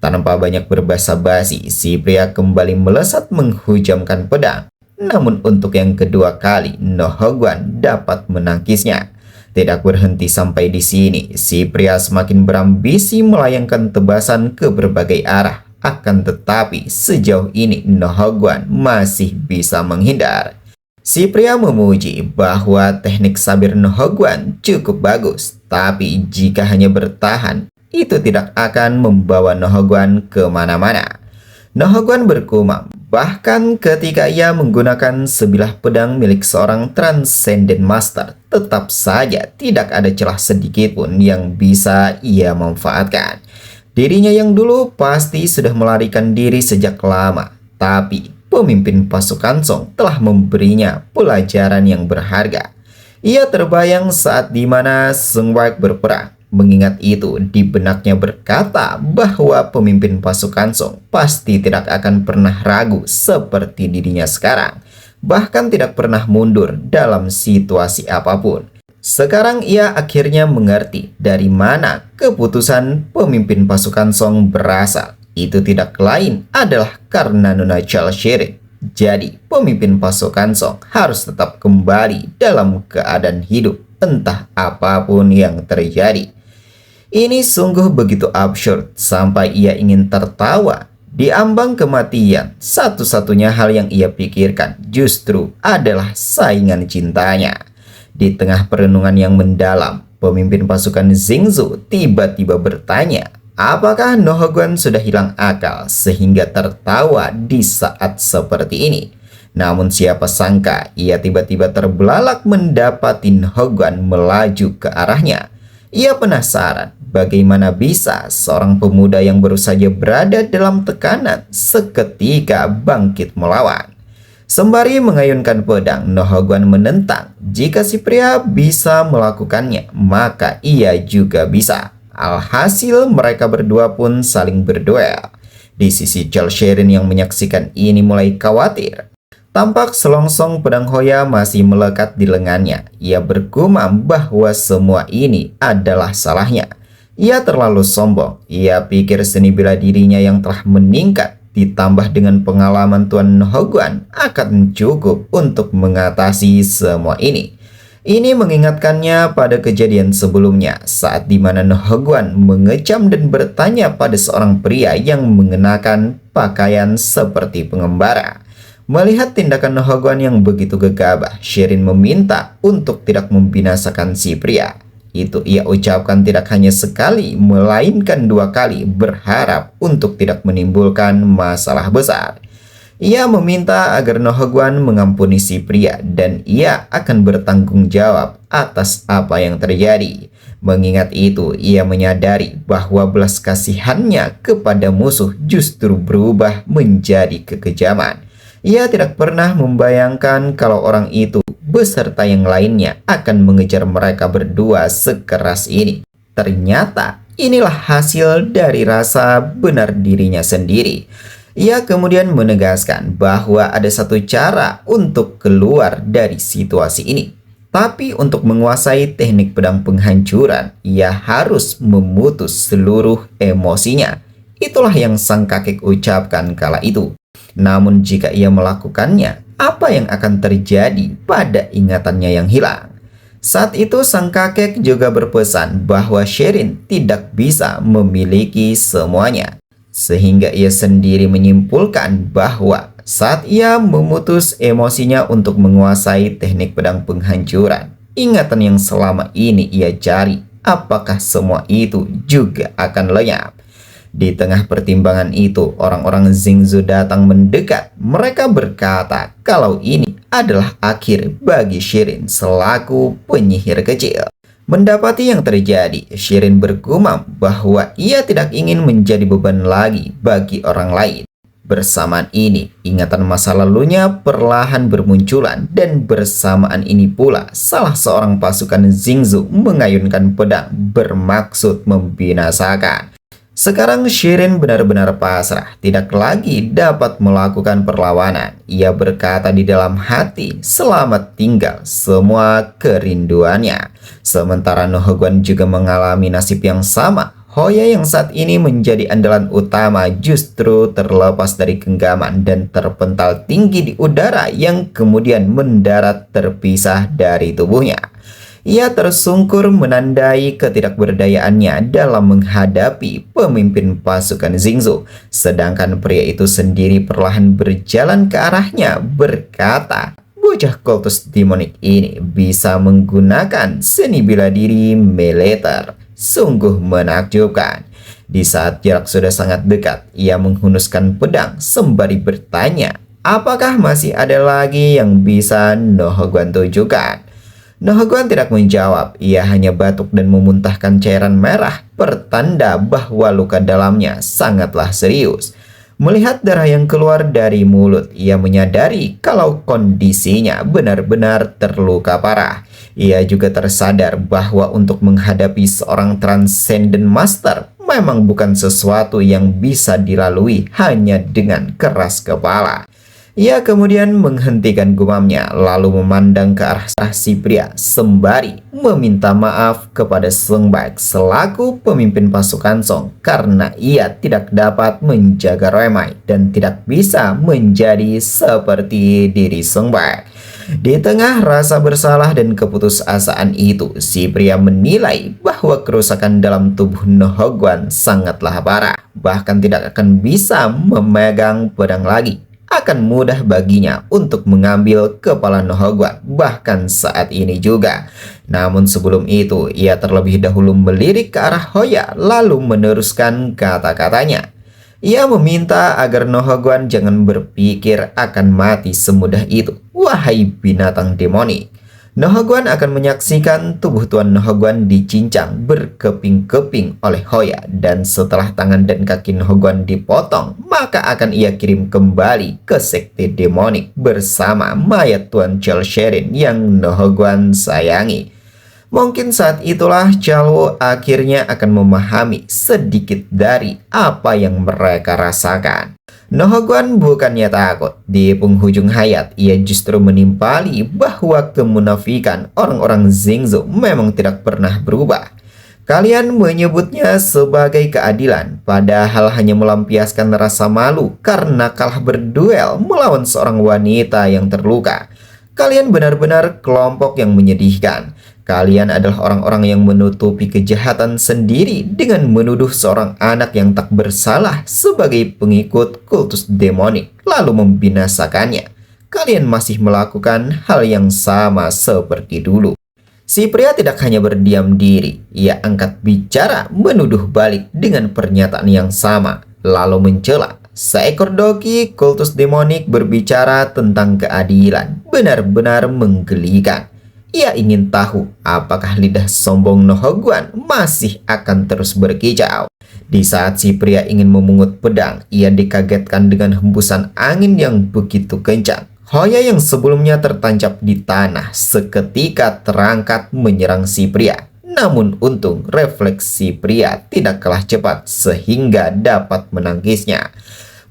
Tanpa banyak berbasa-basi, si pria kembali melesat menghujamkan pedang. Namun untuk yang kedua kali, Nohogwan dapat menangkisnya. Tidak berhenti sampai di sini, si pria semakin berambisi melayangkan tebasan ke berbagai arah. Akan tetapi sejauh ini Nohogwan masih bisa menghindar. Si pria memuji bahwa teknik sabir Nohogwan cukup bagus. Tapi jika hanya bertahan, itu tidak akan membawa Nohogwan kemana-mana. Nohogwan bergumam, bahkan ketika ia menggunakan sebilah pedang milik seorang Transcendent Master, tetap saja tidak ada celah sedikit pun yang bisa ia manfaatkan. Dirinya yang dulu pasti sudah melarikan diri sejak lama, tapi pemimpin pasukan Song telah memberinya pelajaran yang berharga. Ia terbayang saat dimana Sung Baik berperang. Mengingat itu, di benaknya berkata bahwa pemimpin pasukan Song pasti tidak akan pernah ragu seperti dirinya sekarang. Bahkan tidak pernah mundur dalam situasi apapun. Sekarang ia akhirnya mengerti dari mana keputusan pemimpin pasukan Song berasal. Itu tidak lain adalah karena Nona Chal Shirin. Jadi, pemimpin pasukan Song harus tetap kembali dalam keadaan hidup, entah apapun yang terjadi. Ini sungguh begitu absurd sampai ia ingin tertawa. Di ambang kematian, satu-satunya hal yang ia pikirkan justru adalah saingan cintanya. Di tengah perenungan yang mendalam, pemimpin pasukan Xingzu tiba-tiba bertanya, apakah Nohogwan sudah hilang akal sehingga tertawa di saat seperti ini? Namun siapa sangka ia tiba-tiba terbelalak mendapati Nohogwan melaju ke arahnya. Ia penasaran bagaimana bisa seorang pemuda yang baru saja berada dalam tekanan seketika bangkit melawan. Sembari mengayunkan pedang, Nohogwan menentang jika si pria bisa melakukannya, maka ia juga bisa. Alhasil mereka berdua pun saling berduel. Di sisi Chal Shirin yang menyaksikan ini mulai khawatir. Tampak selongsong pedang Hoya masih melekat di lengannya. Ia bergumam bahwa semua ini adalah salahnya. Ia terlalu sombong. Ia pikir seni bela dirinya yang telah meningkat ditambah dengan pengalaman Tuan Nohogwan akan cukup untuk mengatasi semua ini. Ini mengingatkannya pada kejadian sebelumnya saat dimana Nohogwan mengecam dan bertanya pada seorang pria yang mengenakan pakaian seperti pengembara. Melihat tindakan Nohogwan yang begitu gegabah, Shirin meminta untuk tidak membinasakan si pria. Itu ia ucapkan tidak hanya sekali, melainkan 2 kali, berharap untuk tidak menimbulkan masalah besar. Ia meminta agar Nohogwan mengampuni si pria dan ia akan bertanggung jawab atas apa yang terjadi. Mengingat itu, ia menyadari bahwa belas kasihannya kepada musuh justru berubah menjadi kekejaman. Ia tidak pernah membayangkan kalau orang itu beserta yang lainnya akan mengejar mereka berdua sekeras ini. Ternyata inilah hasil dari rasa benar dirinya sendiri. Ia kemudian menegaskan bahwa ada satu cara untuk keluar dari situasi ini. Tapi untuk menguasai teknik pedang penghancuran, ia harus memutus seluruh emosinya. Itulah yang sang kakek ucapkan kala itu. Namun jika ia melakukannya, apa yang akan terjadi pada ingatannya yang hilang? Saat itu sang kakek juga berpesan bahwa Shirin tidak bisa memiliki semuanya. Sehingga ia sendiri menyimpulkan bahwa saat ia memutus emosinya untuk menguasai teknik pedang penghancuran, ingatan yang selama ini ia cari, apakah semua itu juga akan lenyap? Di tengah pertimbangan itu, orang-orang Xingzu datang mendekat. Mereka berkata kalau ini adalah akhir bagi Shirin selaku penyihir kecil. Mendapati yang terjadi, Shirin bergumam bahwa ia tidak ingin menjadi beban lagi bagi orang lain. Bersamaan ini, ingatan masa lalunya perlahan bermunculan dan bersamaan ini pula salah seorang pasukan Xingzu mengayunkan pedang bermaksud membinasakan. Sekarang Shirin benar-benar pasrah, tidak lagi dapat melakukan perlawanan. Ia berkata di dalam hati, selamat tinggal semua kerinduannya. Sementara Nohogwan juga mengalami nasib yang sama. Hoya yang saat ini menjadi andalan utama justru terlepas dari genggaman dan terpental tinggi di udara yang kemudian mendarat terpisah dari tubuhnya. Ia tersungkur menandai ketidakberdayaannya dalam menghadapi pemimpin pasukan Xingzu. Sedangkan pria itu sendiri perlahan berjalan ke arahnya berkata, bocah kultus demonik ini bisa menggunakan seni bela diri militer. Sungguh menakjubkan. Di saat jarak sudah sangat dekat, ia menghunuskan pedang sembari bertanya, apakah masih ada lagi yang bisa Nohogwan tunjukkan? Nohogwan tidak menjawab, ia hanya batuk dan memuntahkan cairan merah, pertanda bahwa luka dalamnya sangatlah serius. Melihat darah yang keluar dari mulut, ia menyadari kalau kondisinya benar-benar terluka parah. Ia juga tersadar bahwa untuk menghadapi seorang Transcendent Master memang bukan sesuatu yang bisa dilalui hanya dengan keras kepala. Ia kemudian menghentikan gumamnya lalu memandang ke arah si pria sembari meminta maaf kepada Sung Baek selaku pemimpin pasukan Song karena ia tidak dapat menjaga Roemai dan tidak bisa menjadi seperti diri Sung Baek. Di tengah rasa bersalah dan keputusasaan itu, si pria menilai bahwa kerusakan dalam tubuh Nohogwan sangatlah parah, bahkan tidak akan bisa memegang pedang lagi. Akan mudah baginya untuk mengambil kepala Nohogwan bahkan saat ini juga. Namun sebelum itu, ia terlebih dahulu melirik ke arah Hoya lalu meneruskan kata-katanya. Ia meminta agar Nohogwan jangan berpikir akan mati semudah itu. Wahai binatang demonik, Nohogwan akan menyaksikan tubuh Tuan Nohogwan dicincang berkeping-keping oleh Hoya, dan setelah tangan dan kaki Nohogwan dipotong, maka akan ia kirim kembali ke sekte demonik bersama mayat Tuan Chalsherin yang Nohogwan sayangi. Mungkin saat itulah Chalwo akhirnya akan memahami sedikit dari apa yang mereka rasakan. Nohogwan bukannya takut. Di penghujung hayat, ia justru menimpali bahwa kemunafikan orang-orang Zingzhou memang tidak pernah berubah. Kalian menyebutnya sebagai keadilan, padahal hanya melampiaskan rasa malu karena kalah berduel melawan seorang wanita yang terluka. Kalian benar-benar kelompok yang menyedihkan. Kalian adalah orang-orang yang menutupi kejahatan sendiri dengan menuduh seorang anak yang tak bersalah sebagai pengikut kultus demonik, lalu membinasakannya. Kalian masih melakukan hal yang sama seperti dulu. Si pria tidak hanya berdiam diri, ia angkat bicara menuduh balik dengan pernyataan yang sama, lalu mencela. Seekor doki kultus demonik berbicara tentang keadilan, benar-benar menggelikan. Ia ingin tahu apakah lidah sombong Nohogwan masih akan terus berkicau. Di saat si pria ingin memungut pedang, ia dikagetkan dengan hembusan angin yang begitu kencang. Hoya yang sebelumnya tertancap di tanah seketika terangkat menyerang si pria. Namun untung refleks si pria tidak kalah cepat sehingga dapat menangkisnya.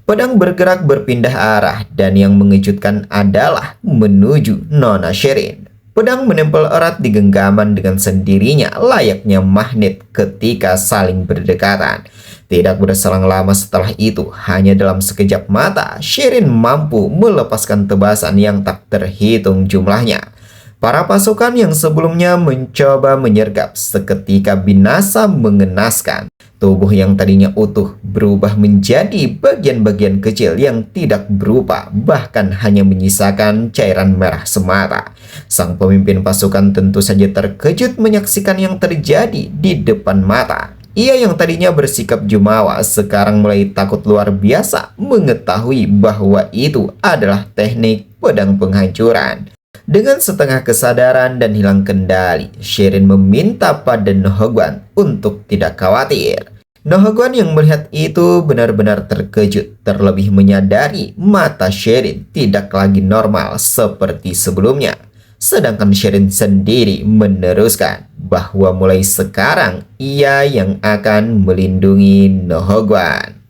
Pedang bergerak berpindah arah dan yang mengejutkan adalah menuju Nona Sherin. Pedang menempel erat di genggaman dengan sendirinya layaknya magnet ketika saling berdekatan. Tidak berselang lama setelah itu, hanya dalam sekejap mata, Sherin mampu melepaskan tebasan yang tak terhitung jumlahnya. Para pasukan yang sebelumnya mencoba menyergap seketika binasa mengenaskan. Tubuh yang tadinya utuh berubah menjadi bagian-bagian kecil yang tidak berupa, bahkan hanya menyisakan cairan merah semata. Sang pemimpin pasukan tentu saja terkejut menyaksikan yang terjadi di depan mata. Ia yang tadinya bersikap jumawa sekarang mulai takut luar biasa mengetahui bahwa itu adalah teknik pedang penghancuran. Dengan setengah kesadaran dan hilang kendali, Sherin meminta pada Nohogwan untuk tidak khawatir. Nohogwan yang melihat itu benar-benar terkejut, terlebih menyadari mata Sherin tidak lagi normal seperti sebelumnya. Sedangkan Sherin sendiri meneruskan bahwa mulai sekarang ia yang akan melindungi Nohogwan.